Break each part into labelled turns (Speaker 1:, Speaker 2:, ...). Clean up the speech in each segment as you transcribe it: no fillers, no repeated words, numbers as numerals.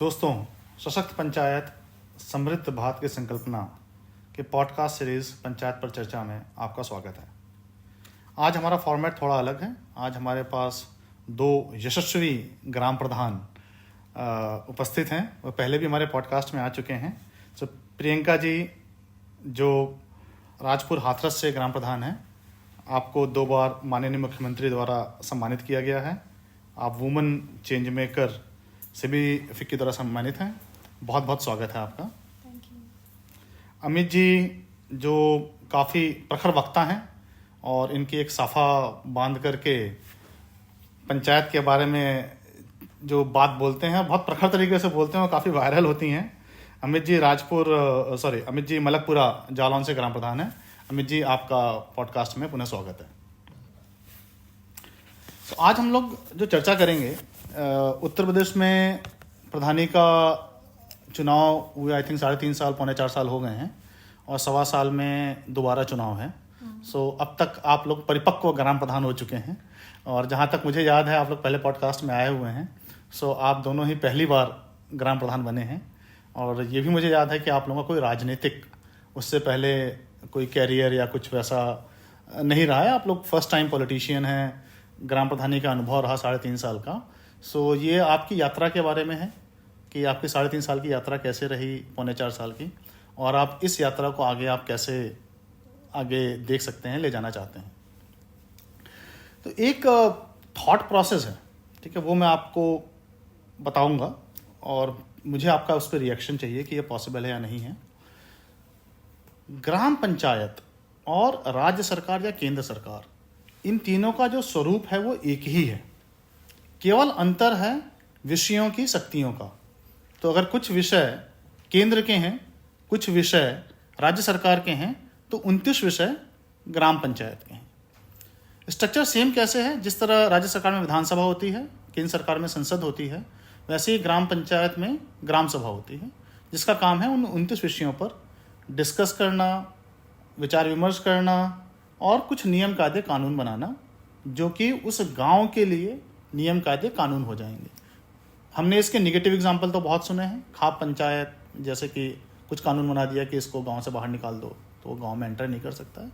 Speaker 1: दोस्तों, सशक्त पंचायत समृद्ध भारत की संकल्पना के पॉडकास्ट सीरीज़ पंचायत पर चर्चा में आपका स्वागत है। आज हमारा फॉर्मेट थोड़ा अलग है। आज हमारे पास दो यशस्वी ग्राम प्रधान उपस्थित हैं। वो पहले भी हमारे पॉडकास्ट में आ चुके हैं। तो प्रियंका जी जो राजपुर हाथरस से ग्राम प्रधान हैं, आपको 2 बार माननीय मुख्यमंत्री द्वारा सम्मानित किया गया है। आप वुमेन चेंज मेकर से भी फिक की द्वारा सम्मानित हैं। बहुत बहुत स्वागत है आपका।
Speaker 2: Thank you.
Speaker 1: अमित जी जो काफ़ी प्रखर वक्ता हैं और इनकी एक साफा बांध करके पंचायत के बारे में जो बात बोलते हैं बहुत प्रखर तरीके से बोलते हैं और काफ़ी वायरल होती हैं। अमित जी मलकपुरा जालौन से ग्राम प्रधान हैं। अमित जी, आपका पॉडकास्ट में पुनः स्वागत है। तो आज हम लोग जो चर्चा करेंगे, उत्तर प्रदेश में प्रधानी का चुनाव हुए आई थिंक 3.5 साल, 4.25 साल हो गए हैं और 1.25 साल में दोबारा चुनाव है। सो अब तक आप लोग परिपक्व ग्राम प्रधान हो चुके हैं और जहाँ तक मुझे याद है आप लोग पहले पॉडकास्ट में आए हुए हैं। सो आप दोनों ही पहली बार ग्राम प्रधान बने हैं और ये भी मुझे याद है कि आप लोगों का कोई राजनीतिक उससे पहले कोई कैरियर या कुछ वैसा नहीं रहा है। आप लोग फर्स्ट टाइम पॉलिटिशियन हैं। ग्राम प्रधानी का अनुभव रहा 3.5 साल का। सो ये आपकी यात्रा के बारे में है कि आपकी 3.5 साल की यात्रा कैसे रही, 3.25 साल की, और आप इस यात्रा को आप कैसे आगे देख सकते हैं, ले जाना चाहते हैं। तो एक थॉट प्रोसेस है, ठीक है, वो मैं आपको बताऊंगा और मुझे आपका उस पर रिएक्शन चाहिए कि ये पॉसिबल है या नहीं है। ग्राम पंचायत और राज्य सरकार या केंद्र सरकार, इन तीनों का जो स्वरूप है वो एक ही है। केवल अंतर है विषयों की शक्तियों का। तो अगर कुछ विषय केंद्र के हैं, कुछ विषय राज्य सरकार के हैं, तो 29 विषय ग्राम पंचायत के हैं। स्ट्रक्चर सेम कैसे है? जिस तरह राज्य सरकार में विधानसभा होती है, केंद्र सरकार में संसद होती है, वैसे ही ग्राम पंचायत में ग्राम सभा होती है, जिसका काम है उन 29 विषयों पर डिस्कस करना, विचार विमर्श करना और कुछ नियम कायदे कानून बनाना, जो कि उस गांव के लिए नियम कायदे कानून हो जाएंगे। हमने इसके निगेटिव एग्जाम्पल तो बहुत सुने हैं। खाप पंचायत जैसे कि कुछ कानून बना दिया कि इसको गांव से बाहर निकाल दो तो वो गांव में एंटर नहीं कर सकता है,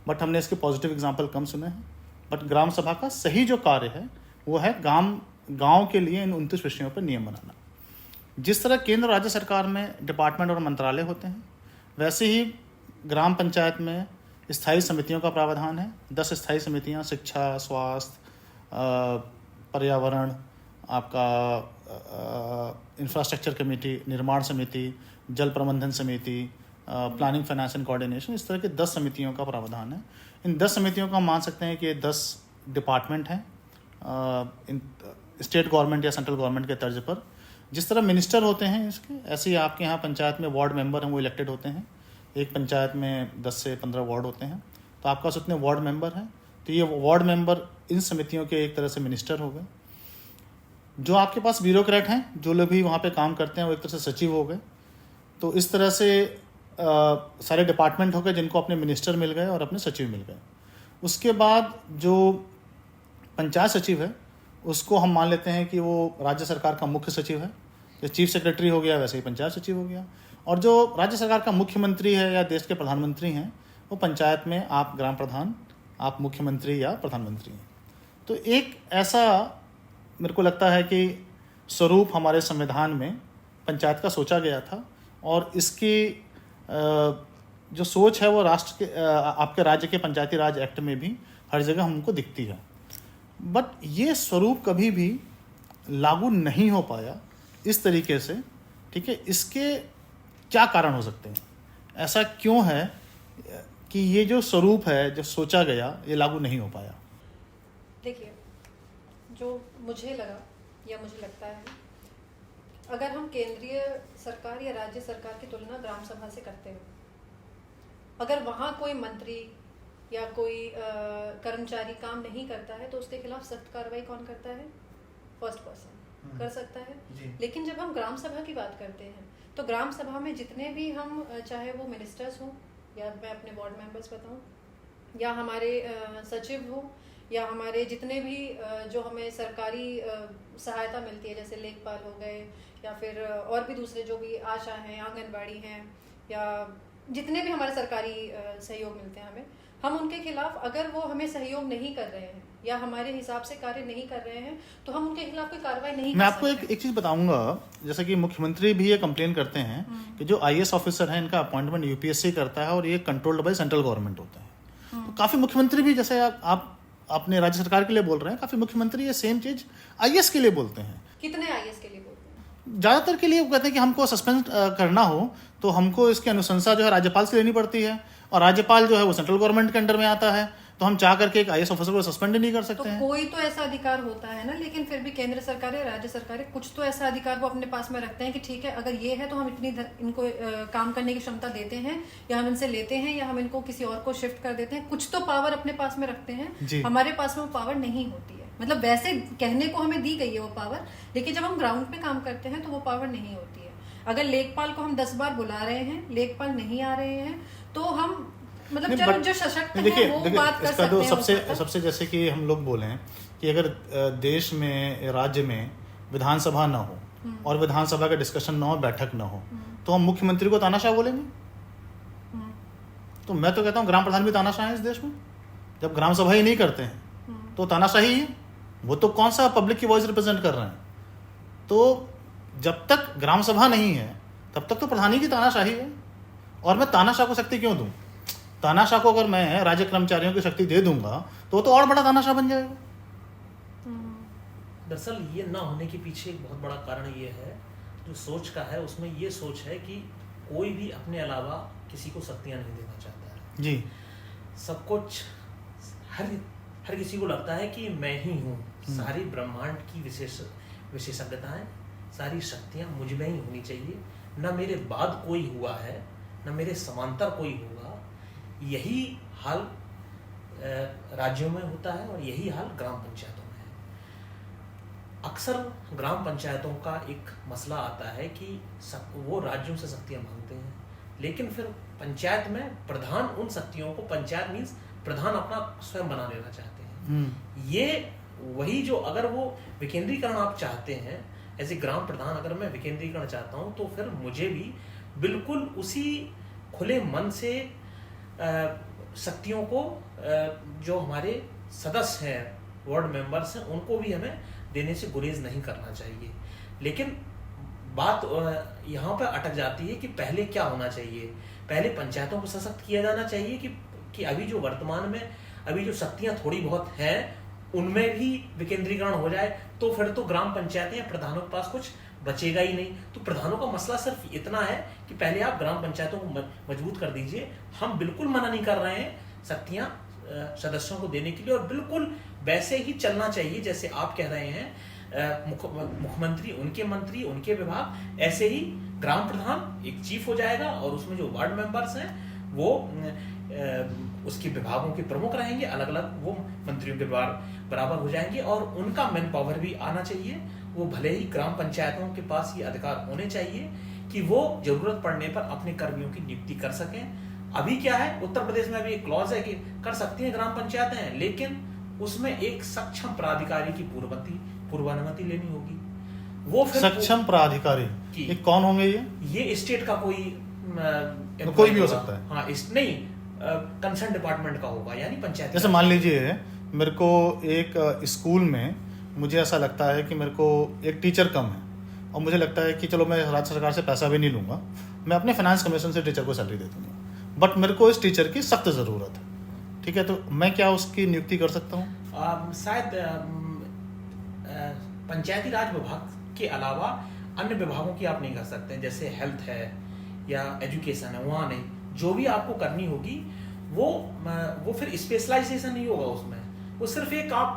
Speaker 1: बट हमने इसके पॉजिटिव एग्जाम्पल कम सुने हैं। बट ग्राम सभा का सही जो कार्य है वो है गांव के लिए इन 29 विषयों पर नियम बनाना। जिस तरह केंद्र राज्य सरकार में डिपार्टमेंट और मंत्रालय होते हैं, वैसे ही ग्राम पंचायत में स्थायी समितियों का प्रावधान है। 10 स्थायी समितियाँ, शिक्षा, स्वास्थ्य, पर्यावरण, आपका इंफ्रास्ट्रक्चर कमेटी, निर्माण समिति, जल प्रबंधन समिति, प्लानिंग, फाइनेंस एंड कोऑर्डिनेशन, इस तरह के 10 समितियों का प्रावधान है। इन 10 समितियों का मान सकते हैं कि ये 10 डिपार्टमेंट हैं स्टेट गवर्नमेंट या सेंट्रल गवर्नमेंट के तर्ज पर। जिस तरह मिनिस्टर होते हैं इसके, ऐसे ही आपके यहाँ पंचायत में वार्ड मेंबर हैं, वो इलेक्टेड होते हैं। एक पंचायत में 10 से 15 वार्ड होते हैं, तो आपके पास उतने वार्ड मेंबर हैं। तो ये वार्ड मेंबर इन समितियों के एक तरह से मिनिस्टर हो गए। जो आपके पास ब्यूरोक्रेट हैं, जो लोग भी वहाँ पे काम करते हैं, वो एक तरह से सचिव हो गए। तो इस तरह से सारे डिपार्टमेंट हो गए जिनको अपने मिनिस्टर मिल गए और अपने सचिव मिल गए। उसके बाद जो पंचायत सचिव है उसको हम मान लेते हैं कि वो राज्य सरकार का मुख्य सचिव है। जो चीफ सेक्रेटरी हो गया, वैसे ही पंचायत सचिव हो गया। और जो राज्य सरकार का मुख्यमंत्री है या देश के प्रधानमंत्री हैं, वो पंचायत में आप ग्राम प्रधान, आप मुख्यमंत्री या प्रधानमंत्री हैं। तो एक ऐसा मेरे को लगता है कि स्वरूप हमारे संविधान में पंचायत का सोचा गया था और इसकी जो सोच है वो राष्ट्र के आपके राज्य के पंचायती राज एक्ट में भी हर जगह हमको दिखती है। बट ये स्वरूप कभी भी लागू नहीं हो पाया इस तरीके से, ठीक है। इसके क्या कारण हो सकते हैं? ऐसा क्यों है कि ये जो स्वरूप है, जो सोचा गया, ये लागू नहीं हो पाया?
Speaker 2: देखिए, जो मुझे लगा या मुझे लगता है, अगर हम केंद्रीय सरकार या राज्य सरकार की तुलना ग्राम सभा से करते हो, अगर वहाँ कोई मंत्री या कोई कर्मचारी काम नहीं करता है तो उसके खिलाफ सख्त कार्रवाई कौन करता है? फर्स्ट पर्सन कर सकता है। लेकिन जब हम ग्राम सभा की बात करते हैं तो ग्राम सभा में जितने भी हम, चाहे वो मिनिस्टर्स हों या मैं अपने वार्ड मेंबर्स बताऊं, या हमारे सचिव हो, या हमारे जितने भी जो हमें सरकारी सहायता मिलती है, जैसे लेखपाल हो गए या फिर और भी दूसरे जो भी आशा हैं, आंगनबाड़ी हैं, या जितने भी हमारे सरकारी सहयोग मिलते हैं हमें, हम उनके खिलाफ अगर वो हमें सहयोग नहीं कर रहे हैं या हमारे हिसाब से कार्य नहीं कर रहे हैं तो हम उनके खिलाफ कोई कार्रवाई नहीं
Speaker 1: मैं
Speaker 2: कर
Speaker 1: आपको
Speaker 2: सकते।
Speaker 1: एक चीज़ बताऊंगा, जैसे कि मुख्यमंत्री भी ये कंप्लेन करते हैं कि जो IAS ऑफिसर हैं इनका अपॉइंटमेंट UPSC करता है और ये कंट्रोल्ड बाय सेंट्रल गवर्नमेंट होता है। तो काफ़ी मुख्यमंत्री भी, जैसे आप अपने राज्य सरकार के लिए बोल रहे हैं, काफ़ी मुख्यमंत्री ये सेम चीज़ IAS के लिए बोलते हैं।
Speaker 2: कितने IAS के लिए बोलते हैं?
Speaker 1: ज़्यादातर के लिए वो कहते हैं कि हमको सस्पेंड करना हो तो हमको इसकी अनुशंसा जो है राज्यपाल से लेनी पड़ती है, और राज्यपाल जो है वो सेंट्रल गवर्नमेंट के अंडर में आता है, तो हम चाह करके एक IAS ऑफिसर को सस्पेंड ही नहीं कर सकते हैं।
Speaker 2: तो कोई तो ऐसा अधिकार होता है ना, लेकिन फिर भी केंद्र सरकार या राज्य सरकार कुछ तो ऐसा अधिकार वो अपने पास में रखते हैं कि ठीक है, अगर ये है तो हम इनको काम करने की क्षमता देते हैं, या हम इनसे लेते हैं, या हम इनको किसी और को शिफ्ट कर देते हैं। कुछ तो पावर अपने पास में रखते हैं, हमारे पास में वो पावर नहीं होती है। मतलब वैसे कहने को हमें दी गई है वो पावर, लेकिन जब हम ग्राउंड पे काम करते हैं तो वो पावर नहीं होती है। अगर लेखपाल को हम 10 बार बुला रहे हैं, लेखपाल नहीं आ रहे हैं, तो हम मतलब चलो जो सशक्त है वो बात कर सकते हैं।
Speaker 1: सबसे जैसे कि हम लोग बोले कि अगर देश में, राज्य में विधानसभा ना हो और विधानसभा का डिस्कशन ना हो, बैठक ना हो, तो हम मुख्यमंत्री को तानाशाह बोलेंगे। तो मैं तो कहता हूँ ग्राम प्रधान भी तानाशाह है इस देश में। जब ग्राम सभा ही नहीं करते हैं तो तानाशाही है। वो तो कौन सा पब्लिक की वॉइस रिप्रेजेंट कर रहे हैं। तो जब तक ग्राम सभा नहीं है तब तक तो प्रधानी की तानाशाही है। और मैं तानाशाह को शक्ति क्यों दूं? तानाशाह को अगर मैं राज्य कर्मचारियों की शक्ति दे दूंगा तो और बड़ा तानाशाह बन जाएगा।
Speaker 3: दरअसल ये ना होने के पीछे एक बहुत बड़ा कारण ये है, जो सोच का है उसमें ये सोच है कि कोई भी अपने अलावा किसी को शक्तियां नहीं देना चाहता है
Speaker 1: जी।
Speaker 3: सब कुछ हर किसी को लगता है कि मैं ही हूँ, सारी ब्रह्मांड की विशेषज्ञताएं, सारी शक्तियां मुझ में ही होनी चाहिए, न मेरे बाद कोई हुआ है न मेरे समांतर कोई होगा। यही हाल राज्यों में होता है और यही हाल ग्राम पंचायतों में है। अक्सर ग्राम पंचायतों का एक मसला आता है कि वो राज्यों से शक्तियां मांगते हैं, लेकिन फिर पंचायत में प्रधान उन शक्तियों को, पंचायत मीन्स प्रधान अपना स्वयं बना लेना चाहते हैं। ये वही जो, अगर वो विकेंद्रीकरण आप चाहते हैं, ऐसे ग्राम प्रधान अगर मैं विकेंद्रीकरण चाहता हूं तो फिर मुझे भी बिल्कुल उसी खुले मन से शक्तियों को, जो हमारे सदस्य हैं, वार्ड मेंबर्स हैं, उनको भी हमें देने से गुरेज नहीं करना चाहिए। लेकिन बात यहाँ पर अटक जाती है कि पहले क्या होना चाहिए। पहले पंचायतों को सशक्त किया जाना चाहिए कि अभी जो वर्तमान में अभी जो शक्तियां थोड़ी बहुत हैं उनमें भी विकेंद्रीकरण हो जाए, तो फिर तो ग्राम पंचायतें या प्रधानों के पास कुछ बचेगा ही नहीं। तो प्रधानों का मसला सिर्फ इतना है कि पहले आप ग्राम पंचायतों को मजबूत कर दीजिए। हम बिल्कुल मना नहीं कर रहे हैं शक्तियां सदस्यों को देने के लिए, और बिल्कुल वैसे ही चलना चाहिए जैसे आप कह रहे हैं। मुख्यमंत्री, उनके मंत्री, उनके विभाग, ऐसे ही ग्राम प्रधान एक चीफ हो जाएगा और उसमें जो वार्ड मेंबर्स हैं वो उसके विभागों के प्रमुख रहेंगे, अलग अलग वो मंत्रियों के बराबर हो जाएंगे, और उनका मैन पावर भी आना चाहिए। वो भले ही ग्राम पंचायतों के पास ये अधिकार होने चाहिए कि वो जरूरत पड़ने पर अपने कर्मियों की नियुक्ति कर सकें। अभी क्या है, उत्तर प्रदेश में अभी एक क्लॉज है कि कर सकती हैं ग्राम पंचायतें, लेकिन उसमें एक सक्षम प्राधिकारी की पूर्वानुमति लेनी होगी। वो फिर
Speaker 1: सक्षम प्राधिकारी ये कौन होंगे? ये
Speaker 3: स्टेट का कोई
Speaker 1: भी हो सकता है।
Speaker 3: हाँ, नहीं, कंसर्न डिपार्टमेंट का होगा, यानी पंचायत।
Speaker 1: जैसे मान लीजिए मेरे को एक स्कूल में, मुझे ऐसा लगता है कि मेरे को एक टीचर कम है और मुझे लगता है कि चलो मैं राज्य सरकार से पैसा भी नहीं लूँगा, मैं अपने फाइनेंस कमीशन से टीचर को सैलरी दे दूँगा, बट मेरे को इस टीचर की सख्त ज़रूरत है। ठीक है, तो मैं क्या उसकी नियुक्ति कर सकता हूँ?
Speaker 3: शायद पंचायती राज विभाग के अलावा अन्य विभागों की आप नहीं कर सकते हैं, जैसे हेल्थ है या एजुकेशन है, वहाँ नहीं। जो भी आपको करनी होगी वो फिर स्पेशलाइजेशन नहीं होगा उसमें, वो सिर्फ एक आप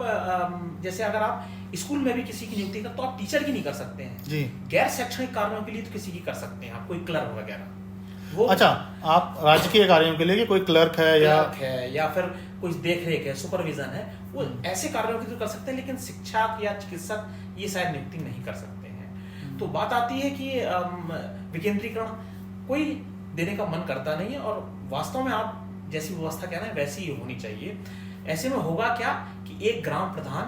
Speaker 3: जैसे अगर आप स्कूल में भी किसी की नियुक्ति कर, तो आप टीचर की नहीं कर सकते हैं
Speaker 1: जी।
Speaker 3: गैर शैक्षणिक कार्यों के लिए तो किसी की कर सकते हैं आप, कोई क्लर्क वगैरह। वो
Speaker 1: अच्छा, आप राजकीय कार्यों के लिए कोई क्लर्क है
Speaker 3: या फिर कोई देख रेख है, सुपरविजन है, वो ऐसे कार्यों की तो कर सकते हैं, लेकिन शिक्षक या चिकित्सक ये शायद नियुक्ति नहीं कर सकते हैं। तो बात आती है कि विकेंद्रीकरण कोई देने का मन करता नहीं है, और वास्तव में आप जैसी व्यवस्था कह रहे हैं वैसी ही होनी चाहिए। ऐसे में होगा क्या कि एक ग्राम प्रधान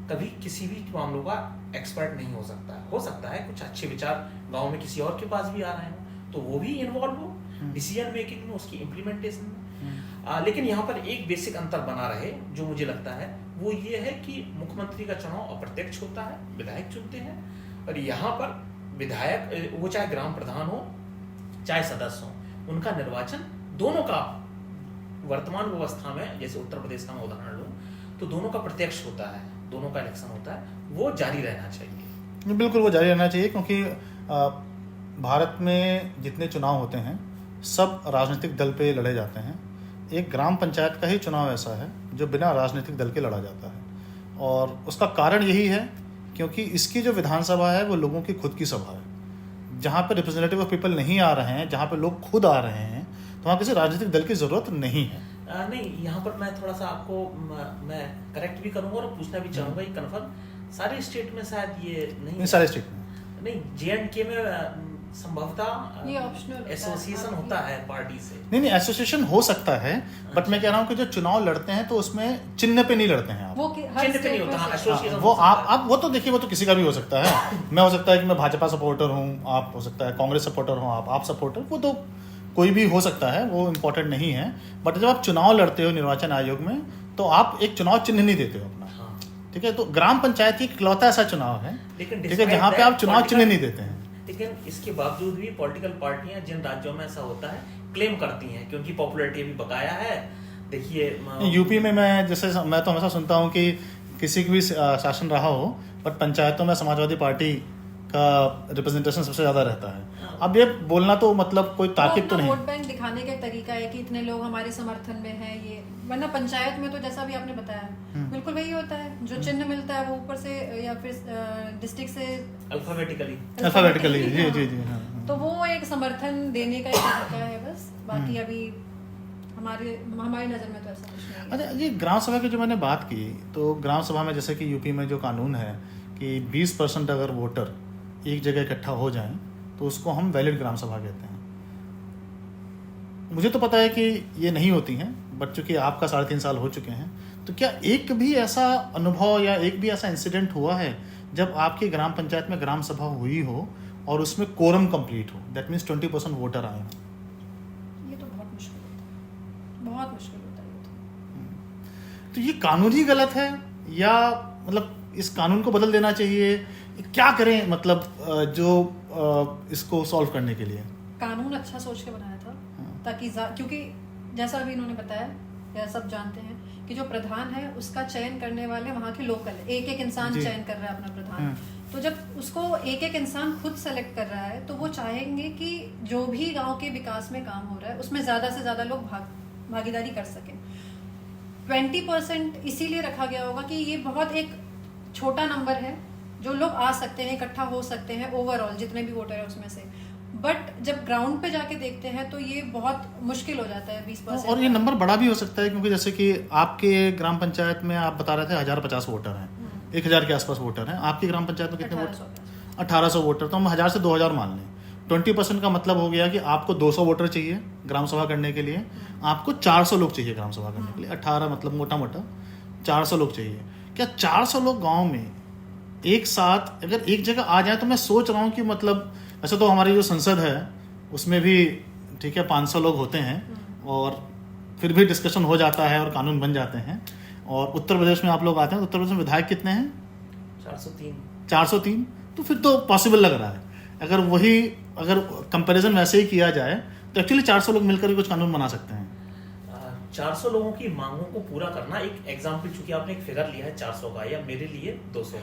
Speaker 3: कभी किसी भी मामलों का एक्सपर्ट नहीं हो सकता है कुछ अच्छे विचार गांव में किसी और के पास भी आ रहे हो तो वो भी इन्वॉल्व हो डिसीजन मेकिंग में, उसकी इम्प्लीमेंटेशन में। लेकिन यहाँ पर एक बेसिक अंतर बना रहे जो मुझे लगता है वो ये है कि मुख्यमंत्री का चुनाव अप्रत्यक्ष होता है, विधायक चुनते हैं, और यहाँ पर विधायक वो चाहे ग्राम प्रधान हो चाहे सदस्य हो, उनका निर्वाचन दोनों का वर्तमान व्यवस्था में, जैसे उत्तर प्रदेश का मैं उदाहरण लूँ तो दोनों का प्रत्यक्ष होता है, दोनों का इलेक्शन होता है, वो जारी रहना चाहिए।
Speaker 1: बिल्कुल वो जारी रहना चाहिए, क्योंकि भारत में जितने चुनाव होते हैं सब राजनीतिक दल पे लड़े जाते हैं। एक ग्राम पंचायत का ही चुनाव ऐसा है जो बिना राजनीतिक दल के लड़ा जाता है, और उसका कारण यही है क्योंकि इसकी जो विधानसभा है वो लोगों की खुद की सभा है, जहाँ पे रिप्रेजेंटेटिव ऑफ पीपल नहीं आ रहे हैं, जहाँ पे लोग खुद आ रहे हैं, तो वहाँ किसी राजनीतिक दल की ज़रूरत नहीं है।
Speaker 3: नहीं, यहाँ पर मैं थोड़ा सा आपको मैं करेक्ट भी करूँगा और पूछना भी चाहूँगा, ये कन्फर्म सारे स्टेट में शायद ये नहीं
Speaker 1: सारे स्टेट में
Speaker 3: नहीं, JNK में संभवतः
Speaker 2: ये ऑप्शनल
Speaker 3: एसोसिएशन होता है पार्टी से।
Speaker 1: नहीं, एसोसिएशन हो सकता है, बट मैं कह रहा हूँ कि जो चुनाव लड़ते हैं तो उसमें चिन्ह पे नहीं लड़ते हैं आप।
Speaker 2: वो
Speaker 3: चिन्ह पे नहीं होता, एसोसिएशन
Speaker 1: वो आप वो तो देखिए, वो तो किसी का भी हो सकता है। मैं हो सकता है कि मैं भाजपा सपोर्टर हूँ, आप हो सकता है कांग्रेस सपोर्टर हो, आप सपोर्टर, वो तो कोई भी हो सकता है, वो इम्पोर्टेंट नहीं है। बट जब आप चुनाव लड़ते हो निर्वाचन आयोग में तो आप एक चुनाव चिन्ह नहीं देते हो अपना, ठीक है। तो ग्राम पंचायत ही इकलौता ऐसा चुनाव है, ठीक है, जहाँ पे आप चुनाव चिन्ह नहीं देते हैं।
Speaker 3: लेकिन इसके बावजूद भी पॉलिटिकल पार्टियां जिन राज्यों में ऐसा होता है क्लेम करती हैं, क्योंकि पॉपुलैरिटी अभी बकाया है। देखिए
Speaker 1: यूपी में मैं तो हमेशा सुनता हूँ कि किसी की भी शासन रहा हो, बट पंचायतों में समाजवादी पार्टी का रिप्रेजेंटेशन सबसे ज्यादा रहता है। अब ये बोलना तो मतलब कोई ताकीद तो नहीं,
Speaker 2: वोट बैंक दिखाने का तरीका है कि इतने लोग हमारे समर्थन में हैं, ये, वरना पंचायत में तो जैसा भी आपने बताया बिल्कुल वही होता है, जो चिन्ह मिलता है वो ऊपर से या फिर डिस्ट्रिक्ट से
Speaker 1: अल्फाबेटिकली जी। हाँ।
Speaker 2: तो वो एक समर्थन देने का एक तरीका है बस, बाकी अभी हमारी नज़र में तो ऐसा कुछ नहीं है।
Speaker 1: अच्छा, ये ग्राम सभा की जो मैंने बात की, तो ग्राम सभा में जैसे कि यूपी में जो कानून है कि 20% अगर वोटर एक जगह इकट्ठा हो जाएं तो उसको हम वैलिड ग्राम सभा कहते हैं। मुझे तो पता है कि ये नहीं होती हैं, बट चूंकि आपका 3.5 साल हो चुके हैं, तो क्या एक भी ऐसा अनुभव या एक भी ऐसा इंसिडेंट हुआ है जब आपकी ग्राम पंचायत में ग्राम सभा हुई हो और उसमें कोरम कंप्लीट हो, दैट मीन्स 20% वोटर आए हों?
Speaker 2: ये तो बहुत मुश्किल होता है, बहुत मुश्किल होता है।
Speaker 1: तो ये कानूनी गलत है या मतलब इस कानून को बदल देना चाहिए, क्या करें मतलब जो इसको सॉल्व करने के लिए?
Speaker 2: कानून अच्छा सोच के बनाया था ताकि क्योंकि जैसा अभी इन्होंने बताया या सब जानते हैं कि जो प्रधान है उसका चयन करने वाले वहाँ के लोकल है, एक इंसान चयन कर रहा है अपना प्रधान। तो जब उसको एक इंसान खुद सेलेक्ट कर रहा है तो वो चाहेंगे कि जो भी गांव के विकास में काम हो रहा है उसमें ज़्यादा से ज़्यादा लोग भागीदारी कर सकें। 20% इसीलिए रखा गया होगा कि ये बहुत एक छोटा नंबर है जो लोग आ सकते हैं, इकट्ठा हो सकते हैं ओवरऑल जितने भी वोटर है उसमें से। बट जब ग्राउंड पे जाके देखते हैं तो ये बहुत मुश्किल हो जाता है 20%।
Speaker 1: और ये नंबर बड़ा भी हो सकता है, क्योंकि जैसे कि आपके ग्राम पंचायत में आप बता रहे थे 1050 वोटर हैं, 1000 के आसपास वोटर हैं। आपकी ग्राम पंचायत में कितने वोटर? 1800 वोटर। तो हम 1000 से 2000 मान लें, 20% का मतलब हो गया कि आपको 200 वोटर चाहिए ग्राम सभा करने के लिए, आपको 400 लोग चाहिए ग्राम सभा करने के लिए। 18 मतलब मोटा 400 लोग चाहिए। क्या 400 लोग गाँव में एक साथ अगर एक जगह आ जाए, तो मैं सोच रहा हूँ कि मतलब वैसे तो हमारी जो संसद है उसमें भी ठीक है 500 लोग होते हैं और फिर भी डिस्कशन हो जाता है और कानून बन जाते हैं। और उत्तर प्रदेश में आप लोग आते हैं तो उत्तर प्रदेश में विधायक कितने हैं? 403। तो फिर तो पॉसिबल लग रहा है। अगर कंपैरिजन वैसे ही किया जाए तो एक्चुअली 400 लोग मिलकर भी कुछ कानून बना सकते हैं।
Speaker 3: 400 लोगों की मांगों को पूरा करना, एक एग्जाम्पल चूंकि आपने एक फिगर लिया है 400 का, या मेरे लिए 200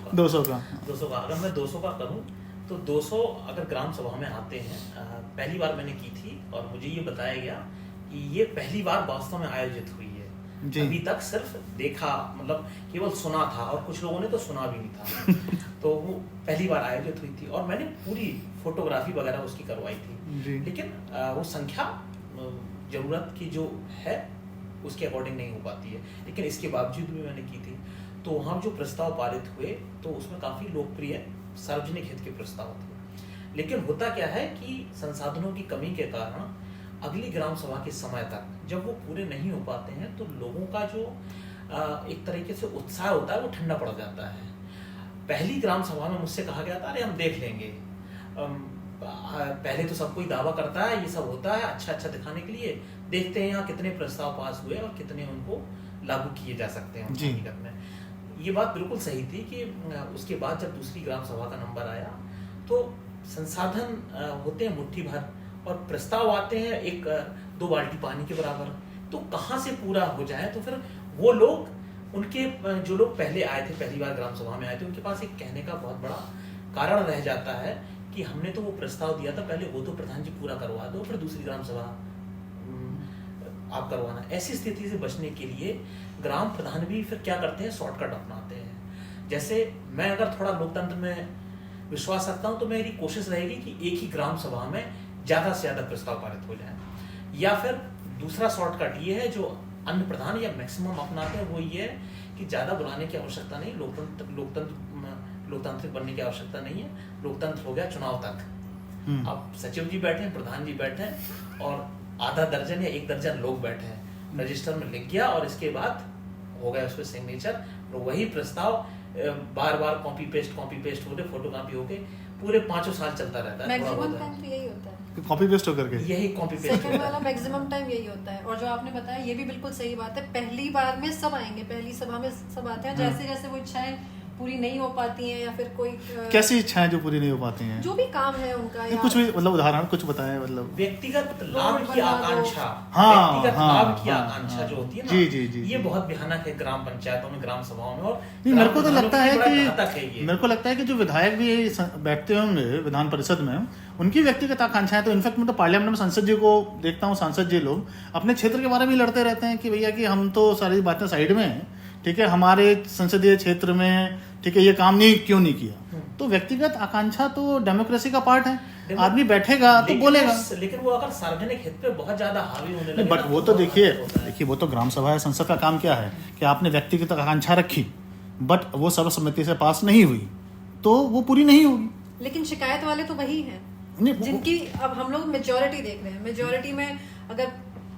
Speaker 3: का अगर मैं 200 का करूं तो 200 अगर ग्राम सभा में आते हैं, पहली बार मैंने की थी और मुझे ये बताया गया कि ये पहली बार वास्तव में आयोजित हुई है। अभी तक सिर्फ देखा, मतलब केवल सुना था, और कुछ लोगों ने तो सुना भी नहीं था। तो वो पहली बार आयोजित हुई थी और मैंने पूरी फोटोग्राफी वगैरह उसकी करवाई थी। लेकिन वो संख्या जरूरत की जो है उसके अकॉर्डिंग नहीं हो पाती है, लेकिन इसके बावजूद भी मैंने की थी। तो वहाँ जो प्रस्ताव पारित हुए तो उसमें काफ़ी लोकप्रिय सार्वजनिक हित के प्रस्ताव थे। लेकिन होता क्या है कि संसाधनों की कमी के कारण अगली ग्राम सभा के समय तक जब वो पूरे नहीं हो पाते हैं तो लोगों का जो एक तरीके से उत्साह होता है वो ठंडा पड़ जाता है। पहली ग्राम सभा में मुझसे कहा गया था अरे हम देख लेंगे, पहले तो सब कोई दावा करता है, ये सब होता है अच्छा दिखाने के लिए, देखते हैं यहाँ कितने प्रस्ताव पास हुए और कितने उनको लागू किए जा सकते हैं हकीकत में। ये बात बिल्कुल सही थी कि उसके बाद जब दूसरी ग्राम सभा का नंबर आया तो संसाधन होते हैं मुट्ठी भर और प्रस्ताव आते हैं 1-2 बाल्टी पानी के बराबर, तो कहाँ से पूरा हो जाए। तो फिर वो लोग उनके जो लोग पहले आए थे, पहली बार ग्राम सभा में आए थे, उनके पास एक कहने का बहुत बड़ा कारण रह जाता है कि हमने तो वो प्रस्ताव दिया था, पहले वो तो प्रधान जी पूरा करवा दो, फिर दूसरी ग्राम सभा आप करवाना। ऐसी स्थिति से बचने के लिए ग्राम प्रधान भी फिर क्या करते हैं, शॉर्टकट अपनाते हैं। जैसे मैं अगर थोड़ा लोकतंत्र में विश्वास रखता हूं तो मेरी कोशिश रहेगी कि एक ही ग्राम सभा में ज्यादा से ज्यादा प्रस्ताव पारित हो जाए, या फिर दूसरा शॉर्टकट ये है जो अन्य प्रधान या मैक्सिमम अपनाते हैं, वो ये है कि ज्यादा बुलाने की आवश्यकता नहीं, लोकतांत्रिक बनने की आवश्यकता नहीं है, लोकतंत्र हो गया चुनाव तक। अब सचिव जी बैठे हैं, प्रधान जी बैठे हैं और आधा दर्जन या 1 दर्जन लोग बैठे हैं, रजिस्टर में लिख गया और इसके बाद हो गया उस पर सिग्नेचर, और वही प्रस्ताव बार बार कॉपी पेस्ट होके फोटो कॉपी होके पूरे 5 साल चलता रहता है।
Speaker 2: मैक्सिमम टाइम तो यही होता है,
Speaker 1: कॉपी पेस्ट होकर के
Speaker 3: यही कॉपी पेस्ट
Speaker 2: सेकंड वाला मैक्सिमम टाइम यही होता है। और जो आपने बताया ये भी बिल्कुल सही बात है, पहली बार में सब आएंगे, पहली सभा में सब आते हैं, जैसे जैसे वो इच्छाएं पूरी नहीं हो पाती हैं या फिर कोई
Speaker 1: कैसी इच्छाएं जो पूरी नहीं हो पाती हैं,
Speaker 2: जो भी काम है उनका, या
Speaker 1: कुछ भी मतलब उदाहरण कुछ बताएं, मतलब
Speaker 3: व्यक्तिगत लाभ की आकांक्षा,
Speaker 1: व्यक्तिगत
Speaker 3: लाभ की आकांक्षा जो होती है ना,
Speaker 1: जी,
Speaker 3: ये बहुत भयानक है ग्राम पंचायतों में, ग्राम सभाओं में। और
Speaker 1: मेरे को तो लगता है कि जो विधायक भी बैठते होंगे विधान परिषद में, उनकी व्यक्तिगत आकांक्षाएं, तो इनफैक्ट मैं तो पार्लियामेंट में सांसद जी को देखता हूँ, सांसद जी लोग अपने क्षेत्र के बारे में लड़ते रहते हैं कि भैया कि हम तो सारी बातें साइड में हैं, ठीक है, हमारे संसदीय क्षेत्र में, ठीक है, ये काम क्यों नहीं किया। तो व्यक्तिगत आकांक्षा तो डेमोक्रेसी का पार्ट है, आदमी बैठेगा तो बोलेगा,
Speaker 3: लेकिन वो अगर सार्वजनिक हित पे बहुत ज्यादा हावी होने लगे,
Speaker 1: बट वो तो देखिए वो तो ग्राम सभा है, संसद का काम क्या है कि आपने व्यक्तिगत आकांक्षा रखी, बट वो सर्वसम्मति से पास नहीं हुई तो वो पूरी नहीं होगी।
Speaker 2: लेकिन शिकायत वाले तो वही हैं जिनकी अब हम लोग मेजॉरिटी देख रहे हैं। मेजॉरिटी में अगर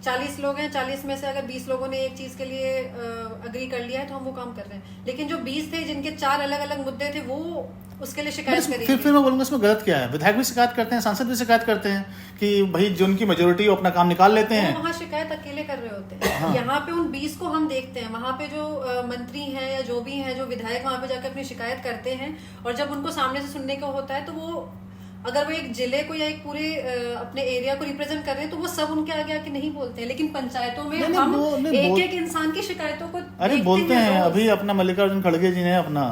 Speaker 2: 40 लोग हैं, 40 में से अगर 20 लोगों ने एक चीज के लिए अग्री कर लिया है तो हम वो काम कर रहे हैं। लेकिन जो 20 थे जिनके 4 अलग अलग मुद्दे थे, वो उसके लिए शिकायत करेंगे।
Speaker 1: फिर मैं बोलूंगा इसमें गलत क्या है। विधायक भी शिकायत करते हैं, सांसद भी शिकायत करते हैं कि भाई जो उनकी मेजोरिटी अपना काम निकाल लेते हैं।
Speaker 2: वहाँ शिकायत अकेले कर रहे होते हैं। हाँ। यहाँ पे उन 20 को हम देखते हैं, वहाँ पे जो मंत्री हैं या जो भी हैं, जो विधायक वहाँ पे जाकर अपनी शिकायत करते हैं, और जब उनको सामने से सुनने को होता है तो वो अगर वो एक जिले को या एक पूरे अपने एरिया को रिप्रेजेंट कर रहे हैं तो वो सब उनके आगे आके नहीं बोलते हैं। लेकिन पंचायतों में हम एक इंसान की शिकायतों को
Speaker 1: अरे बोलते हैं। अभी अपना मल्लिकार्जुन खड़गे जी ने अपना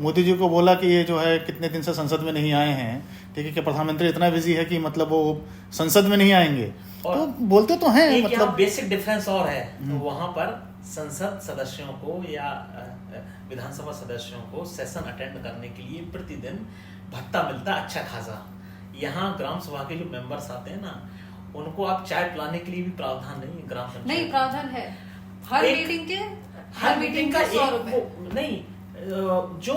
Speaker 1: मोदी जी को बोला कि ये जो है कितने दिन से संसद में नहीं आए हैं, ठीक है, कि प्रधानमंत्री इतना बिजी है कि मतलब वो संसद में नहीं आएंगे, तो बोलते तो हैं।
Speaker 3: एक मतलब बेसिक डिफरेंस और है, तो वहां पर संसद सदस्यों को या विधानसभा सदस्यों को सेशन अटेंड करने के लिए प्रतिदिन भत्ता मिलता अच्छा खासा। यहाँ ग्राम सभा के जो मेंबर्स आते हैं ना, उनको आप चाय पिलाने के लिए भी प्रावधान नहीं है ग्राम पंचायत।
Speaker 2: नहीं, प्रावधान है हर मीटिंग का 100 रुपए
Speaker 3: नहीं। जो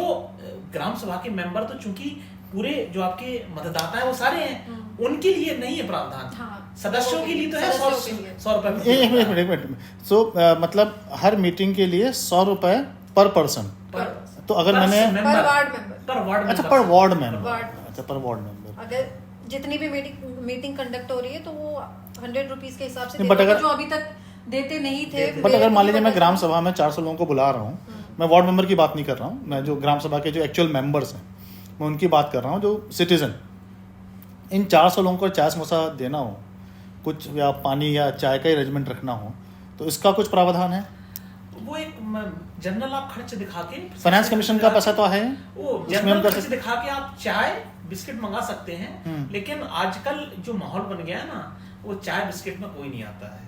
Speaker 3: ग्राम सभा के मेंबर तो चूंकि पूरे जो आपके मतदाता है वो सारे हैं, उनके लिए नहीं है प्रावधान। हाँ, सदस्यों के लिए तो है 100 रुपए।
Speaker 1: एक मिनट। सो मतलब हर मीटिंग के लिए 100 रुपए पर पर्सन। तो अगर मैंने
Speaker 2: पर वार्ड मेंबर,
Speaker 1: अच्छा पर वार्ड मेंबर,
Speaker 2: अगर जितनी भी मीटिंग कंडक्ट हो रही है तो वो 100 रुपीज के हिसाब से,
Speaker 1: बट अगर
Speaker 2: जो अभी तक देते नहीं थे।
Speaker 1: बट अगर मान लीजिए मैं ग्राम सभा में 400 लोगों को बुला रहा हूँ, मैं वार्ड मेंबर की बात नहीं कर रहा हूँ, मैं जो ग्राम सभा के जो एक्चुअल मेंबर्स हैं मैं उनकी बात कर रहा हूँ, जो सिटीजन, इन 400 लोगों को चाय समोसा देना हो, कुछ या पानी या चाय का अरेंजमेंट रखना हो, तो इसका कुछ प्रावधान है?
Speaker 3: वो एक जनरल आप खर्च दिखा के,
Speaker 1: फाइनेंस कमीशन का पैसा तो है,
Speaker 3: वो जनरल खर्च दिखा के आप चाय बिस्किट मंगा सकते हैं। लेकिन आजकल जो माहौल बन गया है ना, वो चाय बिस्किट में कोई नहीं आता है।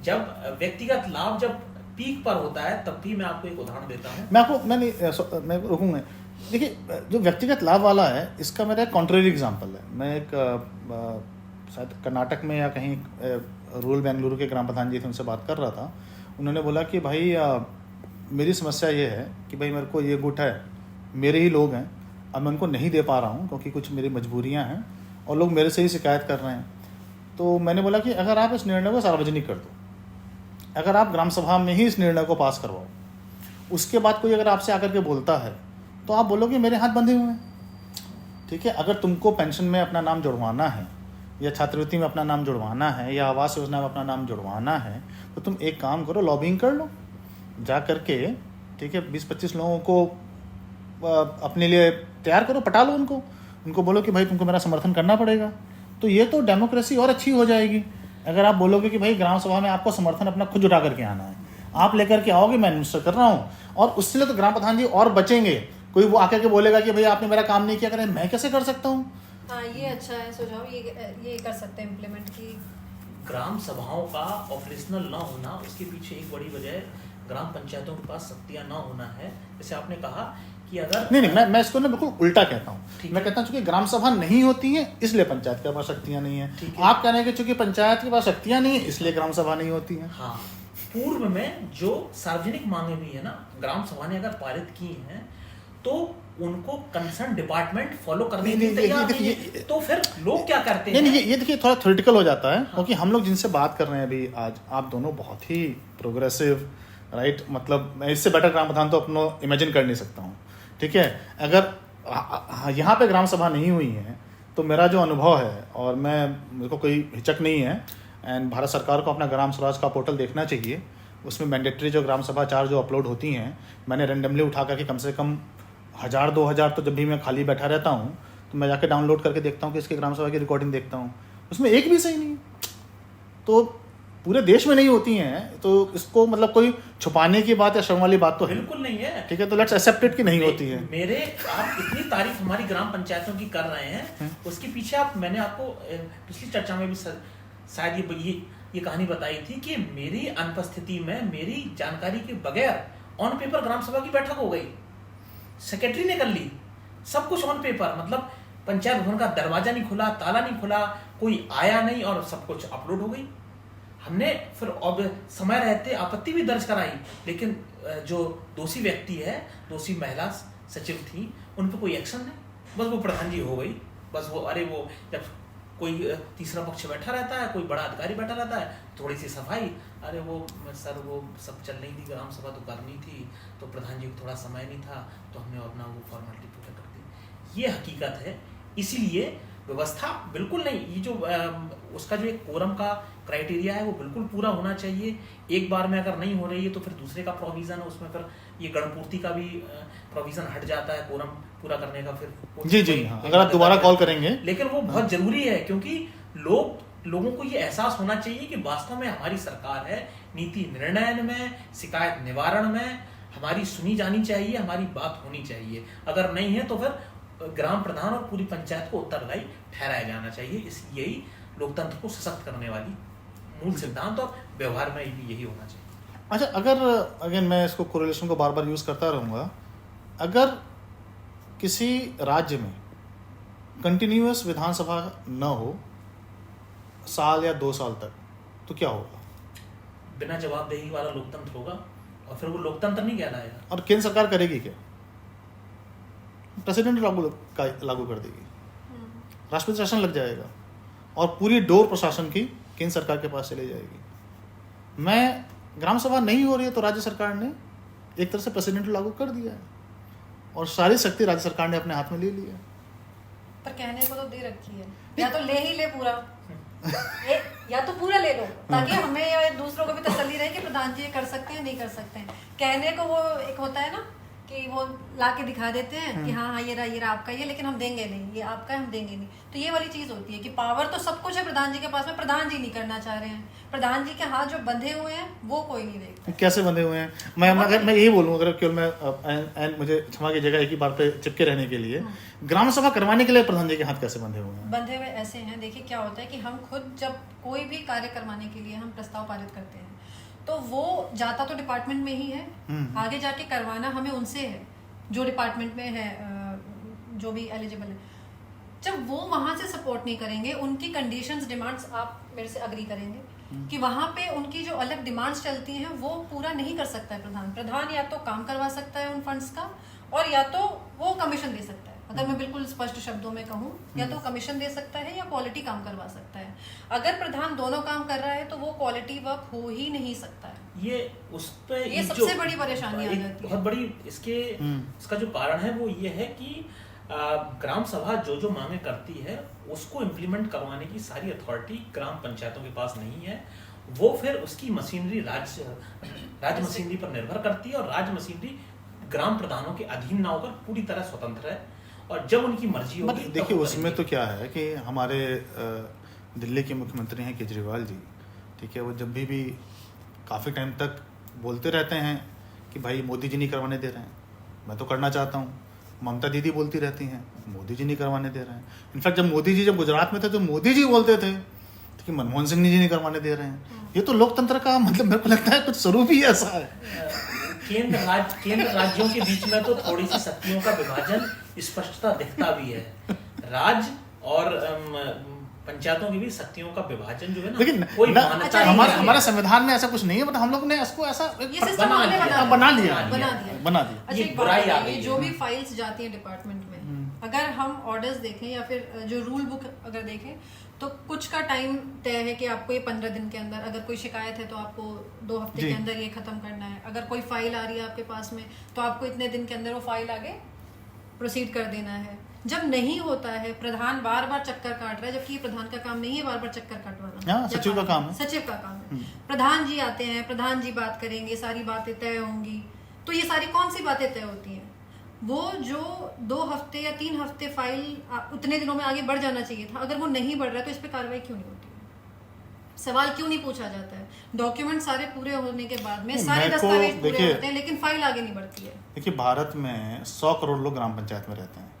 Speaker 3: जब व्यक्तिगत लाभ जब पीक पर होता है, तब भी मैं आपको एक उदाहरण देता हूँ।
Speaker 1: मैं रुकूंगा। देखिए, जो व्यक्तिगत लाभ वाला है, इसका मेरा कॉन्ट्रेरी एग्जाम्पल है। मैं एक शायद कर्नाटक में या कहीं रूरल बेंगलुरु के ग्राम प्रधान जी थे, उनसे बात कर रहा था। उन्होंने बोला कि भाई मेरी समस्या ये है कि भाई मेरे को ये गुट है, मेरे ही लोग हैं, अब मैं उनको नहीं दे पा रहा हूँ क्योंकि कुछ मेरी मजबूरियाँ हैं और लोग मेरे से ही शिकायत कर रहे हैं। तो मैंने बोला कि अगर आप इस निर्णय को सार्वजनिक कर दो, अगर आप ग्राम सभा में ही इस निर्णय को पास करवाओ, उसके बाद कोई अगर आपसे आकर के बोलता है तो आप बोलोगे मेरे हाथ बंधे हुए हैं। ठीक है, अगर तुमको पेंशन में अपना नाम जुड़वाना है या छात्रवृत्ति में अपना नाम जुड़वाना है या आवास योजना में अपना नाम जुड़वाना है, तो तुम एक काम करो, लॉबिंग कर लो जा करके। ठीक है, 20-25 लोगों को अपने लिए तैयार करो, पटा लो उनको बोलो कि भाई तुमको मेरा समर्थन करना पड़ेगा। तो ये तो डेमोक्रेसी और अच्छी हो जाएगी। अगर आप बोलोगे कि भाई ग्राम सभा में आपको समर्थन अपना खुद जुटा करके आना है, आप लेकर के आओगे मैं एडमिनिस्टर कर रहा हूँ, और उससे लिए तो ग्राम प्रधान जी और बचेंगे। कोई वो आकर के बोलेगा कि भाई आपने मेरा काम नहीं किया, करें मैं कैसे कर सकता हूँ।
Speaker 2: हाँ, ये अच्छा है सुझाव, ये कर सकते हैं इम्प्लीमेंट की।
Speaker 3: ग्राम सभाओं का ऑपरेशनल ना होना, उसके पीछे एक बड़ी वजह ग्राम पंचायतों के पास शक्तियां ना होना है। जैसे आपने कहा कि अगर
Speaker 1: नहीं, मैं इसको ना बिल्कुल उल्टा कहता हूँ। मैं कहता हूँ चूंकि ग्राम सभा नहीं होती है इसलिए पंचायत के पास शक्तियाँ नहीं है। आप कह रहे हैं कि चूंकि पंचायत के पास शक्तियाँ नहीं है इसलिए ग्राम सभा नहीं होती है।
Speaker 3: हाँ, पूर्व में जो सार्वजनिक मांगे भी है ना, ग्राम सभा ने अगर पारित की हैं तो उनको कंसर्न डिपार्टमेंट फॉलो करने के लिए तैयार नहीं है। तो फिर लोग क्या करते हैं?
Speaker 1: नहीं, ये देखिए थोड़ा थ्योरेटिकल हो जाता है। क्योंकि हम लोग जिनसे बात कर रहे हैं अभी आज, आप दोनों बहुत ही प्रोग्रेसिव, राइट, मतलब मैं इससे बेटर ग्राम प्रधान तो अपना इमेजिन कर नहीं सकता हूँ। ठीक है, अगर यहाँ पे ग्राम सभा नहीं हुई है तो मेरा जो अनुभव है, और मेरे को कोई हिचक नहीं है, एंड भारत सरकार को अपना ग्राम स्वराज का पोर्टल देखना चाहिए। उसमें मैंडेटरी जो ग्राम सभा 4 जो अपलोड होती हैं, मैंने रेंडमली उठा करके कम से कम 1000-2000 तो जब भी मैं खाली बैठा रहता हूँ तो मैं जाके डाउनलोड करके देखता हूँ कि इसके ग्राम सभा की रिकॉर्डिंग देखता हूँ, उसमें एक भी सही नहीं है। तो पूरे देश में नहीं होती हैं, तो इसको मतलब कोई छुपाने की बात या शर्म वाली बात तो
Speaker 3: बिल्कुल नहीं है।
Speaker 1: ठीक है, तो लेट्स एक्सेप्ट इट कि नहीं होती है।
Speaker 3: मेरे आप इतनी तारीफ हमारी ग्राम पंचायतों की कर रहे हैं, उसके पीछे मैंने आपको पिछली चर्चा में भी शायद ये कहानी बताई थी कि मेरी अनुपस्थिति में, मेरी जानकारी के बगैर ऑन पेपर ग्राम सभा की बैठक हो गई, सेक्रेटरी ने कर ली, सब कुछ ऑन पेपर। मतलब पंचायत भवन का दरवाजा नहीं खुला, ताला नहीं खुला, कोई आया नहीं, और सब कुछ अपलोड हो गई। हमने फिर अब समय रहते आपत्ति भी दर्ज कराई, लेकिन जो दोषी व्यक्ति है, दोषी महिला सचिव थी, उन पर कोई एक्शन नहीं, बस वो प्रधान जी हो गई। बस वो वो जब कोई तीसरा पक्ष बैठा रहता है, कोई बड़ा अधिकारी बैठा रहता है, थोड़ी सी सफाई, अरे वो सर वो सब चल रही थी, ग्राम सभा तो करनी थी, तो प्रधान जी को थोड़ा समय नहीं था, तो हमने अपना वो फॉर्मेलिटी पूरा कर दी। ये हकीकत है। इसीलिए व्यवस्था बिल्कुल नहीं, ये जो उसका जो एक कोरम का क्राइटेरिया है वो बिल्कुल पूरा होना चाहिए। एक बार में अगर नहीं हो रही है तो फिर दूसरे का प्रोविजन है, उसमें फिर ये गणपूर्ति का भी प्रोविजन हट जाता है कोरम पूरा करने का। फिर
Speaker 1: जी हाँ, अगर आप दोबारा कॉल करेंगे,
Speaker 3: लेकिन वो बहुत जरूरी है, क्योंकि लोगों को ये एहसास होना चाहिए कि वास्तव में हमारी सरकार है, नीति निर्णय में, शिकायत निवारण में हमारी सुनी जानी चाहिए, हमारी बात होनी चाहिए। अगर नहीं है तो फिर ग्राम प्रधान और पूरी पंचायत को उत्तरदायी ठहराया जाना चाहिए। इसलिए ही लोकतंत्र को सशक्त करने वाली मूल सिद्धांत और व्यवहार में भी यही होना चाहिए।
Speaker 1: अच्छा, अगर अगेन मैं इसको कोरिलेशन को बार बार यूज़ करता रहूँगा, अगर किसी राज्य में कंटिन्यूअस विधानसभा न हो साल या 2 साल तक, तो क्या होगा?
Speaker 3: बिना जवाबदेही वाला लोकतंत्र होगा, और फिर वो लोकतंत्र नहीं कहलाएगा।
Speaker 1: और केंद्र सरकार करेगी क्या? प्रेसिडेंट लागू कर देगी, राष्ट्रपति शासन लग जाएगा, और पूरी डोर प्रशासन की केंद्र सरकार के पास चली जाएगी। मैं ग्राम सभा नहीं हो रही है तो राज्य सरकार ने एक तरह से प्रेसिडेंट लागू कर दिया है, और सारी शक्ति राज्य सरकार ने अपने हाथ में ले ली है।
Speaker 2: पर कहने को तो दे रखी है, या तो ले ही ले पूरा या तो पूरा ले लो, ताकि हमें या दूसरों को भी तसल्ली रहे कि प्रधान जी ये कर सकते हैं नहीं कर सकते हैं। कहने को वो एक होता है ना कि वो ला के दिखा देते हैं कि हाँ ये रहा आपका, ये लेकिन हम देंगे नहीं, ये आपका है हम देंगे नहीं। तो ये वाली चीज होती है कि पावर तो सब कुछ है प्रधान जी के पास में, प्रधान जी नहीं करना चाह रहे हैं। प्रधान जी के हाथ जो बंधे हुए हैं वो कोई नहीं देखता।
Speaker 1: कैसे बंधे हुए हैं? मैं यही बोलूँ, अगर केवल मैं मुझे क्षमा की जगह एक ही बार पे चिपके रहने के लिए, ग्राम सभा करवाने के लिए प्रधान जी के हाथ कैसे बंधे हुए हैं?
Speaker 2: बंधे हुए ऐसे हैं, देखिए क्या होता है कि हम खुद जब कोई भी कार्य करवाने के लिए हम प्रस्ताव पारित करते हैं तो वो जाता तो डिपार्टमेंट में ही है, आगे जाके करवाना हमें उनसे है जो डिपार्टमेंट में है, जो भी एलिजिबल है। जब वो वहां से सपोर्ट नहीं करेंगे, उनकी कंडीशंस डिमांड्स आप मेरे से अग्री करेंगे कि वहां पे उनकी जो अलग डिमांड्स चलती हैं वो पूरा नहीं कर सकता है प्रधान। या तो काम करवा सकता है उन फंड्स का, और या तो वो कमीशन दे सकता है। अगर मैं बिल्कुल स्पष्ट शब्दों में कहूँ, या तो कमीशन दे सकता है या क्वालिटी काम करवा सकता है। अगर प्रधान दोनों काम कर रहा है तो वो क्वालिटी वर्क हो ही नहीं सकता है।
Speaker 3: ये उस पे
Speaker 2: ये सबसे बड़ी परेशानी आ जाती है।
Speaker 3: बहुत बड़ी इसका जो कारण है वो ये है कि ग्राम सभा जो मांगे करती है उसको इम्प्लीमेंट करवाने की सारी अथॉरिटी ग्राम पंचायतों के पास नहीं है। वो फिर उसकी मशीनरी राज्य मशीनरी पर निर्भर करती है, और राज्य मशीनरी ग्राम प्रधानों के अधीन ना होकर पूरी तरह स्वतंत्र है, और जब उनकी मर्जी होगी।
Speaker 1: देखिए उसमें तो क्या है कि हमारे दिल्ली के मुख्यमंत्री हैं केजरीवाल जी, ठीक है, वो जब भी काफ़ी टाइम तक बोलते रहते हैं कि भाई मोदी जी नहीं करवाने दे रहे हैं, मैं तो करना चाहता हूँ। ममता दीदी बोलती रहती हैं मोदी जी नहीं करवाने दे रहे हैं। इनफैक्ट जब मोदी जी गुजरात में थे तो मोदी जी बोलते थे कि मनमोहन सिंह जी नहीं करवाने दे रहे हैं। ये तो लोकतंत्र का मतलब मेरे को लगता है कुछ स्वरूप ही ऐसा है।
Speaker 3: केंद्र राज्यों के बीच में तो थोड़ी सी शक्तियों का विभाजन स्पष्टता दिखता भी है। राज्य और पंचायतों की भी शक्तियों का विभाजन जो है ना,
Speaker 1: लेकिन
Speaker 3: कोई मान्यता
Speaker 1: हमारे संविधान में ऐसा कुछ नहीं है, बट हम लोग ने इसको ऐसा बना दिया।
Speaker 2: अच्छा, एक बात है, जो भी फाइल्स जाती हैं डिपार्टमेंट में, अगर हम ऑर्डर्स देखें या फिर जो रूल बुक अगर देखें तो कुछ का टाइम तय है कि आपको ये 15 दिन के अंदर, अगर कोई शिकायत है तो आपको 2 हफ्ते के अंदर ये खत्म करना है। अगर कोई फाइल आ रही है आपके पास में तो आपको इतने दिन के अंदर वो फाइल आगे प्रोसीड कर देना है। जब नहीं होता है, प्रधान बार बार चक्कर काट रहा है, जबकि ये प्रधान का काम नहीं है बार बार चक्कर काटवाना,
Speaker 1: सचिव का काम है।
Speaker 2: सचिव का काम है। प्रधान जी आते हैं, प्रधान जी बात करेंगे, सारी बातें तय होंगी। तो ये सारी कौन सी बातें तय होती हैं? वो जो 2 हफ्ते या 3 हफ्ते फाइल उतने दिनों में आगे बढ़ जाना चाहिए था, अगर वो नहीं बढ़ रहा है तो इस पे कार्रवाई क्यों नहीं होती है? सवाल क्यों नहीं पूछा जाता है? डॉक्यूमेंट सारे पूरे होने के बाद में सारे दस्तावेज पूरे होते हैं, लेकिन फाइल आगे नहीं बढ़ती है।
Speaker 1: देखिए भारत में 100 करोड़ लोग ग्राम पंचायत में रहते हैं।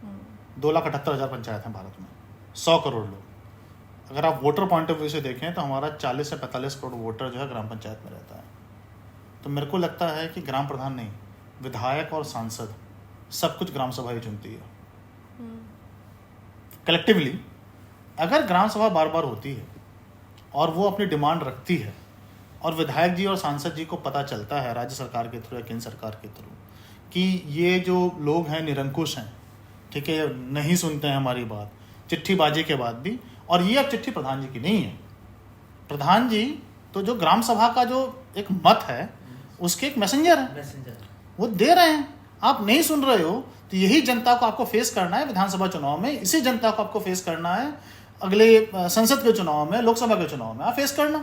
Speaker 1: 2,78,000 पंचायत हैं भारत में, 100 करोड़ लोग। अगर आप वोटर पॉइंट ऑफ व्यू से देखें तो हमारा 40 से 45 करोड़ वोटर जो है ग्राम पंचायत में रहता है। तो मेरे को लगता है कि ग्राम प्रधान नहीं, विधायक और सांसद सब कुछ ग्राम सभा ही चुनती है कलेक्टिवली। अगर ग्राम सभा बार बार होती है और वो अपनी डिमांड रखती है और विधायक जी और सांसद जी को पता चलता है राज्य सरकार के थ्रू या केंद्र सरकार के थ्रू कि ये जो लोग हैं निरंकुश हैं, ठीक है, नहीं सुनते हैं हमारी बात चिट्ठीबाजी के बाद भी, और ये अब चिट्ठी प्रधान जी की नहीं है। प्रधान जी तो जो ग्राम सभा का जो एक मत है उसके एक मैसेंजर है, वो दे रहे हैं। आप नहीं सुन रहे हो तो यही जनता को आपको फेस करना है विधानसभा चुनाव में, इसी जनता को आपको फेस करना है अगले संसद के चुनाव में, लोकसभा के चुनाव में आप फेस करना,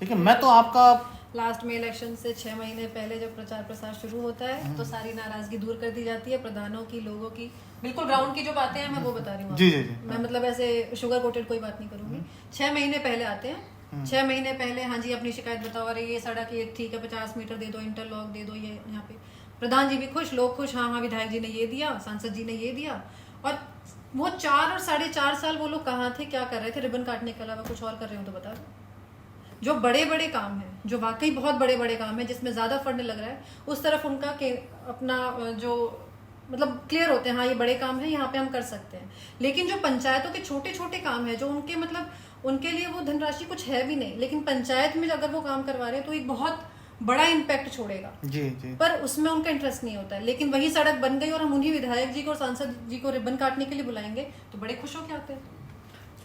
Speaker 1: ठीक है। मैं तो आपका
Speaker 2: लास्ट में इलेक्शन से 6 महीने पहले जब प्रचार प्रसार शुरू होता है तो सारी नाराजगी दूर कर दी जाती है, प्रधानों की, लोगों की, बिल्कुल ग्राउंड की जो बातें हैं मैं वो बता रही हूँ।
Speaker 1: जी।
Speaker 2: मैं मतलब ऐसे शुगर कोटेड कोई बात नहीं करूंगी। 6 महीने पहले आते हैं, 6 महीने पहले, हाँ जी अपनी शिकायत बताओ, अरे ये सड़क ये ठीक है 50 मीटर दे दो, इंटरलॉक दे दो, ये यहाँ पे प्रधान जी भी खुश, लोग खुश, हाँ विधायक जी ने ये दिया, सांसद जी ने ये दिया। और वो 4 और 4.5 साल वो लोग कहाँ थे, क्या कर रहे थे? रिबन काटने के अलावा कुछ और कर रहे हो तो बता दो। जो बड़े बड़े काम हैं, जो वाकई बहुत बड़े बड़े काम हैं, जिसमें ज्यादा फंड लग रहा है, उस तरफ उनका अपना जो मतलब क्लियर होते हैं, हाँ ये बड़े काम है, यहाँ पे हम कर सकते हैं। लेकिन जो पंचायतों के छोटे छोटे काम है, जो उनके मतलब उनके लिए वो धनराशि कुछ है भी नहीं, लेकिन पंचायत में अगर वो काम करवा रहे हैं तो एक बहुत बड़ा इम्पैक्ट छोड़ेगा
Speaker 1: जी। पर
Speaker 2: उसमें उनका इंटरेस्ट नहीं होता है। लेकिन वही सड़क बन गई और हम उन्हीं विधायक जी को और सांसद जी को रिबन काटने के लिए बुलाएंगे तो बड़े खुश होकर आते हैं।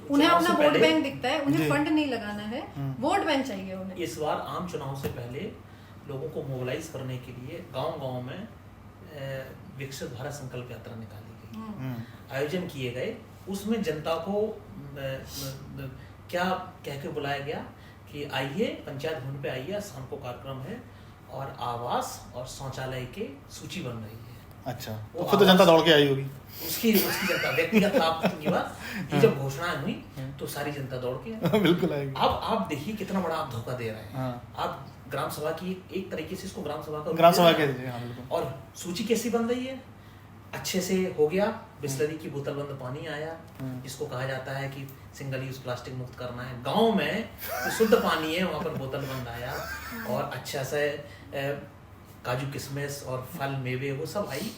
Speaker 2: उन्हें अपना वोट बैंक दिखता है, उन्हें फंड नहीं लगाना है, वोट बैंक चाहिए उन्हें।
Speaker 3: इस बार आम चुनाव से पहले लोगों को मोबिलाइज करने के लिए गांव-गांव में विकसित भारत संकल्प यात्रा निकाली गई, आयोजन किए गए। उसमें जनता को क्या कह के बुलाया गया कि आइए पंचायत भवन पे आइए, शाम को कार्यक्रम है और आवास और शौचालय की सूची बन रही है।
Speaker 1: अच्छा, तो फिर तो जनता दौड़ के आई होगी।
Speaker 3: उसकी जनता व्यक्तिगत लाभ की बात, ये जब घोषणाएं हुई तो सारी जनता दौड़ के
Speaker 1: बिल्कुल आएगी।
Speaker 3: अब आप देखिए कितना बड़ा आप धोखा दे रहे हैं। आप ग्राम सभा की एक तरीके से इसको ग्राम सभा का
Speaker 1: कह दीजिए।
Speaker 3: और सूची कैसी बन रही है? अच्छे से हो गया, बिस्लरी की बोतल बंद पानी आया, जिसको कहा जाता है कि सिंगल यूज प्लास्टिक मुक्त करना है। गांव में जो शुद्ध पानी है वहां पर बोतल बंद आया, और अच्छा से काजू किशमिश और फल मेवे वो सब आई,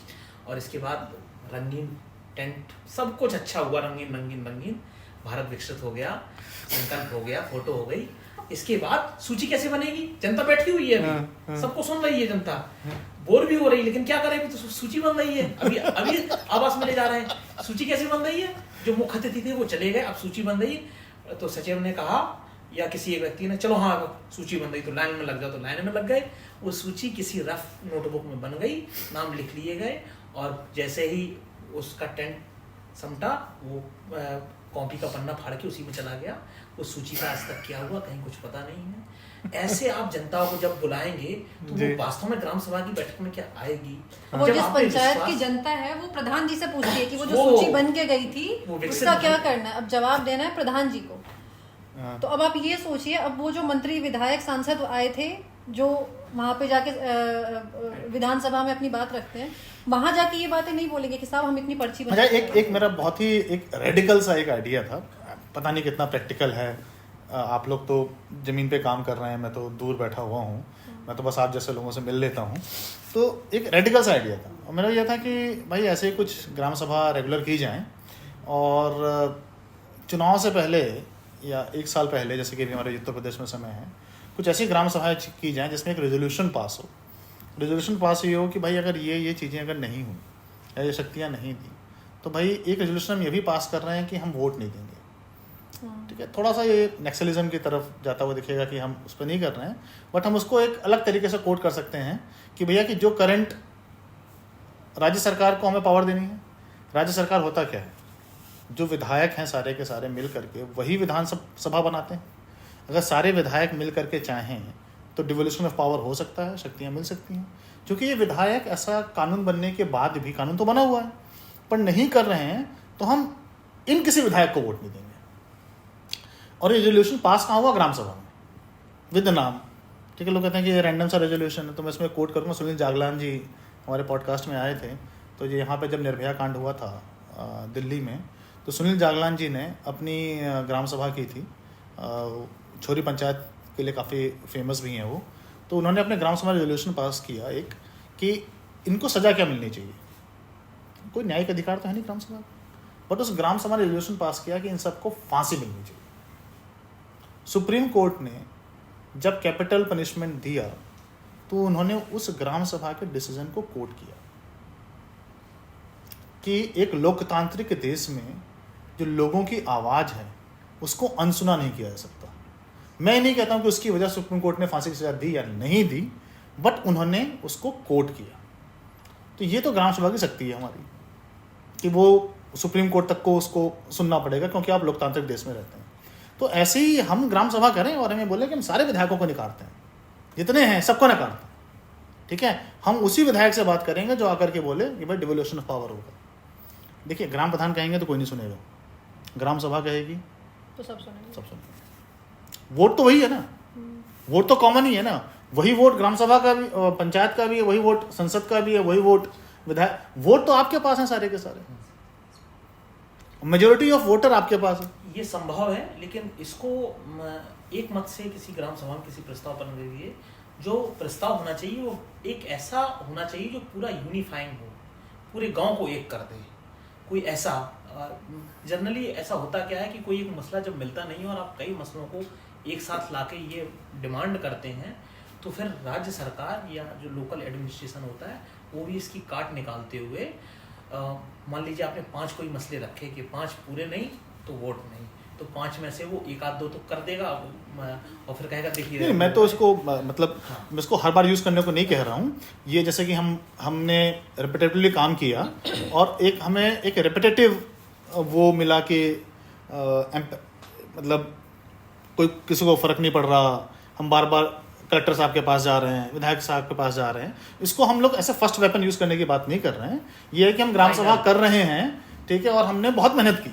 Speaker 3: और इसके बाद रंगीन टेंट, सब कुछ अच्छा हुआ, रंगीन रंगीन रंगीन, भारत विकसित हो गया, संकल्प हो गया, फोटो हो गई। इसके बाद सूची कैसे बनेगी? जनता बैठी हुई है
Speaker 1: हाँ,
Speaker 3: अभी, सबको सुन रही है जनता, बोर भी हो रही है, लेकिन क्या करेगी? तो सूची बन रही है, अभी अभी आवास में ले जा रहे हैं, सूची कैसे बन रही है? जो मुख्य अतिथि थे वो चले गए, अब सूची बन रही है। तो सचिव ने कहा या किसी एक व्यक्ति ने, चलो हाँ सूची बन रही तो लाइन में लग जाओ, तो लाइन में लग गए। वो सूची किसी रफ नोटबुक में बन गई, नाम लिख लिए गए, और जैसे ही उसका टेंट समटा, वो कॉपी का पन्ना फाड़ के उसी में चला गया। उस सूची का आज तक क्या हुआ कहीं कुछ पता नहीं है। ऐसे आप जनता को जब बुलाएंगे तो वो वास्तव में ग्राम सभा की बैठक में क्या आएगी?
Speaker 2: वो
Speaker 3: जब
Speaker 2: जिस
Speaker 3: आप पे
Speaker 2: पंचायत की
Speaker 3: विश्वास-
Speaker 2: जनता है वो प्रधान जी से पूछती है कि वो जो सूची बन के गई थी
Speaker 3: वो विकसित
Speaker 2: उसका क्या
Speaker 3: नहीं-
Speaker 2: करना है। अब जवाब देना है प्रधान जी को।
Speaker 1: हाँ।
Speaker 2: तो अब आप ये सोचिए, अब वो जो मंत्री विधायक सांसद आए थे जो वहां पे जाके विधानसभा में अपनी बात रखते हैं, वहां जाके ये बातें नहीं बोलेंगे कि साहब हम इतनी पर्ची
Speaker 1: अच्छा, एक मेरा बहुत ही एक रेडिकल सा एक आइडिया था, पता नहीं कितना प्रैक्टिकल है। आप लोग तो ज़मीन पे काम कर रहे हैं, मैं तो दूर बैठा हुआ हूँ, मैं तो बस आप जैसे लोगों से मिल लेता हूँ। तो एक रेडिकल सा आइडिया था, और मेरा यह था कि भाई ऐसे कुछ ग्राम सभा रेगुलर की जाएँ, और चुनाव से पहले या एक साल पहले, जैसे कि अभी हमारे उत्तर प्रदेश में समय है, कुछ ऐसी ग्राम सभाएँ की जाएँ जिसमें एक रेजोल्यूशन पास हो। रेजोल्यूशन पास ये हो कि भाई अगर ये चीज़ें अगर नहीं हुई या ये शक्तियाँ नहीं दी, तो भाई एक रेजोल्यूशन हम ये भी पास कर रहे हैं कि हम वोट नहीं देंगे। ठीक है, थोड़ा सा ये नक्सलिज्म की तरफ जाता हुआ दिखेगा कि हम उस पर नहीं कर रहे हैं, बट हम उसको एक अलग तरीके से कोट कर सकते हैं कि भैया कि जो करंट राज्य सरकार को हमें पावर देनी है, राज्य सरकार होता क्या है, जो विधायक हैं सारे के सारे मिल करके वही विधानसभा बनाते हैं। अगर सारे विधायक मिल करके चाहें तो डिवोल्यूशन ऑफ पावर हो सकता है, शक्तियाँ मिल सकती हैं। क्योंकि ये विधायक ऐसा कानून बनने के बाद भी, कानून तो बना हुआ है पर नहीं कर रहे हैं, तो हम इन किसी विधायक को वोट नहीं देंगे। और ये रेजोल्यूशन पास कहाँ हुआ? ग्राम सभा में, विद नाम। ठीक है, लोग कहते हैं कि ये रैंडम सा रेजोल्यूशन है, तो मैं इसमें कोट करूँगा, सुनील जागलान जी हमारे पॉडकास्ट में आए थे, तो ये यहाँ पे जब निर्भया कांड हुआ था दिल्ली में, तो सुनील जागलान जी ने अपनी ग्राम सभा की थी, छोरी पंचायत के लिए काफ़ी फेमस भी हैं वो। तो उन्होंने अपने ग्राम सभा रेजोल्यूशन पास किया एक, कि इनको सज़ा क्या मिलनी चाहिए। कोई न्यायिक अधिकार तो है नहीं ग्राम सभा, बट उस ग्राम सभा ने रेजोल्यूशन पास किया कि इन सबको फांसी मिलनी चाहिए। सुप्रीम कोर्ट ने जब कैपिटल पनिशमेंट दिया तो उन्होंने उस ग्राम सभा के डिसीजन को कोट किया कि एक लोकतांत्रिक देश में जो लोगों की आवाज़ है उसको अनसुना नहीं किया जा सकता। मैं नहीं कहता हूं कि उसकी वजह सुप्रीम कोर्ट ने फांसी की सजा दी या नहीं दी, बट उन्होंने उसको कोट किया। तो ये तो ग्राम सभा की शक्ति है हमारी, कि वो सुप्रीम कोर्ट तक को उसको सुनना पड़ेगा, क्योंकि आप लोकतांत्रिक देश में रहते हैं। तो ऐसे ही हम ग्राम सभा करें और हमें बोले कि हम सारे विधायकों को निकालते हैं, जितने हैं सबको निकालते हैं। ठीक है, हम उसी विधायक से बात करेंगे जो आकर के बोले कि भाई डिवोल्यूशन ऑफ पावर होगा। देखिए, ग्राम प्रधान कहेंगे तो कोई नहीं सुनेगा, ग्राम सभा कहेगी
Speaker 2: तो सब सुनेंगे,
Speaker 1: सब सुनेंगे। वोट तो वही है ना, वोट तो कॉमन ही है ना, वही वोट ग्राम सभा का भी, पंचायत का भी है, वही वोट संसद का भी है, वही वोट विधायक, वोट तो आपके पास है सारे के सारे, मेजोरिटी ऑफ वोटर आपके पास है।
Speaker 3: ये संभव है, लेकिन इसको एक मत से किसी ग्राम सभा में किसी प्रस्ताव पर लिए, जो प्रस्ताव होना चाहिए वो एक ऐसा होना चाहिए जो पूरा यूनिफाइंग हो, पूरे गांव को एक कर दे। कोई ऐसा जनरली ऐसा होता क्या है कि कोई एक मसला जब मिलता नहीं है और आप कई मसलों को एक साथ लाके ये डिमांड करते हैं, तो फिर राज्य सरकार या जो लोकल एडमिनिस्ट्रेशन होता है वो भी इसकी काट निकालते हुए, मान लीजिए आपने 5 कोई मसले रखे कि 5 पूरे नहीं तो वोट नहीं, तो 5 में से वो एक आध दो तो कर देगा और फिर कहेगा देखिए।
Speaker 1: मैं तो इसको मतलब मैं इसको हर बार यूज़ करने को नहीं कह रहा हूँ। ये जैसे कि हमने रिपीटेटिवली काम किया और एक हमें एक रिपीटेटिव वो मिला कि मतलब कोई किसी को फ़र्क नहीं पड़ रहा, हम बार बार कलेक्टर साहब के पास जा रहे हैं, विधायक साहब के पास जा रहे हैं। इसको हम लोग ऐसे फर्स्ट वेपन यूज़ करने की बात नहीं कर रहे हैं। ये है कि हम ग्राम सभा कर रहे हैं, ठीक है, और हमने बहुत मेहनत की,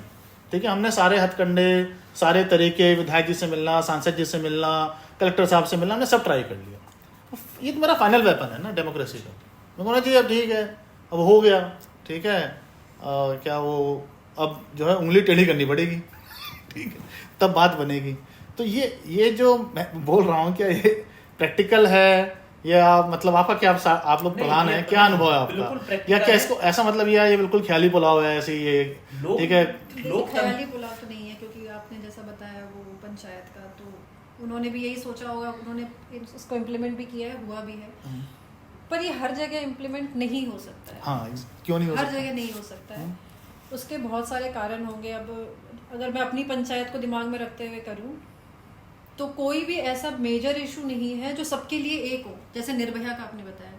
Speaker 1: ठीक है, हमने सारे हथकंडे, सारे तरीके, विधायक जी से मिलना, सांसद जी से मिलना, कलेक्टर साहब से मिलना, हमने सब ट्राई कर लिया। ये तो मेरा फाइनल वेपन है ना डेमोक्रेसी का। मैं कहना चाहिए अब ठीक है, अब हो गया, ठीक है, क्या वो अब जो है उंगली टेढ़ी करनी पड़ेगी, ठीक है, तब बात बनेगी। तो ये जो मैं बोल रहा हूँ, क्या ये प्रैक्टिकल है या मतलब आपका क्या, आप लोग प्रधान हैं, क्या अनुभव है आपका, या क्या इसको ऐसा मतलब ये बिल्कुल ख्याली पुलाव है ऐसे ये, ठीक है?
Speaker 2: ख्याली पुलाव तो नहीं है, क्योंकि आपने जैसा बताया वो पंचायत का, तो उन्होंने भी यही सोचा होगा, उन्होंने इसको इम्प्लीमेंट भी किया है, हुआ भी है। पर ये हर जगह इम्प्लीमेंट नहीं हो सकता है।
Speaker 1: हाँ, क्यों नहीं हो
Speaker 2: हर
Speaker 1: सकता?
Speaker 2: जगह नहीं हो सकता है। उसके बहुत सारे कारण होंगे। अब अगर मैं अपनी पंचायत को दिमाग में रखते हुए करूं तो कोई भी ऐसा मेजर इशू नहीं है जो सबके लिए एक हो। जैसे निर्भया का आपने बताया,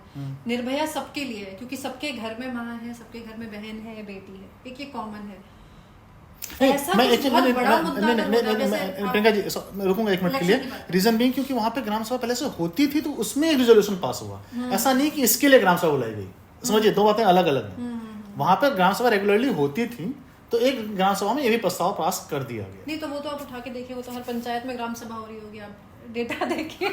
Speaker 2: निर्भया सबके लिए है क्योंकि सबके घर में माँ है, सबके घर में बहन है या बेटी है, एक ये कॉमन है। ऐसा कुछ बहुत बड़ा मुद्दा अगर होता, जैसे
Speaker 1: प्रियंका जी मैं रुकूंगा 1 मिनट के लिए। रीजन बीइंग क्योंकि वहां पे ग्राम सभा पहले से होती थी तो उसमें रिजोल्यूशन पास हुआ। ऐसा नहीं कि इसके लिए ग्राम सभा बुलाई गई, समझिए, दो बातें अलग अलग हैं। वहां पे ग्राम सभा रेगुलरली होती थी तो एक ग्राम सभा में ये भी प्रस्ताव पास कर दिया गया।
Speaker 2: नहीं तो वो तो आप उठा के देखिए, वो तो हर पंचायत में ग्राम सभा हो रही होगी, आप डेटा देखिए।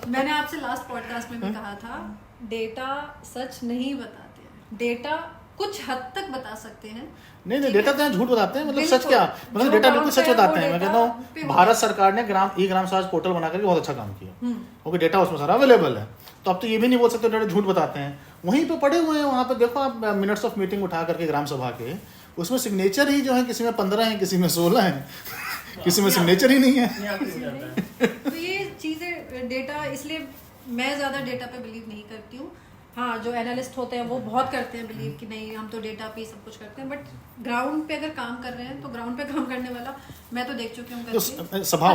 Speaker 2: मैंने आपसे लास्ट पॉडकास्ट में भी कहा था, डेटा सच नहीं बताते हैं। डेटा कुछ हद तक बता सकते हैं।
Speaker 1: नहीं डेटा तो झूठ बताते हैं, मतलब सच क्या, मतलब डेटा बिल्कुल सच बताते हैं। मैं कहता हूँ भारत सरकार ने ग्राम स्वराज पोर्टल बना करके बहुत अच्छा काम किया, क्योंकि डेटा उसमें सारा अवेलेबल है। तो अब तो ये भी नहीं बोल सकते डेटा झूठ बताते हैं। वहीं पे पड़े हुए हैं, वहाँ पे देखो आप मिनट्स ऑफ मीटिंग उठा करके ग्राम सभा के, उसमें सिग्नेचर ही जो है किसी में 15 है, किसी में 16 है, किसी में सिग्नेचर ही नहीं है।
Speaker 2: तो ये चीज़ें डेटा, इसलिए मैं ज़्यादा डेटा पे बिलीव नहीं करती हूँ। हाँ, जो एनालिस्ट होते हैं वो बहुत करते हैं बिलीव कि नहीं हम तो डेटा पे सब कुछ करते हैं, बट ग्राउंड पे अगर काम कर रहे हैं तो ग्राउंड पे काम करने वाला मैं तो देख चुकी हूँ।
Speaker 1: तो सभा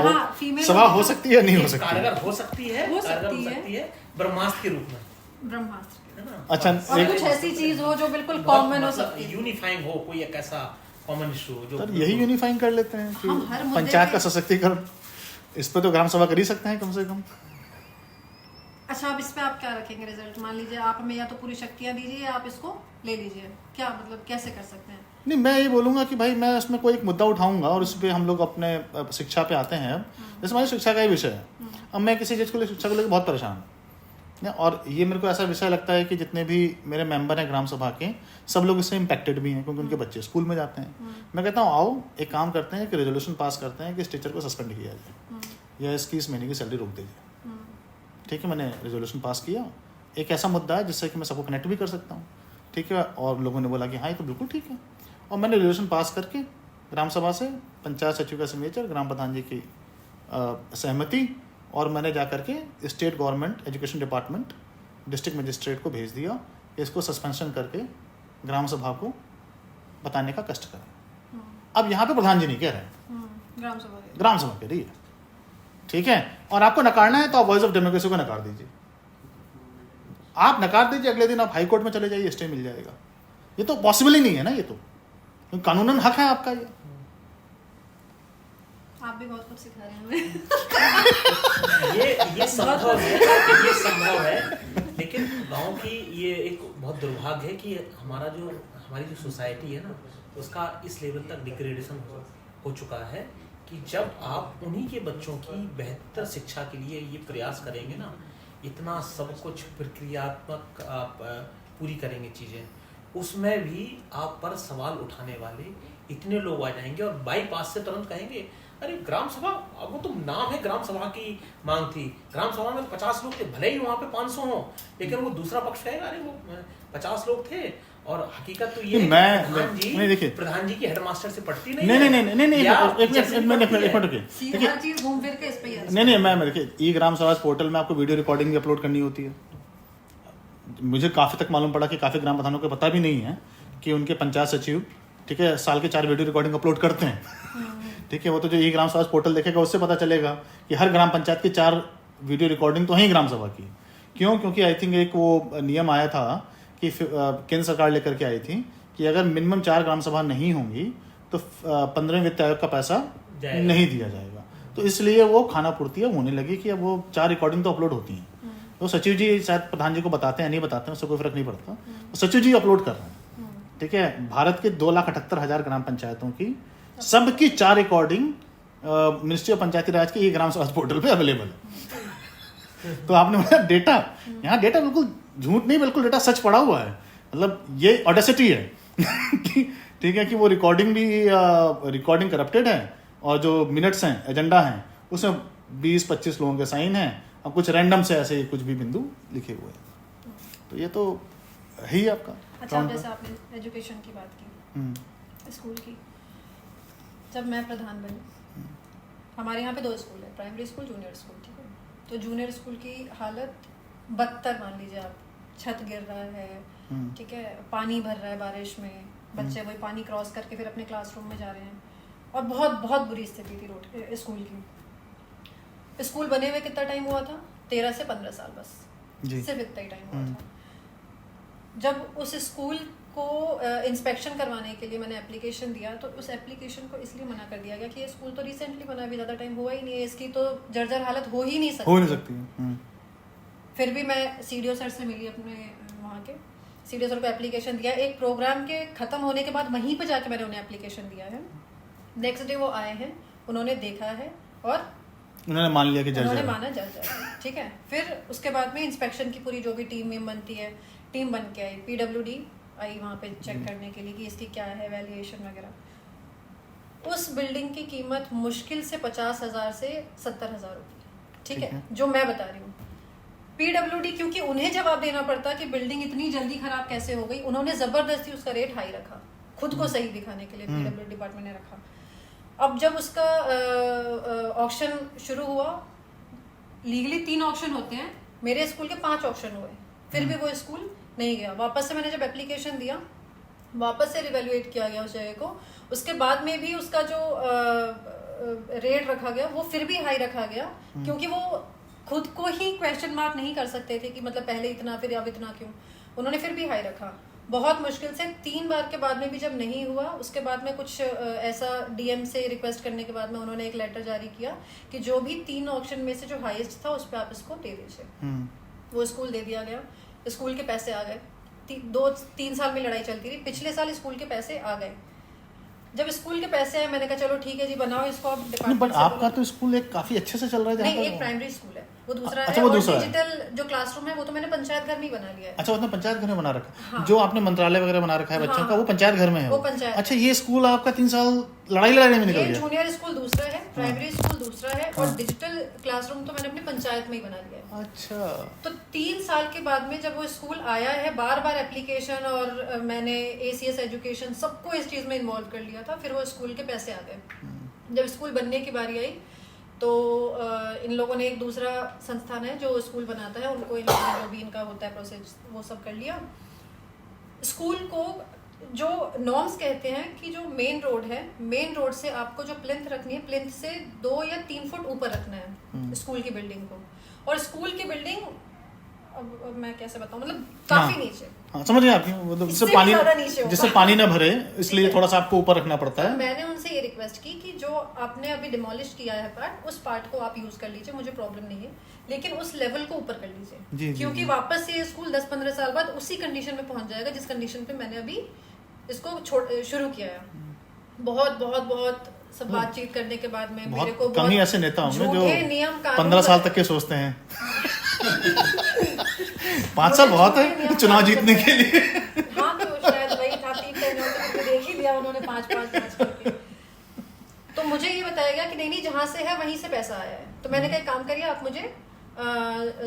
Speaker 1: हो सकती है, नहीं हो सकती,
Speaker 3: कारगर हो सकती है ब्रह्मास्त्र के रूप में।
Speaker 2: ब्रह्मास्त्र,
Speaker 1: अच्छा,
Speaker 2: और कुछ ऐसी चीज हो जो बिल्कुल कॉमन हो सकती है,
Speaker 3: यूनिफाइंग हो, कोई एक ऐसा कॉमन इशू हो जो
Speaker 1: यही यूनिफाइंग कर लेते हैं कि पंचायत का सशक्तिकरण, इस पे तो ग्राम सभा कर ही सकते हैं कम से कम।
Speaker 2: अच्छा, अब इस पे आप क्या रखेंगे रिजल्ट? मान लीजिए आप हमें या तो पूरी शक्तियां दीजिए या आप इसको ले लीजिए, क्या मतलब कैसे कर सकते हैं?
Speaker 1: नहीं, मैं ये बोलूँगा कि भाई मैं उसमें कोई एक मुद्दा उठाऊंगा और उस पर हम लोग अपने शिक्षा पे आते हैं। जैसे हमारी शिक्षा का ही विषय है, अब मैं किसी चीज़ को लेकर, शिक्षा को लेकर बहुत परेशान हूँ, और ये मेरे को ऐसा विषय लगता है कि जितने भी मेरे मेंबर हैं ग्राम सभा के, सब लोग इससे इम्पैक्टेड भी हैं क्योंकि उनके बच्चे स्कूल में जाते हैं। मैं कहता हूँ आओ एक काम करते हैं कि रेजोल्यूशन पास करते हैं कि इस टीचर को सस्पेंड किया जाए या इसकी इस महीने की सैलरी रोक दीजिए। ठीक है, मैंने रेजोल्यूशन पास किया, एक ऐसा मुद्दा है जिससे कि मैं सबको कनेक्ट भी कर सकता हूँ। ठीक है, और लोगों ने बोला कि हाँ ये तो बिल्कुल ठीक है, और मैंने रेजोल्यूशन पास करके ग्राम सभा से पंचायत सचिव का सिग्नेचर, ग्राम प्रधान जी की सहमति, और मैंने जा करके state government education department district magistrate को भेज दिया, इसको सस्पेंशन करके ग्राम सभा को बताने का कष्ट करें। अब यहाँ पे प्रधान जी नहीं कह रहे हैं, ग्राम सभा कह रही है। ठीक है, और आपको नकारना है तो आप वॉइस ऑफ डेमोक्रेसी को नकार दीजिए, आप नकार दीजिए, अगले दिन आप हाई कोर्ट में चले जाइए, स्टे मिल जाएगा। ये तो पॉसिबल ही नहीं है ना, ये तो कानूनन हक है आपका। ये
Speaker 2: आप भी बहुत कुछ सिखा रहे हैं
Speaker 3: ये संभव है, लेकिन गांव की ये एक बहुत दुर्भाग्य है कि हमारी जो सोसाइटी है ना, उसका इस लेवल तक डिग्रेडेशन हो चुका है कि जब आप उन्हीं के बच्चों की बेहतर शिक्षा के लिए ये प्रयास करेंगे ना, इतना सब कुछ प्रक्रियात्मक आप पूरी करेंगे चीज़ें, उसमें भी आप पर सवाल उठाने वाले इतने लोग आ जाएंगे और बाईपास से तुरंत कहेंगे अरे ग्राम सभा, अब वो तो नाम है ग्राम सभा की मांग थी, ग्राम सभा में तो 50 लोग थे, भले ही वहाँ पे 500 हो, लेकिन वो दूसरा पक्ष कहेगा अरे वो 50 लोग थे। और हकीकत तो ये प्रधान जी की हेडमास्टर से पढ़ती नहीं।
Speaker 1: नहीं, मैं देखिए ई ग्राम स्वराज पोर्टल में आपको वीडियो रिकॉर्डिंग भी अपलोड करनी होती है। मुझे काफ़ी तक मालूम पड़ा कि काफ़ी ग्राम प्रधानों को पता भी नहीं है कि उनके पंचायत सचिव, ठीक है, साल के 4 वीडियो रिकॉर्डिंग अपलोड करते हैं। ठीक है, वो तो जो ई ग्राम स्वराज पोर्टल देखेगा उससे पता चलेगा कि हर ग्राम पंचायत की 4 वीडियो रिकॉर्डिंग तो है ही ग्राम सभा की। क्यों? क्योंकि आई थिंक एक वो नियम आया था कि केंद्र सरकार लेकर के आई थी कि अगर मिनिमम 4 ग्राम सभा नहीं होंगी तो 15वें वित्त आयोग का पैसा नहीं दिया जाएगा। तो इसलिए वो खाना पूर्ति अब होने लगी कि अब वो 4 रिकॉर्डिंग तो अपलोड होती हैं। तो सचिव जी शायद प्रधान जी को बताते हैं, नहीं बताते हैं, उससे कोई फर्क नहीं पड़ता, तो सचिव जी अपलोड कर रहे हैं। ठीक है, भारत के 2,78,000 ग्राम पंचायतों की सबकी 4 रिकॉर्डिंग मिनिस्ट्री ऑफ पंचायती राज के ग्राम स्वराज पोर्टल पे अवेलेबल है। तो आपने बोला डेटा, यहाँ डेटा बिल्कुल झूठ नहीं, बिल्कुल डेटा सच पड़ा हुआ है। मतलब ये ऑडेसिटी है ठीक है कि वो रिकॉर्डिंग करप्टेड है और जो मिनट्स हैं, एजेंडा हैं, उसमें 20-25 लोगों के साइन हैं, अब कुछ रैंडम से ऐसे कुछ भी बिंदु लिखे हुए हैं। तो ये तो है ही आपका।
Speaker 2: अच्छा, जैसे आपने एजुकेशन की बात की, स्कूल की, जब मैं प्रधान बनी हमारे यहाँ पे 2 स्कूल है, प्राइमरी स्कूल, जूनियर स्कूल, ठीक है। तो जूनियर स्कूल की हालत बदतर मान लीजिए आप, छत गिर रहा है, ठीक है, पानी भर रहा है बारिश में, बच्चे वही पानी क्रॉस करके फिर अपने क्लासरूम में जा रहे हैं, और बहुत बहुत बुरी स्थिति थी रोड स्कूल की। स्कूल बने हुए कितना टाइम हुआ था? 13 से 15 साल बस, सिर्फ इतना ही टाइम हुआ था। जब उस स्कूल को इंस्पेक्शन करवाने के लिए मैंने एप्लीकेशन दिया, तो उस एप्लीकेशन को इसलिए मना कर दिया गया कि ये स्कूल तो रिसेंटली बना, अभी ज़्यादा टाइम हुआ ही नहीं है, इसकी तो जर्जर हालत हो ही नहीं सकती। फिर भी मैं सीडीओ सर से मिली, अपने वहाँ के सीडीओ सर को एप्लीकेशन दिया। एक प्रोग्राम के ख़त्म होने के बाद वहीं पर जाके मैंने उन्हें एप्लीकेशन दिया है। नेक्स्ट डे वो आए हैं, उन्होंने देखा है और
Speaker 1: उन्होंने मान लिया कि
Speaker 2: उन्होंने माना जर्जर, ठीक है। फिर उसके बाद में इंस्पेक्शन की पूरी जो भी टीम बनती है, टीम बन के आई, PWD आई वहाँ पे चेक करने के लिए कि इसकी क्या है वैल्यूएशन वगैरह। उस बिल्डिंग की कीमत मुश्किल से 50,000 से 70,000 रुपये, ठीक है, जो मैं बता रही हूँ। PWD, क्योंकि उन्हें जवाब देना पड़ता कि बिल्डिंग इतनी जल्दी खराब कैसे हो गई, उन्होंने जबरदस्ती उसका रेट हाई रखा, खुद को सही दिखाने के लिए PWD डिपार्टमेंट ने रखा। अब जब उसका ऑक्शन शुरू हुआ, लीगली 3 ऑक्शन होते हैं, मेरे स्कूल के 5 ऑक्शन हुए, फिर भी वो स्कूल नहीं गया। वापस से मैंने जब एप्लीकेशन दिया, वापस से रिवैल्यूएट किया गया उस जगह को, उसके बाद में भी उसका जो रेट रखा गया वो फिर भी हाई रखा गया, क्योंकि वो खुद को ही क्वेश्चन मार्क नहीं कर सकते थे कि मतलब पहले इतना फिर अब इतना क्यों, उन्होंने फिर भी हाई रखा। बहुत मुश्किल से 3 बार के बाद में भी जब नहीं हुआ, उसके बाद में कुछ ऐसा DM से रिक्वेस्ट करने के बाद में उन्होंने एक लेटर जारी किया कि जो भी 3 ऑप्शन में से जो हाईएस्ट था उस पर आप इसको दे दीजिए। वो स्कूल दे दिया गया, स्कूल के पैसे आ गए। 2-3 साल में लड़ाई चलती रही, पिछले साल स्कूल के पैसे आ गए। जब स्कूल के पैसे आए, मैंने कहा चलो ठीक है जी, बनाओ इसको। अब
Speaker 1: बट आपका तो स्कूल एक काफी अच्छे से चल रहा है।
Speaker 2: नहीं, एक प्राइमरी स्कूल है, वो दूसरा
Speaker 1: अच्छा,
Speaker 2: है।
Speaker 1: वो
Speaker 2: और
Speaker 1: दूसरा
Speaker 2: डिजिटल जो क्लासरूम है वो तो मैंने पंचायत घर में ही बना लिया है।
Speaker 1: अच्छा, वो पंचायत घर में बना रखा है।
Speaker 2: हाँ।
Speaker 1: जो आपने मंत्रालय वगैरह बना रखा है बच्चों का, वो पंचायत घर में है।
Speaker 2: वो पंचायत।
Speaker 1: अच्छा, ये स्कूल आपका 3 साल लड़ाई में निकल गया।
Speaker 2: जूनियर स्कूल दूसरा है, प्राइमरी स्कूल दूसरा है, और डिजिटल क्लासरूम तो मैंने अपनी पंचायत में ही बना लिया है।
Speaker 1: अच्छा,
Speaker 2: तो 3 साल के बाद में जब वो स्कूल आया है, बार एप्लीकेशन और मैंने ACS एजुकेशन सबको इस चीज में इन्वॉल्व कर लिया था, फिर वो स्कूल के पैसे आ गए। जब स्कूल बनने की बारी आई तो इन लोगों ने, एक दूसरा संस्थान है जो स्कूल बनाता है, उनको इन लोगों ने जो भी इनका होता है प्रोसेस वो सब कर लिया। स्कूल को जो नॉर्म्स कहते हैं कि जो मेन रोड है, मेन रोड से आपको जो प्लिंथ रखनी है, प्लिंथ से 2 या 3 फुट ऊपर रखना है स्कूल की बिल्डिंग को। और स्कूल की बिल्डिंग, अब मैं कैसे बताऊं, मतलब काफी नीचे।
Speaker 1: हाँ, समझ गए आप, मतलब जिससे पानी ना भरे, इसलिए थोड़ा सा आपको ऊपर रखना पड़ता है।
Speaker 2: मैंने उनसे ये रिक्वेस्ट की कि जो आपने अभी डिमोलिश किया है पार्ट, उस पार्ट को आप यूज कर लीजिए, मुझे प्रॉब्लम नहीं है, लेकिन उस लेवल को ऊपर कर लीजिए, क्योंकि वापस से ये स्कूल 10-15 साल बाद उसी कंडीशन में पहुंच जाएगा जिस कंडीशन पे मैंने अभी इसको शुरू किया है। बहुत सब बातचीत करने के बाद में मेरे को
Speaker 1: कम ही ऐसे नेता होंगे जो 15 साल तक के सोचते हैं। 5 साल बहुत है चुनाव जीतने के लिए।
Speaker 2: हाँ, तो शायद वही था, 3 देख ही लिया उन्होंने 5 करके। तो मुझे ये बताया गया कि नहीं, जहाँ से है वहीं से पैसा आया है। तो मैंने कहा एक काम करिए, आप मुझे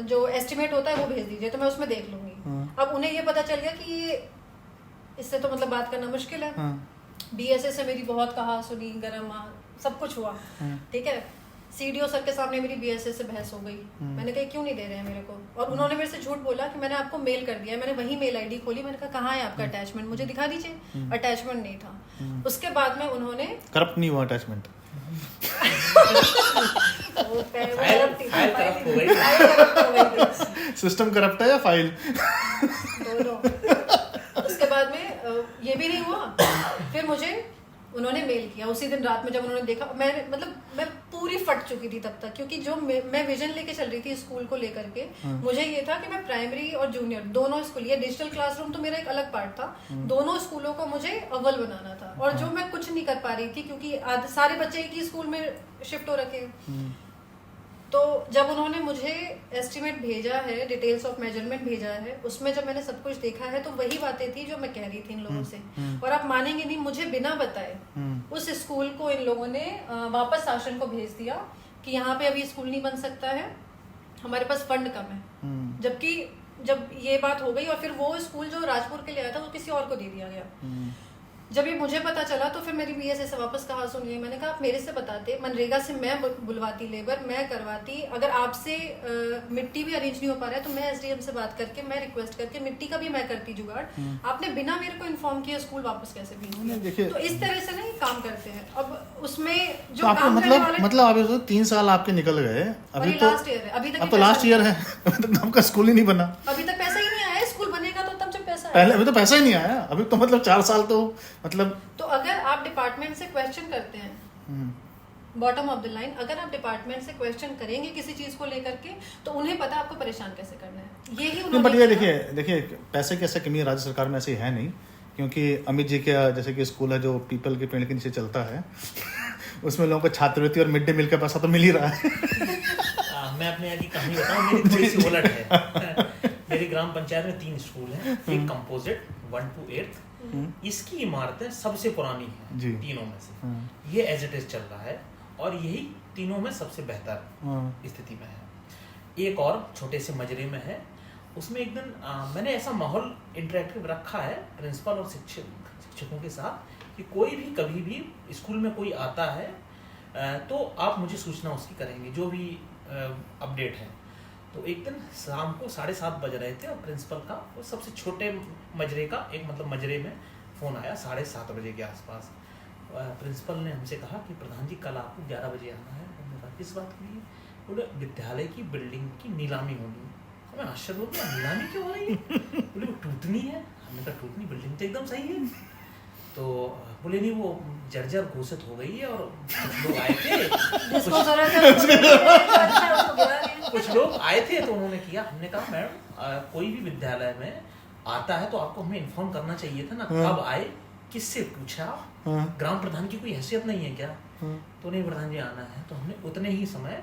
Speaker 2: जो एस्टिमेट होता है वो भेज दीजिए, तो मैं उसमें देख लूंगी। अब उन्हें ये पता चल गया कि इससे तो मतलब बात करना मुश्किल है। BSA से मेरी बहुत कहा सुनी, गरम सब कुछ हुआ, ठीक है। CDO सर के सामने मेरी BSA से बहस हो गई। मैंने कहा क्यों नहीं दे रहे हैं मेरे को, और उन्होंने मेरे से झूठ बोला कि मैंने आपको मेल कर दिया है। मैंने वही मेल ID खोली, मैंने कहा कहाँ है आपका अटैचमेंट, मुझे दिखा दीजिए। अटैचमेंट नहीं था। उसके बाद में उन्होंने,
Speaker 1: करप्ट नहीं हुआ अटैचमेंट, सिस्टम करप्ट है या फाइल,
Speaker 2: दोनों। उसके बाद में ये भी नहीं हुआ, फिर मुझे उन्होंने मेल किया उसी दिन रात में। जब उन्होंने देखा, मैं पूरी फट चुकी थी तब तक, क्योंकि जो मैं विजन लेके चल रही थी स्कूल को लेकर के, मुझे ये था कि मैं प्राइमरी और जूनियर दोनों स्कूल, ये डिजिटल क्लासरूम तो मेरा एक अलग पार्ट था, दोनों स्कूलों को मुझे अव्वल बनाना था। और जो मैं कुछ नहीं कर पा रही थी, क्योंकि सारे बच्चे एक ही स्कूल में शिफ्ट हो रखे। तो जब उन्होंने मुझे एस्टिमेट भेजा है, डिटेल्स ऑफ मेजरमेंट भेजा है, उसमें जब मैंने सब कुछ देखा है, तो वही बातें थी जो मैं कह रही थी इन लोगों से। और आप मानेंगे नहीं, मुझे बिना बताए उस स्कूल को इन लोगों ने वापस शासन को भेज दिया कि यहाँ पे अभी स्कूल नहीं बन सकता है, हमारे पास फंड कम है। जबकि जब ये बात हो गई, और फिर वो स्कूल जो राजपुर के लिए आया था वो किसी और को दे दिया गया। जब ये मुझे पता चला तो फिर मेरी बीएसए से वापस कहा, सुनिए, मैंने कहा आप मेरे से बताते, मनरेगा से मैं बुलवाती लेबर, मैं करवाती, अगर आपसे मिट्टी भी अरेंज नहीं हो पा रहा है तो मैं एसडीएम से बात करके, मैं रिक्वेस्ट करके मिट्टी का भी मैं करती जुगाड़। आपने बिना मेरे को इन्फॉर्म किया स्कूल वापस कैसे भेज दिया? तो इस तरह से ना ये काम करते हैं। अब उसमें जो काम करने वाले,
Speaker 1: मतलब आप 3 साल आपके निकल गए, अभी तो
Speaker 2: लास्ट ईयर है, अभी तक
Speaker 1: अब तो लास्ट ईयर है, अभी तक आपका स्कूल ही नहीं बना,
Speaker 2: अभी तक पैसा ही नहीं आया। स्कूल बनेगा तो तब जब पैसा
Speaker 1: पहले अभी तो पैसा ही नहीं आया, अभी तो मतलब 4 साल तो मतलब।
Speaker 2: तो अगर आप डिपार्टमेंट से क्वेश्चन करते हैं, बॉटम ऑफ द लाइन, अगर आप डिपार्टमेंट से क्वेश्चन करेंगे किसी चीज को लेकर के तो उन्हें पता आपको परेशान कैसे करना है। यही उन्होंने
Speaker 1: बट ये देखिए पैसे की ऐसा कमी राज्य सरकार में ऐसी है नहीं, क्योंकि अमित जी का जैसे कि स्कूल है जो पीपल के पेड़ के नीचे चलता है उसमें लोगों को छात्रवृत्ति और मिड डे मील का पैसा तो मिल ही रहा है।
Speaker 3: मैं अपने यहाँ की कहानी बताऊँ, मेरी थोड़ी सी उलट है। मेरी ग्राम पंचायत में 3 स्कूल हैं, एक कंपोजिट 1 to 8, इसकी इमारतें सबसे पुरानी हैं तीनों में से, ये एज इट इज चल रहा है और यही तीनों में सबसे बेहतर स्थिति में है। एक और छोटे से मजरे में है, उसमें एक दिन मैंने ऐसा माहौल इंटरेक्टिव रखा है प्रिंसिपल और शिक्षकों के साथ कि कोई भी कभी भी स्कूल में कोई आता है तो आप मुझे सूचना उसकी करेंगे, जो भी अपडेट है। तो एक दिन शाम को 7:30 बज रहे थे और प्रिंसिपल का वो सबसे छोटे मजरे का एक मतलब मजरे में फ़ोन आया 7:30 बजे के आसपास। प्रिंसिपल ने हमसे कहा कि प्रधान जी कल आपको 11 बजे आना है। हमने कहा किस बात के लिए? बोले विद्यालय की बिल्डिंग की नीलामी होनी है। हमें आश्चर्य हो गया, नीलामी क्यों हो रही है? बोले वो टूटनी है। हमने कहा टूटनी, बिल्डिंग तो एकदम सही है। तो बोले नहीं वो जर्जर घोषित हो गई है और कुछ लोग आए थे कुछ लोग आए थे तो उन्होंने किया। हमने कहा मैडम कोई भी विद्यालय में आता है तो आपको हमें इन्फॉर्म करना चाहिए था ना, कब आए, किससे पूछा, ग्राम प्रधान की कोई हैसियत नहीं है क्या? तो नहीं प्रधान जी आना है। तो हमने उतने ही समय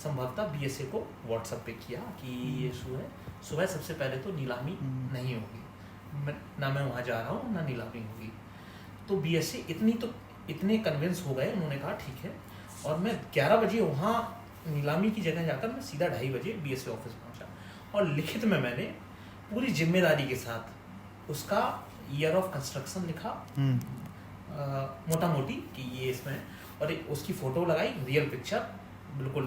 Speaker 3: संभवतः बीएसए को व्हाट्सएप पे किया कि ये इशू है, सुबह सबसे पहले तो नीलामी नहीं होगी, ना मैं वहाँ जा रहा हूँ ना नीलामी होगी। तो बीएसए इतने कन्विंस हो गए, उन्होंने कहा ठीक है। और मैं 11 बजे वहाँ नीलामी की जगह जाकर मैं सीधा 2:30 बजे बीएसए ऑफिस पहुँचा और लिखित में मैंने पूरी जिम्मेदारी के साथ उसका ईयर ऑफ कंस्ट्रक्शन लिखा मोटा मोटी कि ये इसमें, और उसकी फ़ोटो लगाई, रियल पिक्चर बिल्कुल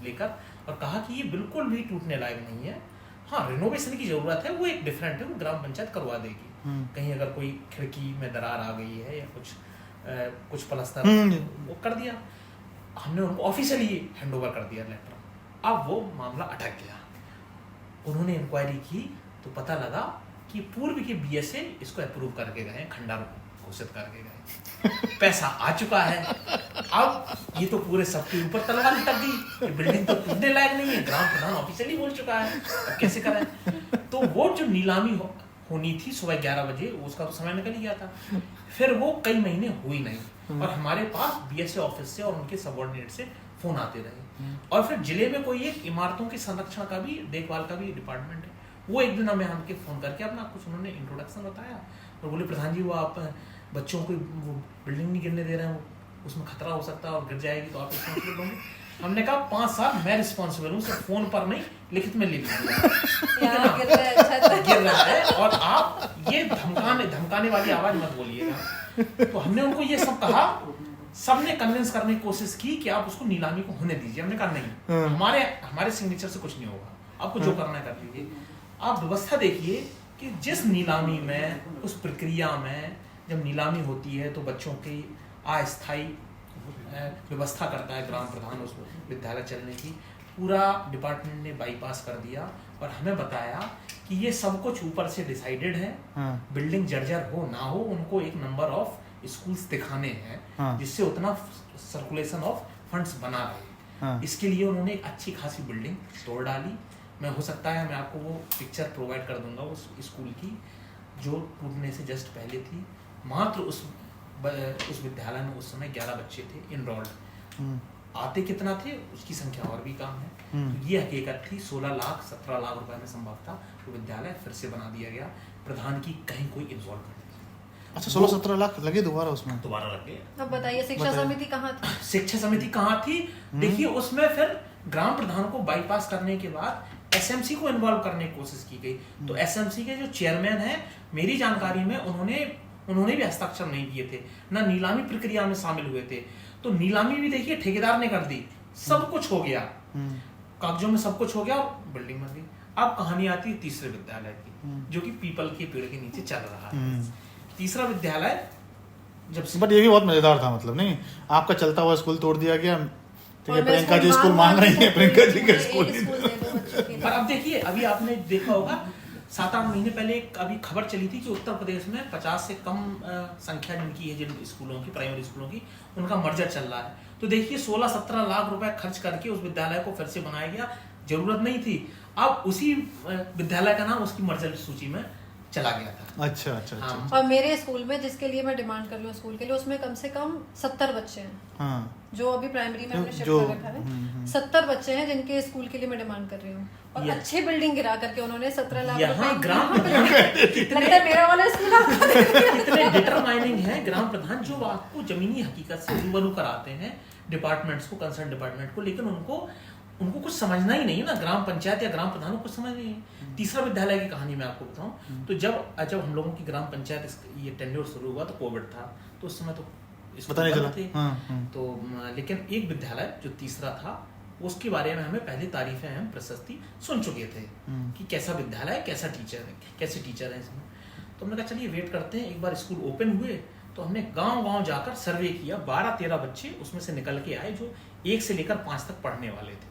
Speaker 3: लेकर, और कहा कि ये बिल्कुल भी टूटने लायक नहीं है। हाँ, रिनोवेशन की ज़रूरत है, वो एक डिफरेंट है, वो ग्राम पंचायत करवा देगी। कहीं अगर कोई खिड़की में दरार आ गई है या कुछ प्लास्टर वो कर दिया, हमने उनको ऑफिशियली हैंड ओवर कर दिया लेटर। अब वो मामला अटक गया। उन्होंने इंक्वायरी की तो पता लगा कि पूर्व के बीएसए इसको अप्रूव करके गए, खंडर घोषित करके गए, पैसा आ चुका है। अब ये तो पूरे सबके ऊपर तलवार लटक गई, ये बिल्डिंग तो टूटने लायक नहीं है, ग्राम प्रधान ऑफिशियली बोल चुका है, अब कैसे करें? तो वो जो नीलामी होनी थी सुबह 11 बजे, उसका तो समय निकल गया था, फिर वो कई महीने हुई नहीं। और हमारे पास बीएसए ऑफिस से और उनके सबऑर्डिनेट से फोन आते रहे। और फिर जिले में कोई एक इमारतों के संरक्षण का भी, देखभाल का भी डिपार्टमेंट है, वो एक दिन हमें हमके फोन करके अपना कुछ उन्होंने इंट्रोडक्शन बताया और बोले प्रधान जी वो आप बच्चों को वो बिल्डिंग नहीं गिरने दे रहे हैं, उसमें खतरा हो सकता है और गिर जाएगी तो आप रिस्पॉन्सिबल होंगे। हमने कहा 5 साल मैं रिस्पॉन्सिबल हूँ, सिर्फ फोन पर नहीं लिखित में लिख दिया गिर रहा है और आप ये धमकाने वाली आवाज मत बोलिएगा। तो हमने उनको ये सब कहा, सबने कन्विंस करने की कोशिश की कि आप उसको नीलामी को होने दीजिए। हमने कहा नहीं, हमारे सिग्नेचर से कुछ नहीं होगा, आपको जो करना है कर लीजिए। आप व्यवस्था देखिए कि जिस नीलामी में, उस प्रक्रिया में जब नीलामी होती है तो बच्चों की अस्थायी व्यवस्था करता है ग्राम प्रधान उस विद्यालय चलने की, पूरा डिपार्टमेंट ने बाईपास कर दिया और हमें बताया कि ये सब कुछ ऊपर से डिसाइडेड है। बिल्डिंग जर्जर हो ना हो, उनको एक नंबर ऑफ स्कूल्स दिखाने हैं जिससे उतना सर्कुलेशन ऑफ फंड्स बना रहे। इसके लिए उन्होंने एक अच्छी खासी बिल्डिंग तोड़ डाली। मैं हो सकता है मैं आपको वो पिक्चर प्रोवाइड कर दूंगा उस स्कूल की, जो टूटने से जस्ट पहले थी। मात्र उस विद्यालय में उस समय 11 बच्चे थे इनरोल्ड, आते कितना थे उसकी संख्या और भी कम है। तो ये हकीकत थी। 16 लाख 17 लाख रुपए में संभव था तो विद्यालय फिर से बना दिया गया, प्रधान की कहीं कोई इन्वॉल्वमेंट नहीं।
Speaker 1: अच्छा, 16-17 लाख लगे दोबारा उसमें?
Speaker 3: दोबारा लगे।
Speaker 2: अब बताइए शिक्षा समिति कहाँ थी?
Speaker 3: शिक्षा समिति कहाँ थी? देखिए उसमें फिर ग्राम प्रधान को बाईपास करने के बाद एसएमसी को इन्वॉल्व करने की कोशिश की गई। तो एसएमसी के जो चेयरमैन है, मेरी जानकारी में उन्होंने भी हस्ताक्षर नहीं किए थे, ना नीलामी प्रक्रिया में शामिल हुए थे। तो नीलामी भी देखिए ठेकेदार ने कर दी, सब कुछ हो गया, कागजों में सब कुछ हो गया और बिल्डिंग बन गई। अब कहानी आती है तीसरे विद्यालय की, जो कि पीपल के पेड़ के नीचे चल रहा है। तीसरा विद्यालय जब
Speaker 1: बट ये भी बहुत मजेदार था, मतलब नहीं, आपका चलता हुआ स्कूल तोड़ दिया गया, तो ये प्रियंका जी स्कूल मांग रही है, प्रियंका जी का स्कूल नहीं।
Speaker 3: पर अब देखिए, अभी आपने देखा होगा 7-8 महीने पहले एक अभी खबर चली थी कि उत्तर प्रदेश में 50 से कम संख्या जिनकी है, जिन स्कूलों की, प्राइमरी स्कूलों की, उनका मर्जर चल रहा है। तो देखिए 16-17 लाख रुपए खर्च करके उस विद्यालय को फिर से बनाया गया, जरूरत नहीं थी। अब उसी विद्यालय का नाम उसकी मर्जर सूची में चला गया था।
Speaker 1: अच्छा अच्छा अच्छा।
Speaker 3: हाँ।
Speaker 2: और मेरे स्कूल में, जिसके लिए मैं डिमांड कर लूँ स्कूल के लिए, उसमें कम से कम 70 बच्चे हैं।
Speaker 1: हाँ।
Speaker 2: जो अभी प्राइमरी में हमने शिफ्ट
Speaker 1: जो
Speaker 2: कर रखा है, 70 बच्चे हैं जिनके स्कूल के लिए मैं डिमांड कर रही हूँ। और अच्छी बिल्डिंग गिरा करके उन्होंने 17 लाख
Speaker 3: यहाँ ग्राम
Speaker 2: लगता है मेरा वाला स्कूल
Speaker 3: कितने डिटरमाइनिंग है ग्राम प्रधान, जो आपको जमीनी हकीकत से रूबरू कराते हैं डिपार्टमेंट्स को, कंसर्न डिपार्टमेंट को, लेकिन उनको कुछ समझना ही नहीं है ना, ग्राम पंचायत या ग्राम प्रधान को कुछ समझ नहीं है। तीसरा विद्यालय की कहानी मैं आपको बताऊं, तो जब हम लोगों की ग्राम पंचायत ये टेन्योर शुरू हुआ तो कोविड था, तो उस समय तो
Speaker 1: पता नहीं चला थे।
Speaker 3: तो लेकिन एक विद्यालय जो तीसरा था, उसके बारे में हमें पहले तारीफें, हम प्रशस्ति सुन चुके थे कि कैसा विद्यालय है, कैसा टीचर है, कैसे टीचर है इसमें। तो हमने कहा चलिए वेट करते हैं। एक बार स्कूल ओपन हुए तो हमने गांव-गांव जाकर सर्वे किया, 12-13 बच्चे उसमें से निकल के आए जो 1 से लेकर 5 तक पढ़ने वाले थे।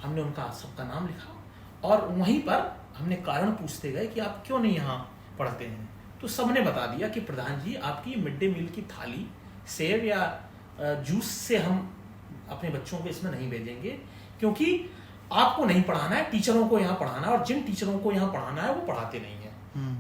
Speaker 3: हमने उनका सबका नाम लिखा और वहीं पर हमने कारण पूछते गए कि आप क्यों नहीं यहाँ पढ़ते हैं। तो सबने बता दिया कि प्रधान जी, आपकी मिड डे मील की थाली सेब या जूस से हम अपने बच्चों को इसमें नहीं भेजेंगे, क्योंकि आपको नहीं पढ़ाना है, टीचरों को यहाँ पढ़ाना है, और जिन टीचरों को यहाँ पढ़ाना है वो पढ़ाते नहीं है,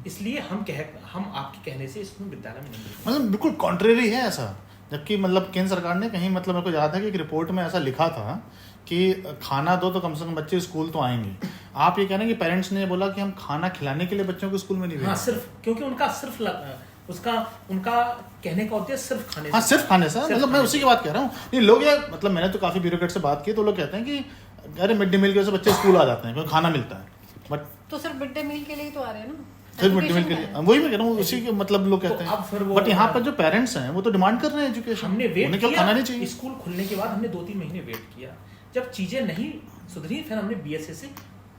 Speaker 3: इसलिए हम आपके कहने से इसमें विद्यालय में नहीं भेजेंगे।
Speaker 1: मतलब बिल्कुल कॉन्ट्रेरी है ऐसा, जबकि मतलब केंद्र सरकार ने कहीं, मतलब मेरे को याद है कि एक रिपोर्ट में ऐसा लिखा था कि खाना दो तो कम से कम बच्चे स्कूल तो आएंगे। आप ये कह रहे हैं कि पेरेंट्स ने बोला कि हम खाना खिलाने के लिए बच्चों को स्कूल में नहीं भेजेंगे।
Speaker 3: हाँ, सिर्फ क्योंकि उनका कहने का उद्देश्य सिर्फ खाने से।
Speaker 1: हाँ, सिर्फ खाने से, मतलब मैं उसी की बात कह रहा हूँ। नहीं, लोग ये, मतलब मैंने तो काफी ब्यूरोक्रेट से बात की, तो लोग कहते हैं कि अरे मिड डे मील की वजह से बच्चे स्कूल आ जाते हैं क्योंकि खाना मिलता है, बट
Speaker 2: तो सिर्फ मिड डे मील के लिए ही तो आ रहे हैं ना,
Speaker 1: सिर्फ मिड डे मील के लिए, वही मैं कह रहा हूँ, उसी के मतलब लोग कहते हैं। बट यहाँ पर जो पेरेंट्स हैं वो तो डिमांड कर रहे हैं एजुकेशन,
Speaker 3: हमने वेट
Speaker 1: किया, खाना नहीं चाहिए।
Speaker 3: स्कूल खुलने के बाद हमने 2-3 महीने वेट किया, जब चीजें नहीं सुधरी, फिर हमने बीएसए से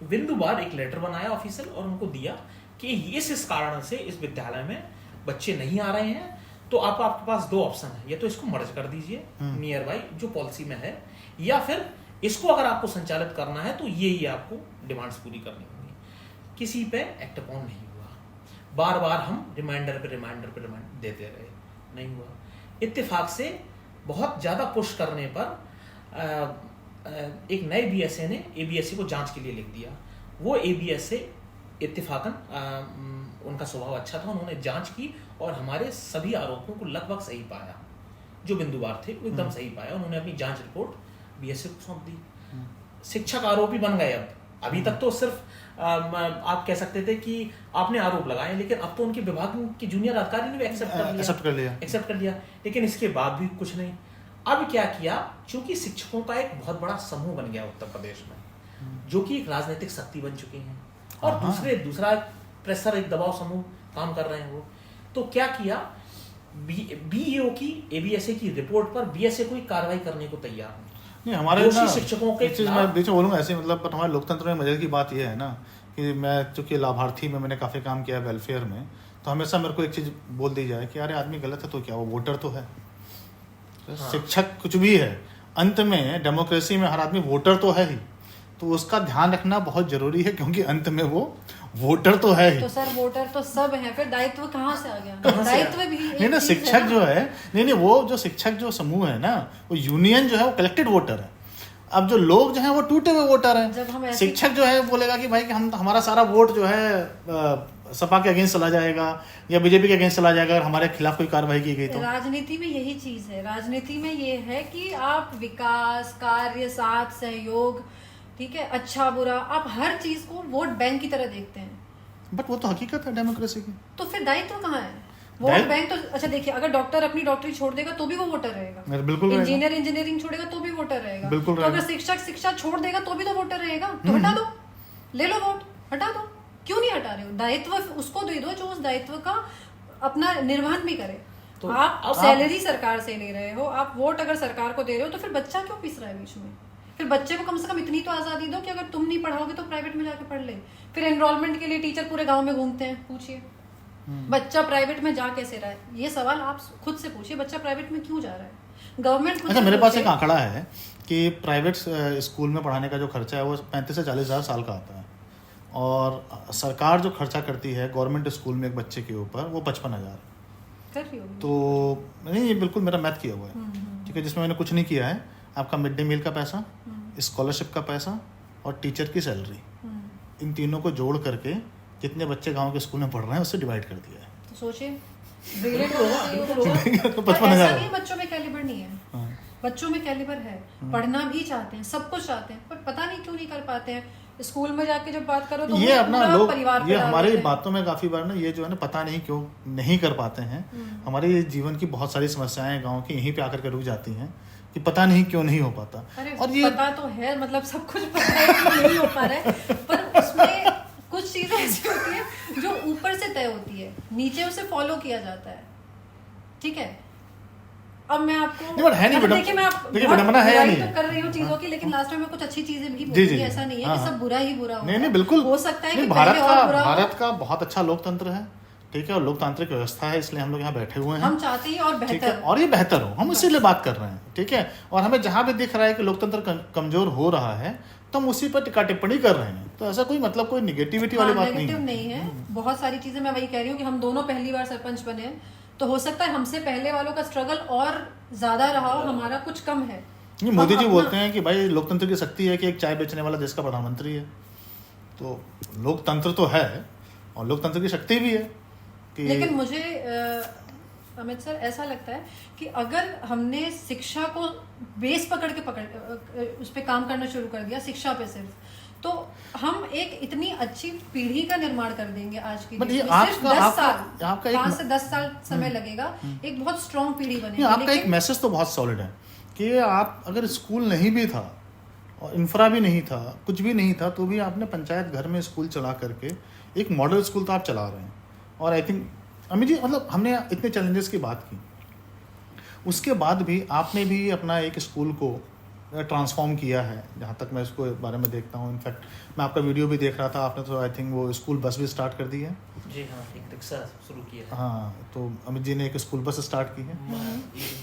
Speaker 3: बिंदुवार एक लेटर बनाया ऑफिशियल और उनको दिया कि इस कारण से इस विद्यालय में बच्चे नहीं आ रहे हैं, तो आपके पास 2 ऑप्शन है, या तो इसको मर्ज कर दीजिए नियर बाई जो पॉलिसी में है, या फिर इसको अगर आपको संचालित करना है तो ये आपको डिमांड्स पूरी करनी होगी। किसी पे एक्ट अपॉन नहीं हुआ, बार बार हम रिमाइंडर पे रिमाइंडर देते रहे, नहीं हुआ। इत्तेफाक से बहुत ज्यादा पुश करने पर एक नए बीएसए ने एबीएसए को जांच के लिए लिख दिया। वो एबीएसए इत्तेफाकन उनका स्वभाव अच्छा था, उन्होंने जांच की और हमारे सभी आरोपों को लगभग सही पाया, जो बिंदुवार थे वो एकदम सही पाया। उन्होंने अपनी जांच रिपोर्ट बीएसए को सौंप दी। शिक्षक आरोपी बन गए। अभी तक तो सिर्फ आप कह सकते थे कि आपने आरोप लगाए, लेकिन अब तो उनके विभाग के जूनियर अधिकारी ने भी एक्सेप्ट कर लिया, लेकिन इसके बाद भी कुछ नहीं। अब क्या किया, क्योंकि शिक्षकों का एक बहुत बड़ा समूह बन गया उत्तर प्रदेश में, जो कि एक राजनीतिक शक्ति बन चुके हैं, और दूसरा प्रेशर, एक दबाव समूह काम कर रहे हैं वो। तो क्या किया, बीईओ की एबीएसए की रिपोर्ट पर बीएसए कोई कार्रवाई करने को तैयार
Speaker 1: नहीं। हमारे ना
Speaker 3: शिक्षकों के
Speaker 1: मैं बीच में बोलूँगा ऐसे, मतलब पर हमारे लोकतंत्र में मजे की बात यह है ना कि मैं चूंकि लाभार्थी में मैंने काफ़ी काम किया वेलफेयर में, तो हमेशा मेरे को एक चीज़ बोल दी जाए कि अरे आदमी गलत है तो क्या, वो वोटर तो है। शिक्षक कुछ भी है, अंत में डेमोक्रेसी में हर आदमी वोटर तो है ही, तो उसका ध्यान रखना बहुत जरूरी है, क्योंकि अंत में वो वोटर तो है ही।
Speaker 2: तो सर वोटर तो सब हैं, फिर दायित्व कहाँ से आ गया? दायित्व भी
Speaker 1: नहीं ना, शिक्षक जो है, नहीं वो जो शिक्षक जो समूह है ना, वो यूनियन जो है वो कलेक्टेड वोटर है। अब जो लोग जो है वो टूटे हुए वोटर हैं। शिक्षक जो है बोलेगा कि भाई कि हमारा सारा वोट जो है सपा के अगेंस्ट चला जाएगा या बीजेपी के अगेंस्ट चला जाएगा अगर हमारे खिलाफ कोई कार्रवाई की गई तो।
Speaker 2: राजनीति में यही चीज है, राजनीति में ये है कि आप विकास, कार्य, साथ, सहयोग, ठीक है, अच्छा बुरा, आप हर चीज को वोट बैंक की तरह देखते हैं।
Speaker 1: बट वो तो हकीकत है डेमोक्रेसी की।
Speaker 2: तो फिर दायित्व कहाँ है? वोट बैंक तो अच्छा देखिए, अगर डॉक्टर अपनी डॉक्टरी छोड़ देगा तो भी वो वोटर रहेगा,
Speaker 1: बिल्कुल।
Speaker 2: इंजीनियर इंजीनियरिंग छोड़ेगा तो भी वोटर रहेगा,
Speaker 1: बिल्कुल।
Speaker 2: तो अगर शिक्षक शिक्षा छोड़ देगा तो भी तो वोटर रहेगा। तो हटा दो, ले लो वोट, हटा दो। क्यों नहीं हटा रहे हो? दायित्व उसको दे दो जो उस दायित्व का अपना निर्वहन भी करे।
Speaker 3: तो
Speaker 2: आप
Speaker 3: अब
Speaker 2: सैलरी सरकार से ले रहे हो, आप वोट अगर सरकार को दे रहे हो, तो फिर बच्चा क्यों पिस रहा है बीच में? फिर बच्चे को कम से कम इतनी तो आज़ादी दो कि अगर तुम नहीं पढ़ाओगे तो प्राइवेट में जाके पढ़ ले। फिर एनरोलमेंट के लिए टीचर पूरे गांव में घूमते हैं, पूछिए बच्चा प्राइवेट में जा कैसे रहा है? ये सवाल आप खुद से पूछिए, बच्चा प्राइवेट में क्यों जा रहा है? गवर्नमेंट
Speaker 1: अच्छा, मेरे पास एक आंकड़ा है कि प्राइवेट स्कूल में पढ़ाने का जो खर्चा है वो 35 से 40 हज़ार साल का आता है, और सरकार जो खर्चा करती है गवर्नमेंट स्कूल में एक बच्चे के ऊपर वो 55,000
Speaker 2: कर रही होगी।
Speaker 1: तो नहीं, ये बिल्कुल मेरा मैथ किया हुआ है, ठीक है, जिसमें मैंने कुछ नहीं किया है। आपका मिड डे मील का पैसा, स्कॉलरशिप का पैसा और टीचर की सैलरी, इन तीनों को जोड़ करके जितने बच्चे गांव के स्कूल में पढ़ रहे हैं उससे डिवाइड कर दिया है।
Speaker 2: तो सोचिए ब्रिलियंट होना चाहिए
Speaker 1: तो
Speaker 2: बच्चों।
Speaker 1: 55,000
Speaker 2: ऐसा नहीं बच्चों में कैलिबर नहीं है,
Speaker 1: हाँ।
Speaker 2: बच्चों में कैलिबर है, पढ़ना भी चाहते हैं, सब कुछ चाहते हैं, पर पता नहीं क्यों नहीं कर पाते हैं। स्कूल में जाके जब बात करो तो
Speaker 1: ये अपना
Speaker 2: पूरा
Speaker 1: लोग
Speaker 2: परिवार पे
Speaker 1: ये
Speaker 2: डाल
Speaker 1: हमारी
Speaker 2: देते हैं।
Speaker 1: बातों में काफी बार ना ये जो है ना पता नहीं क्यों नहीं कर पाते हैं। हमारे ये जीवन की बहुत सारी समस्याएं गांव की यहीं पे आकर के रुक जाती हैं कि पता नहीं क्यों नहीं हो पाता।
Speaker 2: अरे
Speaker 1: और ये
Speaker 2: पता तो है, मतलब सब कुछ पता है कि नहीं हो पा रहा है, पर उसमें कुछ चीजें ऐसी होती है जो ऊपर से तय होती है, नीचे उसे फॉलो किया जाता है, ठीक है। अब मैं आपको
Speaker 1: नहीं, but है नहीं
Speaker 2: मतलब
Speaker 1: विडम-
Speaker 2: देखिए, मैं आप
Speaker 1: देखिए,
Speaker 2: बहुत
Speaker 1: विडम्बना है या
Speaker 2: बुराई
Speaker 1: नहीं
Speaker 2: तो
Speaker 1: है?
Speaker 2: कर रही हूँ चीजों की, लेकिन लास्ट में मैं कुछ अच्छी चीजें भी
Speaker 1: जी,
Speaker 2: बोलूंगी।
Speaker 1: जी।
Speaker 2: ऐसा नहीं है
Speaker 1: हाँ,
Speaker 2: कि
Speaker 1: हाँ।
Speaker 2: सब बुरा ही बुरा होगा।
Speaker 1: नहीं बिल्कुल
Speaker 2: हो सकता है
Speaker 1: नहीं,
Speaker 2: कि
Speaker 1: भारत
Speaker 2: पहले और बुरा हो।
Speaker 1: भारत का बहुत अच्छा लोकतंत्र है, ठीक है, और लोकतांत्रिक व्यवस्था है, इसलिए हम लोग यहाँ बैठे हुए हैं।
Speaker 2: हम चाहते हैं और
Speaker 1: ठीक है,
Speaker 2: बेहतर
Speaker 1: और ये बेहतर हो, हम इसीलिए बात कर रहे हैं, ठीक है। और हमें जहाँ भी दिख रहा है कि लोकतंत्र कमजोर हो रहा है तो हम उसी पर टिक्का टिप्पणी कर रहे हैं। तो ऐसा कोई मतलब कोई निगेटिविटी वाली बात नहीं
Speaker 2: नेगेटिव
Speaker 1: है।
Speaker 2: नहीं है। बहुत सारी चीजें मैं वही कह रही हूँ कि हम दोनों पहली बार सरपंच बने हैं, तो हो सकता है हमसे पहले वालों का स्ट्रगल और ज्यादा रहा हो, हमारा कुछ कम है।
Speaker 1: नहीं, मोदी जी बोलते हैं कि भाई लोकतंत्र की शक्ति है कि एक चाय बेचने वाला देश का प्रधानमंत्री है। तो लोकतंत्र तो है और लोकतंत्र की शक्ति भी है कि
Speaker 2: लेकिन मुझे अमित सर ऐसा लगता है कि अगर हमने शिक्षा को बेस पकड़ के उस पर काम करना शुरू कर दिया, शिक्षा पे सिर्फ, तो हम एक इतनी अच्छी पीढ़ी का निर्माण कर देंगे आज की
Speaker 1: But ये
Speaker 2: डेट में। सिर्फ 10 साल,
Speaker 1: आपका एक
Speaker 2: 5 से 10 साल समय लगेगा, एक बहुत स्ट्रॉन्ग पीढ़ी बनेगी।
Speaker 1: नहीं, आपका एक
Speaker 2: लेकिन
Speaker 1: मैसेज तो बहुत सॉलिड है कि आप अगर स्कूल नहीं भी था और इंफ्रा भी नहीं था, कुछ भी नहीं था, तो भी आपने पंचायत घर में स्कूल चला करके एक मॉडल स्कूल तो आप चला रहे हैं। और आई थिंक अमित जी, मतलब हमने इतने चैलेंजेस की बात की, उसके बाद भी आपने भी अपना एक स्कूल को ट्रांसफॉर्म किया है, जहाँ तक मैं इसको बारे में देखता हूँ। इनफैक्ट मैं आपका वीडियो भी देख रहा था, आपने तो आई थिंक वो स्कूल बस भी स्टार्ट कर दी है।
Speaker 3: जी हाँ, एक रिक्शा शुरू किया है।
Speaker 1: हाँ, तो अमित जी ने एक स्कूल बस स्टार्ट की है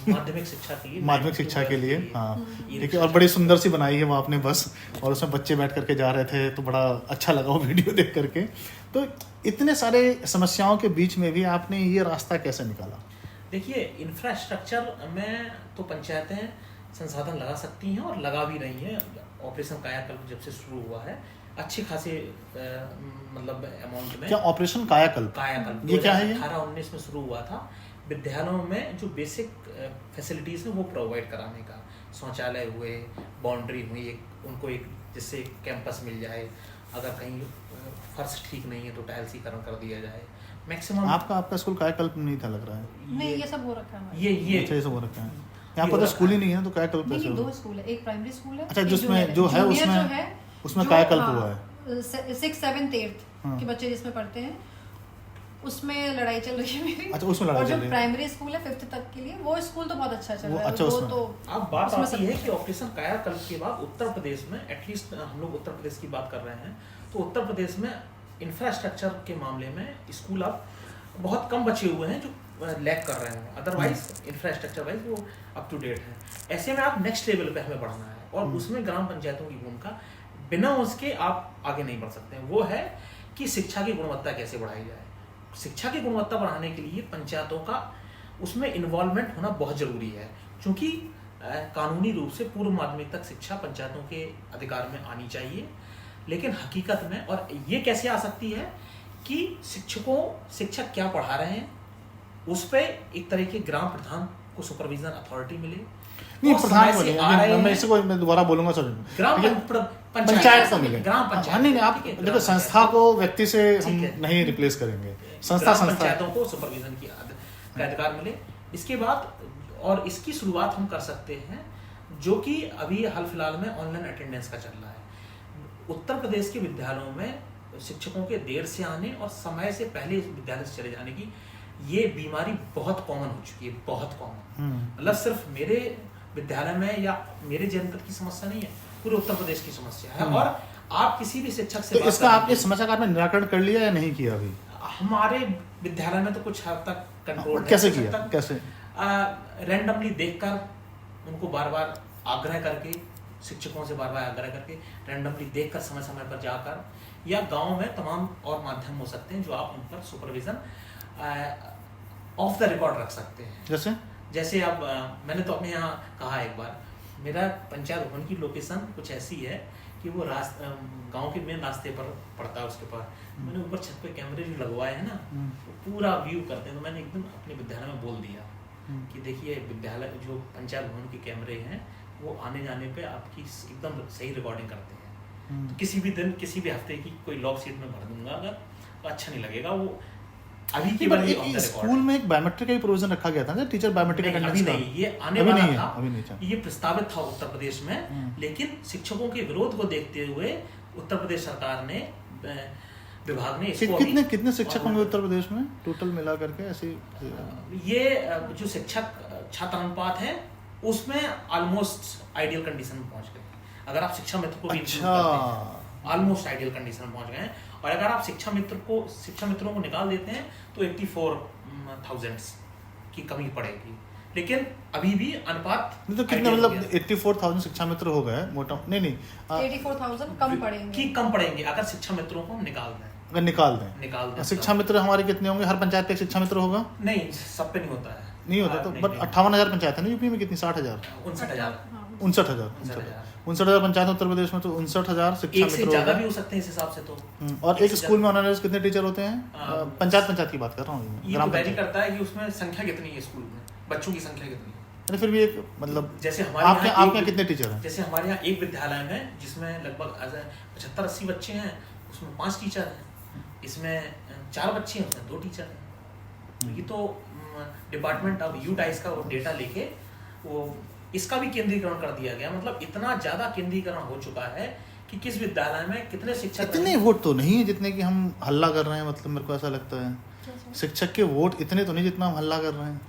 Speaker 3: माध्यमिक शिक्षा के लिए,
Speaker 1: माध्यमिक शिक्षा के लिए। हाँ,
Speaker 3: ये
Speaker 1: ठीक है, और बड़ी सुंदर सी बनाई है वो आपने बस, और उसमें बच्चे बैठ करके जा रहे थे, तो बड़ा अच्छा लगा वो वीडियो देख करके। तो इतने सारे समस्याओं के बीच में भी आपने ये रास्ता कैसे निकाला?
Speaker 3: देखिए, इंफ्रास्ट्रक्चर में तो पंचायतें संसाधन लगा सकती हैं और लगा भी रही हैं। ऑपरेशन कायाकल्प जब से शुरू हुआ है, अच्छे खासे मतलब अमाउंट में।
Speaker 1: क्या ऑपरेशन कायाकल्प?
Speaker 3: कायाकल्प
Speaker 1: ये क्या है?
Speaker 3: 2018-19 में शुरू हुआ था। विद्यालयों में जो बेसिक फैसिलिटीज हैं वो प्रोवाइड कराने का, शौचालय हुए, बाउंड्री हुई, उनको एक जिससे कैंपस मिल जाए, अगर कहीं फर्श ठीक नहीं है तो टाइल्सीकरण कर दिया जाए। मैक्सिमम
Speaker 1: आपका स्कूल कायाकल्प नहीं था लग रहा है?
Speaker 2: नहीं, ये सब हो रखा है हमारे।
Speaker 3: ये
Speaker 1: अच्छा, ये सब हो रखा है। यहाँ पर तो स्कूल ही नहीं है, तो कायाकल्प
Speaker 2: नहीं,
Speaker 1: कैसे
Speaker 2: दो
Speaker 1: हुआ?
Speaker 2: स्कूल है, एक प्राइमरी स्कूल है,
Speaker 1: अच्छा,
Speaker 2: एक
Speaker 1: जिसमें
Speaker 2: जूनियर
Speaker 1: जो है
Speaker 2: जूनियर
Speaker 1: उसमें
Speaker 2: जो है,
Speaker 1: उसमें
Speaker 2: जो,
Speaker 1: कायाकल्प
Speaker 2: हाँ,
Speaker 1: हुआ है।
Speaker 2: 6th 7th 8th
Speaker 1: हाँ।
Speaker 2: के बच्चे जिसमें पढ़ते हैं, उसमें लड़ाई चल रही है मेरी।
Speaker 1: अच्छा, उसमें लड़ाई
Speaker 2: और
Speaker 1: चल
Speaker 2: जो
Speaker 1: रही है।
Speaker 2: प्राइमरी स्कूल है 5th तक के लिए, वो स्कूल तो बहुत अच्छा चल रहा है।
Speaker 1: अच्छा,
Speaker 2: वो
Speaker 1: उसमें।
Speaker 2: तो
Speaker 3: अब बात
Speaker 2: उसमें
Speaker 3: आती
Speaker 2: सब
Speaker 3: है
Speaker 2: कुछ
Speaker 3: कि ऑपरेशन कायाकल्प के बाद उत्तर प्रदेश में, एटलीस्ट हम लोग उत्तर प्रदेश की बात कर रहे हैं, तो उत्तर प्रदेश में इंफ्रास्ट्रक्चर के मामले में स्कूल अब बहुत कम बचे हुए हैं जो लैग कर रहे हैं। अदरवाइज इंफ्रास्ट्रक्चर वाइज वो अप टू डेट है। ऐसे में आप नेक्स्ट लेवल पे हमें बढ़ना है, और उसमें ग्राम पंचायतों की भूमिका बिना उसके आप आगे नहीं बढ़ सकते हैं। वो है कि शिक्षा की गुणवत्ता कैसे बढ़ाई जाए। शिक्षा की गुणवत्ता बढ़ाने के लिए पंचायतों का उसमें इन्वॉल्वमेंट होना बहुत जरूरी है, क्योंकि कानूनी रूप से पूर्व माध्यमिक तक शिक्षा पंचायतों के अधिकार में आनी चाहिए। लेकिन हकीकत में, और ये कैसे आ सकती है कि शिक्षक क्या पढ़ा रहे हैं उस पे एक तरह के ग्राम प्रधान को सुपरविजन अथॉरिटी मिले।
Speaker 1: नहीं,
Speaker 3: और
Speaker 1: प्रधान
Speaker 3: समय से
Speaker 1: को
Speaker 3: आ रहे
Speaker 1: नहीं, मैं
Speaker 3: हैं।
Speaker 1: इसको मैं दोबारा बोलूंगा सर।
Speaker 3: ग्राम
Speaker 1: लेकिन पंचायत को मिले।
Speaker 3: ग्राम पंचायत।
Speaker 1: हाँ, नहीं, आप
Speaker 3: ठीक है,
Speaker 1: देखो,
Speaker 3: ग्राम
Speaker 1: संस्था को व्यक्ति से हम
Speaker 3: ठीक है।
Speaker 1: नहीं रिप्लेस करेंगे। संस्था
Speaker 3: ग्राम
Speaker 1: संस्था
Speaker 3: पंचायतों को सुपरविजन का अधिकार मिले। इसके बाद, और इसकी शुरुआत हम कर सकते हैं, जो कि अभी हाल फिलहाल में ऑनलाइन अटेंडेंस का चल रहा है। उत्तर प्रदेश के विद्यालयों में शिक्षकों के देर से आने और समय से पहले विद्यालय से चले जाने की ये बीमारी बहुत कॉमन हो चुकी है, बहुत कॉमन। मतलब सिर्फ मेरे विद्यालय में या मेरे जनपद की समस्या नहीं है, पूरे उत्तर प्रदेश की समस्या है। और आप किसी भी शिक्षक से
Speaker 1: तो इसका आपने समस्या का आपने निराकरण कर लिया या नहीं किया अभी?
Speaker 3: हमारे विद्यालय में तो कुछ हद तक कंट्रोल
Speaker 1: कैसे किया, कैसे?
Speaker 3: रैंडमली देखकर, उनको बार बार आग्रह करके, शिक्षकों से बार बार आग्रह करके, रैंडमली देखकर, समय समय पर जाकर, या गांव में तमाम और माध्यम हो सकते हैं जो आप उन पर सुपरविजन ऑफ द रिकॉर्ड रख सकते हैं। जैसे अब मैंने तो अपने यहाँ कहा एक बार, मेरा पंचायत भवन की लोकेशन कुछ ऐसी है कि वो गांव के मेन रास्ते पर पड़ता है। उसके पर मैंने ऊपर छत पे कैमरे जो लगवाए हैं ना, वो पूरा व्यू करते हैं। तो मैंने एकदम अपने विद्यालय में बोल दिया कि देखिए, विद्यालय जो पंचायत भवन के कैमरे हैं वो आने जाने पे आपकी एकदम सही रिकॉर्डिंग करते हैं। तो किसी भी दिन, किसी भी हफ्ते की कोई लॉग शीट में भर दूंगा अगर, तो अच्छा नहीं लगेगा। वो अभी की बात है।
Speaker 1: स्कूल में एक बायोमेट्रिक का भी प्रोविजन रखा गया था ना, टीचर बायोमेट्रिक का
Speaker 3: अभी नहीं, ये आने वाला था, अभी नहीं था। ये प्रस्तावित था उत्तर प्रदेश में, लेकिन शिक्षकों के विरोध को देखते हुए उत्तर प्रदेश सरकार ने, विभाग ने इसको
Speaker 1: कितने शिक्षक होंगे उत्तर प्रदेश में टोटल मिला करके ऐसे?
Speaker 3: ये जो शिक्षक छात्र अनुपात है उसमें ऑलमोस्ट आइडियल कंडीशन में पहुंच गए। अगर आप शिक्षा मित्र को भी ऑलमोस्ट आइडियल कंडीशन में पहुंच गए हैं। और अगर आप शिक्षा मित्रों को निकाल देते हैं तो 84,000 की कमी पड़ेगी। लेकिन अभी भी अनुपात
Speaker 1: तो कितने, मतलब 84,000 शिक्षा मित्र हो गए मोटा? नहीं
Speaker 2: 84,000 कम पड़ेंगे
Speaker 3: अगर शिक्षा मित्रों को हम निकाल दें।
Speaker 1: अगर निकाल दें शिक्षा मित्र हमारे कितने होंगे? हर पंचायत पे एक शिक्षा मित्र होगा?
Speaker 3: नहीं, सब पे नहीं होता है,
Speaker 1: नहीं होता। तो बट 58,000 पंचायत है ना यूपी में, कितनी? 60,000 59,000 पंचायत उत्तर प्रदेश में। तो 59,000 शिक्षा मित्र
Speaker 3: ज्यादा भी हो सकते हैं इस हिसाब से। तो
Speaker 1: और एक स्कूल में ऑनर कितने टीचर होते हैं? पंचायत की बात कर रहा हूँ।
Speaker 3: ये तो वैरी करता है कि उसमें संख्या कितनी है, स्कूल में बच्चों की संख्या कितनी है।
Speaker 1: अरे फिर भी एक, मतलब
Speaker 3: जैसे
Speaker 1: आपके यहाँ कितने टीचर हैं?
Speaker 3: जैसे हमारे यहाँ एक विद्यालय में जिसमें लगभग 75-80 बच्चे हैं, उसमें 5 टीचर हैं। इसमें 4 बच्चे हैं, उसमें 2 टीचर हैं। ये तो डिपार्टमेंट ऑफ यूडाइस का वो डेटा लेके वो इसका भी केंद्रीकरण कर दिया गया। मतलब इतना ज्यादा केंद्रीकरण हो चुका है कि किस विद्यालय में कितने शिक्षक।
Speaker 1: इतने वोट तो नहीं है जितने कि हम हल्ला कर रहे हैं, मतलब मेरे को ऐसा लगता है शिक्षक के वोट इतने तो नहीं जितना हम हल्ला कर रहे हैं।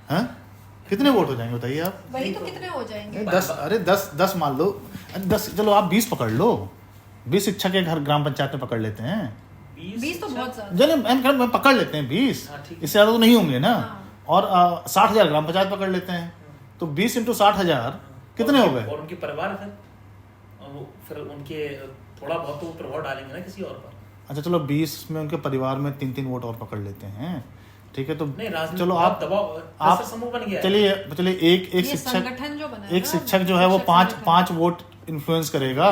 Speaker 1: हाँ, कितने वोट हो जाएंगे बताइए आप?
Speaker 2: वही तो कितने हो जाएंगे?
Speaker 1: 10। अरे 10 मान लो, 10, चलो आप 20 पकड़ लो। 20 शिक्षक के घर ग्राम पंचायत में पकड़ लेते हैं।
Speaker 2: 20 तो बहुत ज्यादा,
Speaker 1: हम पकड़ लेते हैं 20, इससे ज्यादा तो नहीं होंगे ना। और 60,000 ग्राम पंचायत पकड़ लेते हैं, तो 20 × 60,000 कितने हो गए?
Speaker 3: और उनके परिवार फिर उनके थोड़ा बहुत तो प्रभाव डालेंगे ना किसी और पर।
Speaker 1: अच्छा चलो 20 में उनके परिवार में 3 वोट और पकड़ लेते हैं, ठीक है। तो चलो
Speaker 3: आप समूह बन गया।
Speaker 1: चलिए एक शिक्षक जो है वो 5 वोट इन्फ्लुएंस करेगा,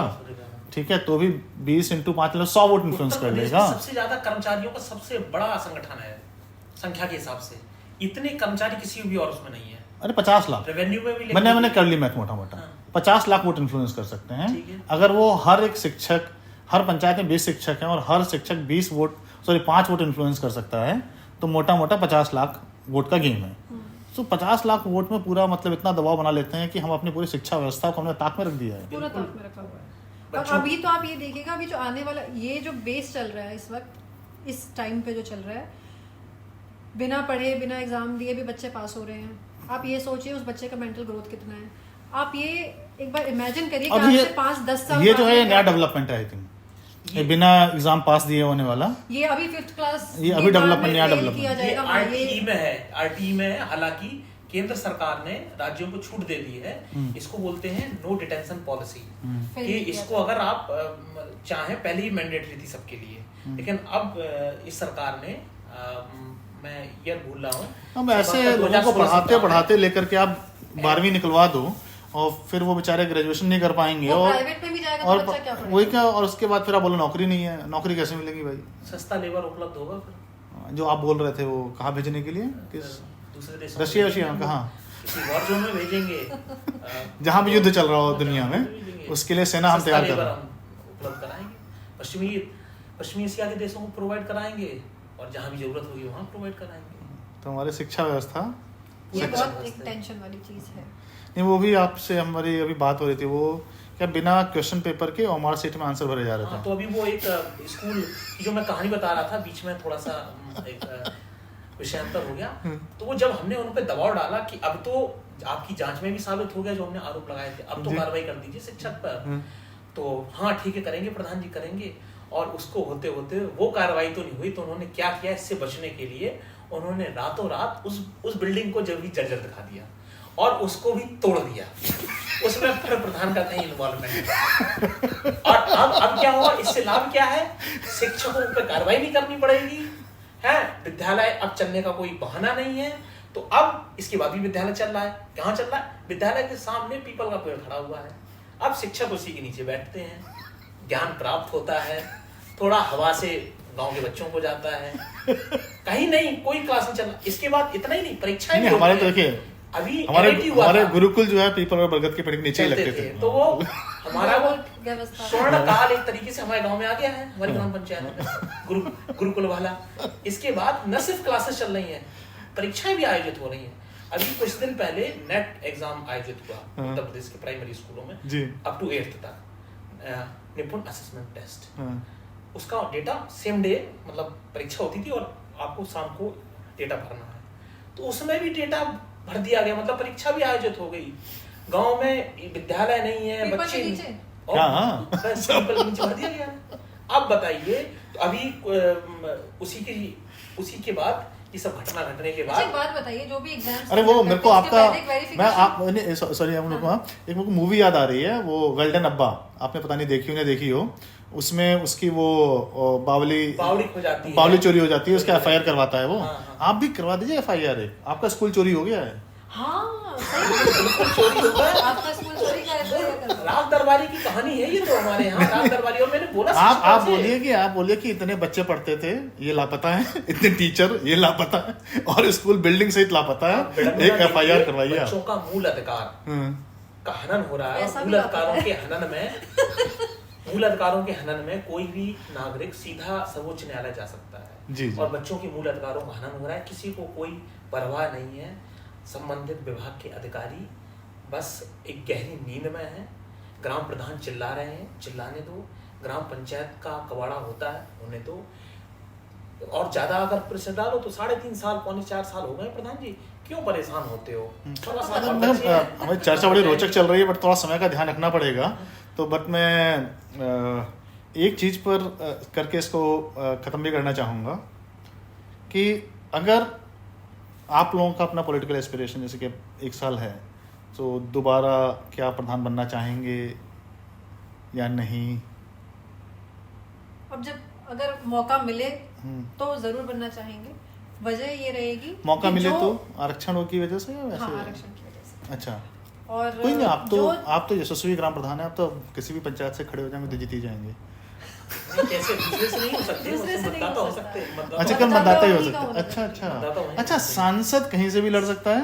Speaker 1: ठीक है। तो भी 20 × 5 मतलब 100 वोट इन्फ्लुएंस कर लेगा।
Speaker 3: सबसे ज्यादा कर्मचारियों का सबसे बड़ा संगठन है संख्या के हिसाब से। इतने कर्मचारी किसी भी और उसमें नहीं है।
Speaker 1: अरे 50 लाख
Speaker 3: रेवेन्यू में भी
Speaker 1: मैंने कर ली मैथ मोटा 50 लाख वोट इन्फ्लुएंस कर सकते हैं। अगर वो हर एक शिक्षक, हर पंचायत में 20 शिक्षक हैं और हर शिक्षक 5 वोट इन्फ्लुएंस कर सकता है, तो मोटा 50 लाख वोट का गेम है। तो 50 लाख वोट में पूरा मतलब इतना दबाव बना लेते हैं कि हम अपनी पूरी शिक्षा व्यवस्था को हमने ताक में रख दिया है।
Speaker 2: पूरा ताक में रखा हुआ है। और अभी तो आप ये देखिएगा, अभी जो आने वाला ये जो बेस चल रहा है इस वक्त, इस टाइम पे जो चल रहा है, बिना पढ़े बिना एग्जाम दिए भी बच्चे पास हो रहे हैं। आप ये सोचिए उस बच्चे का मेंटल ग्रोथ कितना है। आप ये एक बार इमेजिन करिए कि आज से 5-10 साल
Speaker 1: ये जो है नया डेवलपमेंट है। आई थिंक ये बिना एग्जाम पास दिए होने वाला,
Speaker 2: ये अभी 5th क्लास,
Speaker 1: ये अभी डेवलपमेंट, नया डेवलपमेंट
Speaker 2: किया जाएगा।
Speaker 3: आरटीई में है, आरटीई में है। हालांकि केंद्र सरकार ने राज्यों को छूट दे दी है। इसको बोलते हैं नो डिटेंशन पॉलिसी, कि इसको अगर आप चाहें, पहले ही मैंडेटरी थी सबके लिए, लेकिन अब इस सरकार ने, मैं ये भूल रहा हूँ,
Speaker 1: हम ऐसे लोगों को पढ़ाते लेकर के आप 12वीं निकलवा दो और फिर वो बेचारे ग्रेजुएशन नहीं कर पाएंगे और
Speaker 2: प्राइवेट में भी जाएगा तो बच्चा क्या पढ़ेगा?
Speaker 1: वही क्या, और उसके बाद फिर आप बोलो नौकरी नहीं है। नौकरी कैसे मिलेगी भाई?
Speaker 3: सस्ता लेबर उपलब्ध होगा फिर।
Speaker 1: जो आप बोल रहे थे वो कहाँ भेजने के लिए? किस
Speaker 3: दूसरे देश?
Speaker 1: रशिया कहाँ?
Speaker 3: किसी वॉर जोन में भेजेंगे,
Speaker 1: जहाँ भी युद्ध चल रहा हो दुनिया में, उसके लिए सेना हम तैयार कर रहे हैं।
Speaker 3: उपलब्ध कराएंगे, पश्चिमी एशिया के देशों को प्रोवाइड कराएंगे, और जहाँ भी जरूरत होगी वहाँ प्रोवाइड कराएंगे।
Speaker 1: तो हमारी शिक्षा व्यवस्था
Speaker 2: ये बहुत एक टेंशन वाली चीज है।
Speaker 1: नहीं, वो भी आपसे हमारी अभी बात हो रही थी, वो क्या बिना क्वेश्चन पेपर के और मार्कशीट में आंसर भरे जा रहे थे।
Speaker 3: तो अभी वो एक स्कूल जो मैं कहानी बता रहा था, बीच में थोड़ा सा एक विषयांतर हो गया। तो वो जब हमने उन पे दबाव डाला कि अब तो आपकी जांच में भी साबित हो गया जो हमने आरोप लगाए थे, अब तो कार्रवाई कर दीजिए शिक्षक पर, तो हाँ ठीक है करेंगे प्रधान जी करेंगे। और उसको होते होते वो कार्रवाई तो नहीं हुई, तो उन्होंने क्या किया, इससे बचने के लिए उन्होंने रातों रात उस बिल्डिंग को जब भी जर्जर दिखा दिया और उसको भी तोड़ दिया। उसमें फिर प्रधान का कहीं इन्वॉल्वमेंट। और अब क्या हुआ, इससे लाभ क्या है, शिक्षकों पर कार्रवाई नहीं करनी पड़ेगी है, विद्यालय अब चलने का कोई बहाना नहीं है। तो अब इसके बाद भी विद्यालय चल रहा है, कहाँ चल रहा है, विद्यालय के सामने पीपल का पेड़ खड़ा हुआ है। अब शिक्षक उसी के नीचे बैठते हैं, ज्ञान प्राप्त होता है, थोड़ा हवा से गांव के बच्चों को जाता है, कहीं नहीं कोई क्लास नहीं चल रहा। इसके बाद इतना ही नहीं, परीक्षाएं भी
Speaker 1: हमारे तो देखिए
Speaker 3: अभी
Speaker 1: हमारे गुरुकुल जो है पीपल और बरगद के पेड़ के नीचे ही लगते थे।
Speaker 3: तो वो हमारा वो स्वर्ण काल एक तरीके से हमारे गांव में आ गया है, हमारी ग्राम पंचायत में गुरुकुल वाला। इसके बाद न सिर्फ क्लासेस चल रही हैं, परीक्षाएं भी आयोजित हो रही हैं। अभी कुछ दिन पहले नेट एग्जाम आयोजित हुआ उत्तर प्रदेश के प्राइमरी स्कूलों में अप टू 8th तक, निपुण असेसमेंट टेस्ट। उसका डेटा सेम डे मतलब परीक्षा होती थी और आपको शाम को डेटा भरना है, तो उसमें भी डेटा भर दिया गया, मतलब परीक्षा भी आयोजित हो गई। गांव में विद्यालय नहीं है, बच्चे नीचे भर दिया गया। अब बताइए, तो अभी उसी के बाद ये सब घटना घटने के बाद
Speaker 2: एक बात बताइए, जो भी एग्जाम्स,
Speaker 1: अरे वो मेरे को आपका सॉरी एक मूवी याद आ रही है, वो वेल्डन अब्बा, आपने पता नहीं देखी हो नहीं देखी हो, उसमें उसकी वो बावली चोरी हो जाती है, उसका FIR करवाता है वो। आप भी करवा दीजिए FIR, आपका स्कूल चोरी हो गया है।
Speaker 2: हाँ सही चोरी हो गया, आपका स्कूल चोरी का
Speaker 3: राज दरबारी की कहानी है ये तो हमारे यहाँ राज दरबारी। और मैंने बोला
Speaker 1: आप बोलिए कि इतने बच्चे पढ़ते थे, ये लापता है, इतने टीचर ये लापता है, और स्कूल बिल्डिंग सहित लापता है, एक FIR करवाइए।
Speaker 3: बच्चों का मूल अधिकार का हनन हो रहा है। मूल अधिकारों के हनन में कोई भी नागरिक सीधा सर्वोच्च न्यायालय जा सकता है
Speaker 1: जी।
Speaker 3: और बच्चों के मूल अधिकारों का हनन हो रहा है, किसी को कोई परवाह नहीं है। संबंधित विभाग के अधिकारी बस एक गहरी नींद में है। ग्राम प्रधान चिल्ला रहे हैं, चिल्लाने दो। ग्राम पंचायत का कबाड़ा होता है, होने दो। और ज्यादा अगर प्रेशर डालो तो 3.5 साल 4 साल हो गए प्रधान जी, क्यों परेशान होते हो?
Speaker 1: हमारी चर्चा बड़ी रोचक चल रही है, बट थोड़ा समय का ध्यान रखना पड़ेगा। तो बट मैं एक चीज पर करके इसको खत्म भी करना चाहूँगा कि अगर आप लोगों का अपना पॉलिटिकल एस्पिरेशन जैसे कि 1 साल है, तो दोबारा क्या प्रधान बनना चाहेंगे या नहीं?
Speaker 2: अब जब अगर मौका मिले तो जरूर बनना चाहेंगे। वजह ये रहेगी,
Speaker 1: मौका मिले तो आरक्षण की वजह से या वैसे?
Speaker 2: हाँ, आरक्षण की वजह से।
Speaker 1: अच्छा,
Speaker 2: और
Speaker 1: कोई नहीं, आप तो यशस्वी ग्राम प्रधान है, आप तो किसी भी पंचायत से खड़े हो जाएंगे तो जीत ही जाएंगे।
Speaker 3: कैसे दूसरे से नहीं हो सकते, मतदाता हो सकते हैं।
Speaker 1: अच्छा, कल मतदाता ही हो सकते हैं। अच्छा, सांसद कहीं से भी लड़ सकता है,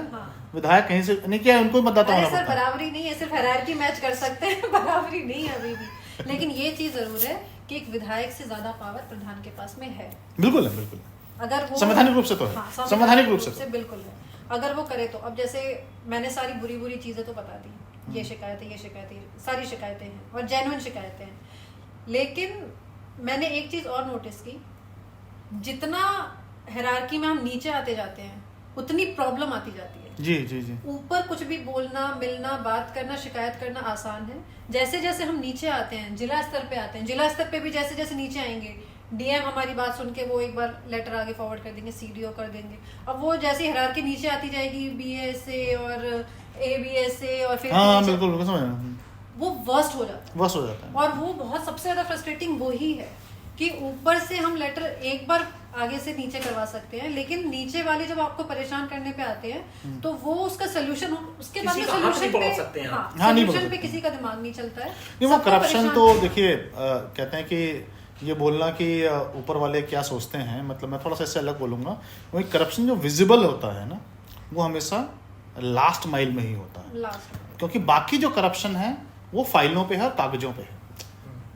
Speaker 1: विधायक कहीं से नहीं, क्या उनको मतदाता होना पड़ता है?
Speaker 2: बराबरी नहीं है, सिर्फ हायरार्की मैच कर सकते हैं, बराबरी नहीं है अभी भी। लेकिन ये चीज जरूर है कि एक विधायक से ज्यादा पावर प्रधान के पास में है।
Speaker 1: बिल्कुल है, बिल्कुल।
Speaker 2: अगर वो
Speaker 1: संवैधानिक रूप से तो है, संवैधानिक रूप से
Speaker 2: बिल्कुल है। अगर वो करे तो, अब जैसे मैंने सारी बुरी चीजें तो बता दी, ये शिकायतें सारी शिकायतें हैं और जेन्युइन शिकायतें हैं। लेकिन मैंने एक चीज और नोटिस की, जितना हायरार्की में हम नीचे आते जाते हैं उतनी प्रॉब्लम आती जाती है।
Speaker 1: जी।
Speaker 2: ऊपर कुछ भी बोलना, मिलना, बात करना, शिकायत करना आसान है। जैसे जैसे हम नीचे आते हैं, जिला स्तर पे आते हैं, जिला स्तर पे भी जैसे जैसे नीचे आएंगे, DM हमारी बात सुन के वो एक बार लेटर आगे फॉरवर्ड कर देंगे, CDO कर देंगे। अब वो जैसे हायरार्की नीचे आती जाएगी, BA से और ABS से, और फिर
Speaker 1: बिल्कुल
Speaker 2: वो वर्स्ट हो जाता है। और वो बहुत सबसे ज्यादा फ्रस्ट्रेटिंग वो ही है कि ऊपर से हम लेटर एक बार आगे से नीचे करवा सकते हैं, लेकिन नीचे वाले जब आपको परेशान करने पे आते हैं तो वो उसका सोल्यूशन, उसके बाद में सोल्यूशन पे किसी का दिमाग नहीं चलता है।
Speaker 1: वो करप्शन तो देखिए, कहते हैं कि ये बोलना कि ऊपर वाले क्या सोचते हैं, मतलब मैं थोड़ा सा इससे अलग बोलूंगा। वही करप्शन जो विजिबल होता है ना, वो हमेशा लास्ट माइल में ही होता है, क्योंकि बाकी जो करप्शन है वो फाइलों पे है, कागजों पे है,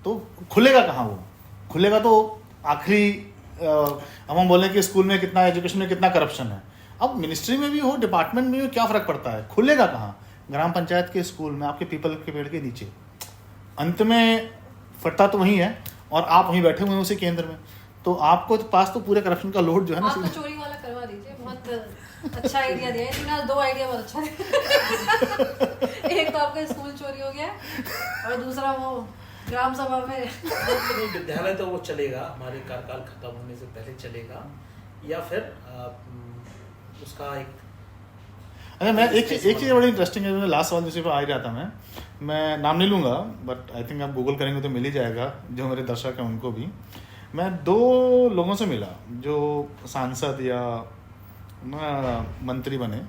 Speaker 1: तो खुलेगा कहाँ? वो खुलेगा तो आखिरी, अब हम बोलें कि स्कूल में कितना, एजुकेशन में कितना करप्शन है, अब मिनिस्ट्री में भी हो, डिपार्टमेंट में भी, क्या फर्क पड़ता है? खुलेगा कहाँ? ग्राम पंचायत के स्कूल में, आपके पीपल के पेड़ के नीचे। अंत में फटता तो वही है, और आप वहीं बैठे हुए हैं उसी केंद्र में, तो आपको पास तो पूरे करप्शन का लोड जो है ना,
Speaker 2: आप तो चोरी वाला करवा दीजिए। बहुत अच्छा आइडिया दिया है, लेकिन आज 2 आइडिया बहुत अच्छा दिया। एक तो आपका स्कूल चोरी हो गया और दूसरा वो ग्राम सभा में
Speaker 3: विद्यालय तो वो चलेगा, हमारे कार्यकाल खत्म होने से पहले चलेगा, या फिर उसका एक
Speaker 1: अच्छा मैं एक चीज़ बड़ी इंटरेस्टिंग है, लास्ट सवाल जिससे पर आ ही रहा था मैं नाम नहीं लूँगा बट आई थिंक आप गूगल करेंगे तो मिल ही जाएगा, जो मेरे दर्शक हैं उनको भी। मैं 2 लोगों से मिला जो सांसद या मंत्री बने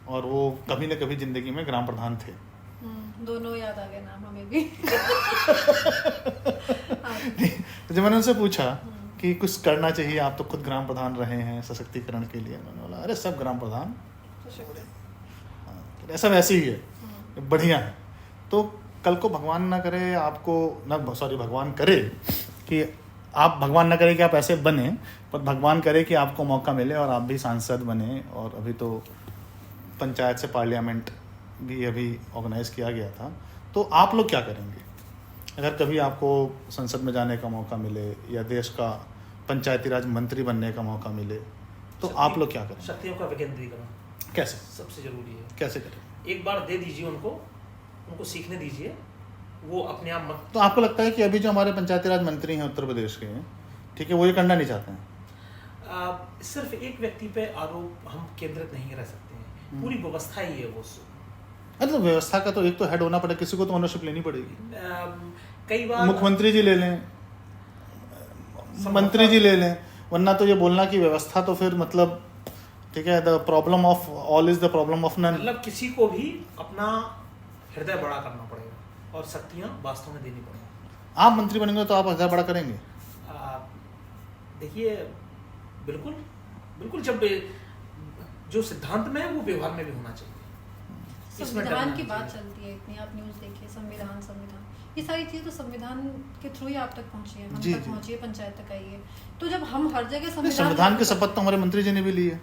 Speaker 1: और वो कभी न कभी ज़िंदगी में ग्राम प्रधान थे।
Speaker 2: दोनों याद आ गए नाम हमें भी।
Speaker 1: तो जब मैंने उनसे पूछा कि कुछ करना चाहिए, आप तो खुद ग्राम प्रधान रहे हैं सशक्तिकरण के लिए, मैंने बोला अरे सब ग्राम प्रधान ऐसा वैसे ही है, बढ़िया है। तो कल को भगवान ना करे आपको भगवान करे कि आप भगवान ना करे कि आप ऐसे बने, पर भगवान करे कि आपको मौका मिले और आप भी सांसद बने, और अभी तो पंचायत से पार्लियामेंट भी अभी ऑर्गेनाइज किया गया था, तो आप लोग क्या करेंगे अगर कभी आपको संसद में जाने का मौका मिले या देश का पंचायती राज मंत्री बनने का मौका मिले, तो आप लोग क्या करेंगे?
Speaker 3: शक्तियों का विकेंद्रीकरण
Speaker 1: कैसे
Speaker 3: सबसे जरूरी है।
Speaker 1: कैसे करें?
Speaker 3: एक बार दे दीजिए उनको सीखने दीजिए, वो अपने आप मत।
Speaker 1: तो आपको लगता है कि अभी जो हमारे पंचायती राज मंत्री हैं उत्तर प्रदेश के, ठीक है, वो ये करना नहीं चाहते हैं?
Speaker 3: सिर्फ एक व्यक्ति पे आरोप हम केंद्रित नहीं रह सकते हैं, पूरी व्यवस्था ही है वो।
Speaker 1: अरे तो व्यवस्था का तो एक तो हेड होना पड़ेगा, किसी को तो ओनरशिप लेनी पड़ेगी।
Speaker 3: कई बार
Speaker 1: मुख्यमंत्री जी ले लें, मंत्री जी ले लें, वरना तो ये बोलना कि व्यवस्था तो फिर मतलब ठीक है, the problem of all is the problem of none.
Speaker 3: मतलब किसी को भी अपना हृदय बड़ा करना पड़ेगा और शक्तियां वास्तव में देनी पड़ेगी।
Speaker 1: आप मंत्री बनेंगे तो आप हृदय बड़ा करेंगे?
Speaker 3: देखिए बिल्कुल बिल्कुल, जब जो सिद्धांत में है वो व्यवहार में भी होना चाहिए।
Speaker 2: संविधान की बात चलती है इतनी, आप न्यूज़ देखिए, संविधान ये सारी चीज़ तो संविधान के थ्रू ही आप तक पहुंची है, हम तक पहुंची है, पंचायत तक आई है। तो जब हम हर जगह
Speaker 1: संविधान की शपथ तो हमारे मंत्री जी ने भी ली है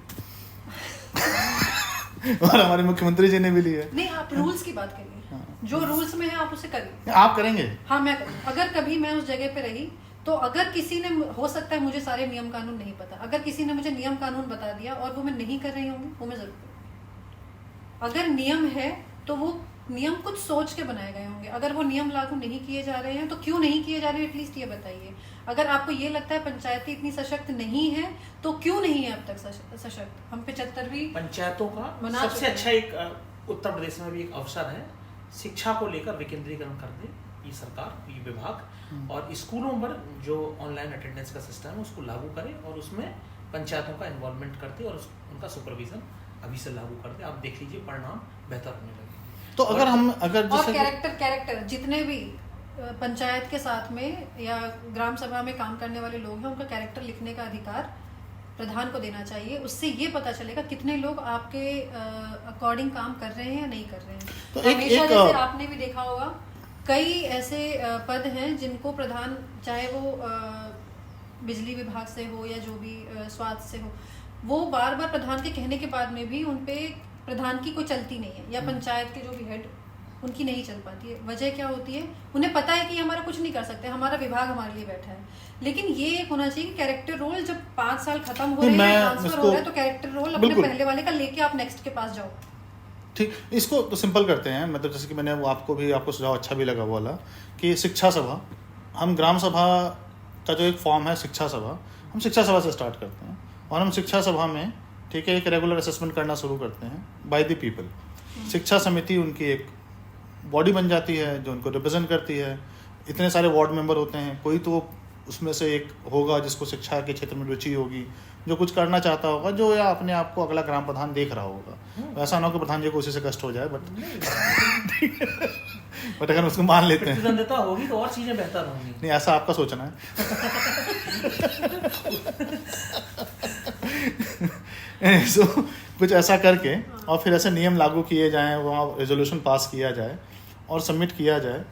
Speaker 1: और हमारे मुख्यमंत्री जी ने भी ली है।
Speaker 2: नहीं, आप रूल्स की बात करिए, जो रूल्स में है आप उसे करिए।
Speaker 1: आप करेंगे?
Speaker 2: हाँ मैं अगर कभी मैं उस जगह पे रही तो अगर किसी ने, हो सकता है मुझे सारे नियम कानून नहीं पता, अगर किसी ने मुझे नियम कानून बता दिया और वो मैं नहीं कर रही होंगी, वो मैं जरूर करूँगी। अगर नियम है तो वो नियम कुछ सोच के बनाए गए होंगे, अगर वो नियम लागू नहीं किए जा रहे हैं तो क्यों नहीं किए जा रहे हैं, एटलीस्ट ये बताइए। अगर आपको ये लगता है पंचायती इतनी सशक्त नहीं है तो क्यों नहीं है अब तक सशक्त? हम 75वीं
Speaker 3: पंचायतों का सबसे अच्छा एक उत्तर प्रदेश में भी एक अवसर है, शिक्षा को लेकर विकेंद्रीकरण कर दे ये सरकार, ये विभाग, और स्कूलों पर जो ऑनलाइन अटेंडेंस का सिस्टम है उसको लागू करे और उसमें पंचायतों का इन्वॉल्वमेंट करते और उनका सुपरविजन अभी से लागू करते। आप देख लीजिए परिणाम बेहतर होने लगेंगे।
Speaker 1: तो अगर
Speaker 2: और कैरेक्टर जितने भी पंचायत के साथ में या ग्राम सभा में काम करने वाले लोग हैं, उनका कैरेक्टर लिखने का अधिकार प्रधान को देना चाहिए। उससे ये पता चलेगा कितने लोग आपके अकॉर्डिंग काम कर रहे हैं या नहीं कर रहे हैं। तो हमेशा जैसे आपने भी देखा होगा कई ऐसे पद हैं जिनको प्रधान, चाहे वो बिजली विभाग से हो या जो भी स्वास्थ्य से हो, वो बार बार प्रधान के कहने के बाद में भी उनपे प्रधान की कोई चलती नहीं है, या पंचायत के जो भी हेड उनकी नहीं चल पाती है। वजह क्या होती है? उन्हें पता है कि हमारा कुछ नहीं कर सकते, हमारा विभाग हमारे लिए बैठा है। लेकिन ये एक होना चाहिए कि कैरेक्टर रोल जब 5 साल खत्म हो रहे हैं, ट्रांसफर हो रहा है, तो कैरेक्टर रोल अपने पहले वाले का लेके आप नेक्स्ट के पास जाओ।
Speaker 1: ठीक, इसको तो सिंपल करते हैं। मतलब जैसे कि मैंने वो आपको सुझाव अच्छा भी लगा वाला कि शिक्षा सभा, हम ग्राम सभा का जो एक फॉर्म है शिक्षा सभा, हम शिक्षा सभा से स्टार्ट करते हैं और हम शिक्षा सभा में ठीक है एक रेगुलर असेसमेंट करना शुरू करते हैं बाय द पीपल। शिक्षा समिति उनकी एक बॉडी बन जाती है जो उनको रिप्रेजेंट करती है। इतने सारे वार्ड मेंबर होते हैं, कोई तो उसमें से एक होगा जिसको शिक्षा के क्षेत्र में रुचि होगी, जो कुछ करना चाहता होगा, जो या अपने आप को अगला ग्राम प्रधान देख रहा होगा। ऐसा ना हो कि प्रधान जी को उसी से कष्ट हो जाए, बट अगर उसको मान लेते हैं
Speaker 3: प्रतिद्वंद्विता होगी तो और चीजें बेहतर होंगी।
Speaker 1: नहीं, ऐसा आपका सोचना है। सो कुछ ऐसा करके और फिर ऐसे नियम लागू किए जाएं, वहाँ रेजोल्यूशन पास किया जाए और सबमिट किया जाए,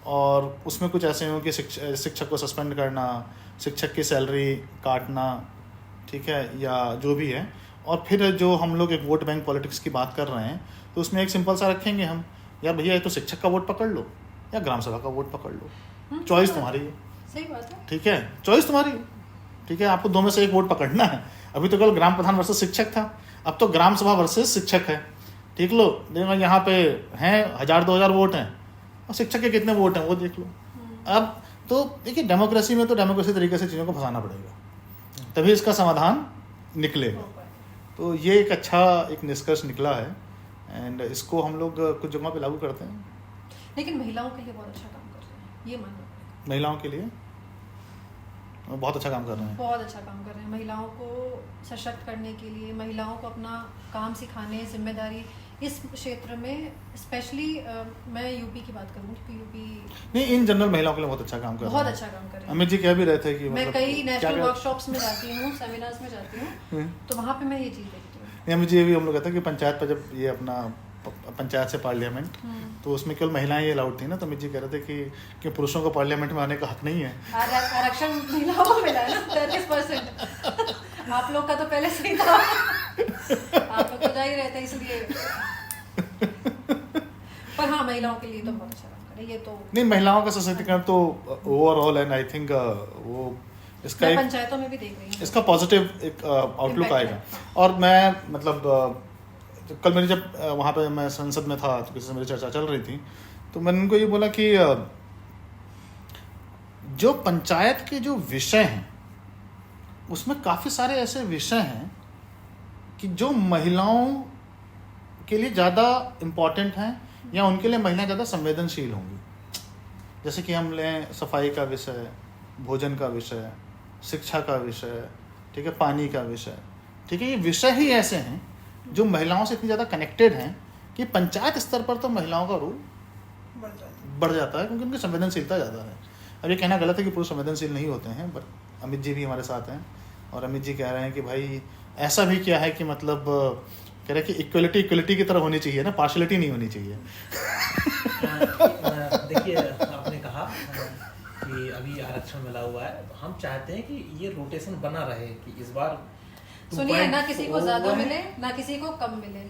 Speaker 1: और उसमें कुछ ऐसे हो कि शिक्षक को सस्पेंड करना, शिक्षक की सैलरी काटना, ठीक है, या जो भी है। और फिर जो हम लोग एक वोट बैंक पॉलिटिक्स की बात कर रहे हैं तो उसमें एक सिंपल सा रखेंगे हम, या भैया तो शिक्षक का वोट पकड़ लो या ग्राम सभा का वोट पकड़ लो, चॉइस तुम्हारी है।
Speaker 2: सही बात है,
Speaker 1: ठीक है, चॉइस तुम्हारी है। ठीक है, आपको 2 में से एक वोट पकड़ना है। अभी तो कल ग्राम प्रधान वर्सेस शिक्षक था, अब तो ग्राम सभा वर्सेस शिक्षक है, ठीक लो, देखो यहाँ पे हैं 1000-2000 वोट हैं और शिक्षक के कितने वोट हैं वो देख लो। अब तो देखिए डेमोक्रेसी में तो डेमोक्रेसी तरीके से चीज़ों को फंसाना पड़ेगा, तभी इसका समाधान निकलेगा। तो ये एक अच्छा एक निष्कर्ष निकला है एंड इसको हम लोग कुछ जगह पे लागू करते हैं।
Speaker 2: लेकिन महिलाओं के लिए बहुत अच्छा काम कर रहे हैं, ये मानना पड़ेगा।
Speaker 1: महिलाओं के लिए बहुत अच्छा काम कर रहे हैं,
Speaker 2: बहुत अच्छा काम कर रहे हैं। महिलाओं को सशक्त करने के लिए, महिलाओं को अपना काम सिखाने, जिम्मेदारी इस क्षेत्र में स्पेशली मैं यूपी की बात करूँ क्योंकि यूपी
Speaker 1: नहीं इन जनरल महिलाओं के लिए बहुत अच्छा काम कर रहे हैं।
Speaker 2: बहुत अच्छा काम कर रहे हैं।
Speaker 1: अमित जी कह भी रहे थे कि
Speaker 2: मैं
Speaker 1: मतलब
Speaker 2: कई नेशनल
Speaker 1: क्या-
Speaker 2: वर्कशॉप्स में जाती हूँ, सेमिनार्स में जाती हूँ, तो वहाँ पे मैं ये चीज़ देखती हूँ।
Speaker 1: नहीं, अमित जी ये भी हम लोग कहते हैं कि पंचायत पर जब ये अपना पंचायत से पार्लियामेंट तो उसमें केवल महिलाएं ये अलाउड थी ना, तो अमित जी कह रहे थे कि पुरुषों को पार्लियामेंट में आने का हक नहीं है।
Speaker 2: आरक्षण महिलाओं को मिला है ना 33%। आप लोग का तो पहले से ही था, आप लोग तो जा ही रहे थे इसलिए। पर हाँ महिलाओं के लिए तो बहुत अच्छा काम करे ये तो।
Speaker 1: नहीं महिलाओं का सशक्तिकरण तो ओवरऑल एंड आई थिंक वो इसका
Speaker 2: मैं
Speaker 1: एक
Speaker 2: पंचायतों में भी देख रही हूँ
Speaker 1: इसका पॉजिटिव एक आउटलुक
Speaker 2: Impact
Speaker 1: आएगा।
Speaker 2: है।
Speaker 1: और मैं मतलब कल मेरी जब वहाँ पे मैं संसद में था तो किसी से मेरी चर्चा चल रही थी तो मैंने उनको ये बोला कि जो पंचायत के जो विषय हैं उसमें काफ़ी सारे ऐसे विषय हैं कि जो महिलाओं के लिए ज़्यादा इम्पोर्टेंट हैं या उनके लिए महिलाएं ज़्यादा संवेदनशील होंगी। जैसे कि हम लें सफाई का विषय, भोजन का विषय, शिक्षा का विषय, ठीक है, पानी का विषय, ठीक है, ये विषय ही ऐसे हैं जो महिलाओं से इतनी ज़्यादा कनेक्टेड हैं कि पंचायत स्तर पर तो महिलाओं का रोल बढ़ जाता है क्योंकि उनकी संवेदनशीलता ज़्यादा है। अब ये कहना गलत है कि पुरुष संवेदनशील नहीं होते हैं, बट अमित जी भी हमारे साथ हैं और अमित जी कह रहे हैं कि भाई ऐसा भी क्या है कि मतलब कह रहे हैं कि इक्वलिटी की तरह होनी चाहिए ना, पार्शलिटी नहीं होनी चाहिए।
Speaker 3: देखिए आपने कहा कि अभी आरक्षण मिला हुआ है, तो हम चाहते हैं कि ये रोटेशन बना रहे कि इस बार
Speaker 2: सुनिए ना किसी को ज्यादा मिले ना किसी को कम मिले,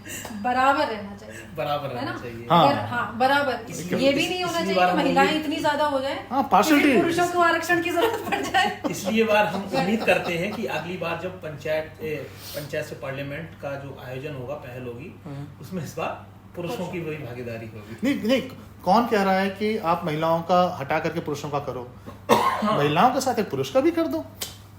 Speaker 2: बराबर रहना चाहिए,
Speaker 3: बराबर
Speaker 2: है
Speaker 3: रहना
Speaker 2: ना?
Speaker 3: चाहिए।
Speaker 2: हाँ बराबर। ये भी नहीं होना चाहिए कि महिलाएं इतनी ज्यादा हो जाए
Speaker 1: हाँ, partiality।
Speaker 2: पुरुषों को आरक्षण की जरूरत पड़ जाए।
Speaker 3: इसलिए बार हम उम्मीद करते हैं कि अगली बार जब पंचायत से पार्लियामेंट का जो आयोजन होगा पहल होगी उसमें इस बार पुरुषों की वही भागीदारी होगी।
Speaker 1: नहीं कौन कह रहा है कि आप महिलाओं का हटा करके पुरुषों का करो, महिलाओं के साथ एक पुरुष का भी कर दो।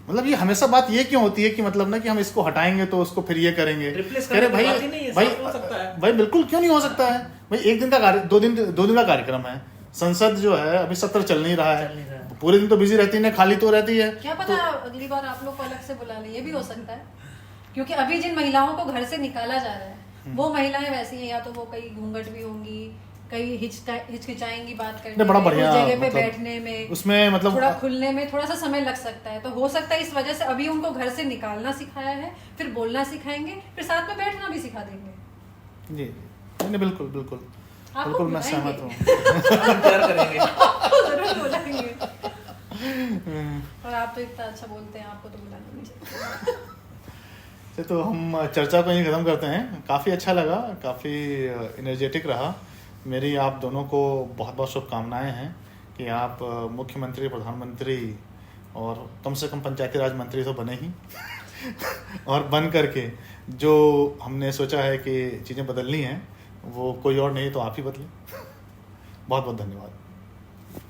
Speaker 1: मतलब ये हमेशा बात ये क्यों होती है कि मतलब ना कि हम इसको हटाएंगे तो उसको फिर ये करेंगे,
Speaker 3: रिप्लेस
Speaker 1: कह रहे
Speaker 3: करने की बात ही नहीं है, सब हो सकता है।
Speaker 1: भाई बिल्कुल क्यों नहीं हो सकता है भाई। एक दिन का दो दिन का कार्यक्रम है, संसद जो है अभी सत्र चल नहीं रहा है, पूरे दिन तो बिजी रहती है, खाली तो रहती है।
Speaker 2: क्या पता अगली बार आप लोग को अलग से बुला ले, ये भी हो सकता है क्योंकि अभी जिन महिलाओं को घर से निकाला जा रहा है वो महिलाएं वैसी हैं, या तो वो कई घूंघट भी होंगी, कई हिचकिचाएंगी बात करने
Speaker 1: बड़ा
Speaker 2: में,
Speaker 1: बढ़िया
Speaker 2: उस जगह पे
Speaker 1: मतलब
Speaker 2: बैठने में,
Speaker 1: उसमें मतलब
Speaker 2: थोड़ा खुलने में थोड़ा सा समय लग सकता है। तो हो सकता है इस वजह से अभी उनको घर से निकालना सिखाया है, फिर बोलना सिखाएंगे, फिर साथ में बैठना भी सिखा देंगे।
Speaker 1: जी नहीं बिल्कुल बिल्कुल बिल्कुल मैं सहमत हूँ।
Speaker 3: प्यार करेंगे।
Speaker 2: जरूर बुलाएंगे। और आप तो इतना अच्छा बोलते हैं, आपको तो बुलाना नहीं चाहिए।
Speaker 1: तो हम चर्चा को यहीं ख़त्म करते हैं। काफ़ी अच्छा लगा, काफ़ी एनर्जेटिक रहा। मेरी आप दोनों को बहुत बहुत शुभकामनाएं हैं कि आप मुख्यमंत्री, प्रधानमंत्री और कम से कम पंचायती राज मंत्री तो बने ही और बन करके जो हमने सोचा है कि चीज़ें बदलनी हैं वो कोई और नहीं तो आप ही बदलें। बहुत बहुत धन्यवाद।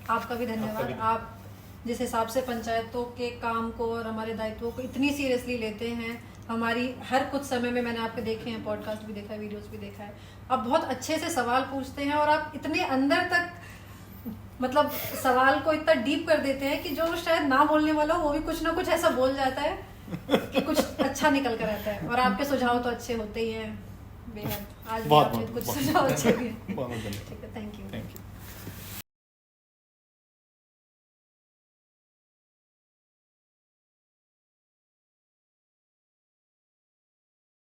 Speaker 2: आपका भी धन्यवाद। आप जिस हिसाब से पंचायतों के काम को और हमारे दायित्वों को इतनी सीरियसली लेते हैं, हमारी हर कुछ समय में मैंने आपके देखे हैं, पॉडकास्ट भी देखा है, वीडियोस भी देखा है, आप बहुत अच्छे से सवाल पूछते हैं और आप इतने अंदर तक मतलब सवाल को इतना डीप कर देते हैं कि जो शायद ना बोलने वाला हो वो भी कुछ ना कुछ ऐसा बोल जाता है कि कुछ अच्छा निकल कर आता है। और आपके सुझाव तो अच्छे होते ही हैं बेहद। आज भी आपने कुछ सुझाव अच्छे दिए।
Speaker 1: बहुत धन्यवाद।
Speaker 2: ठीक है, थैंक यू।
Speaker 1: Thank you.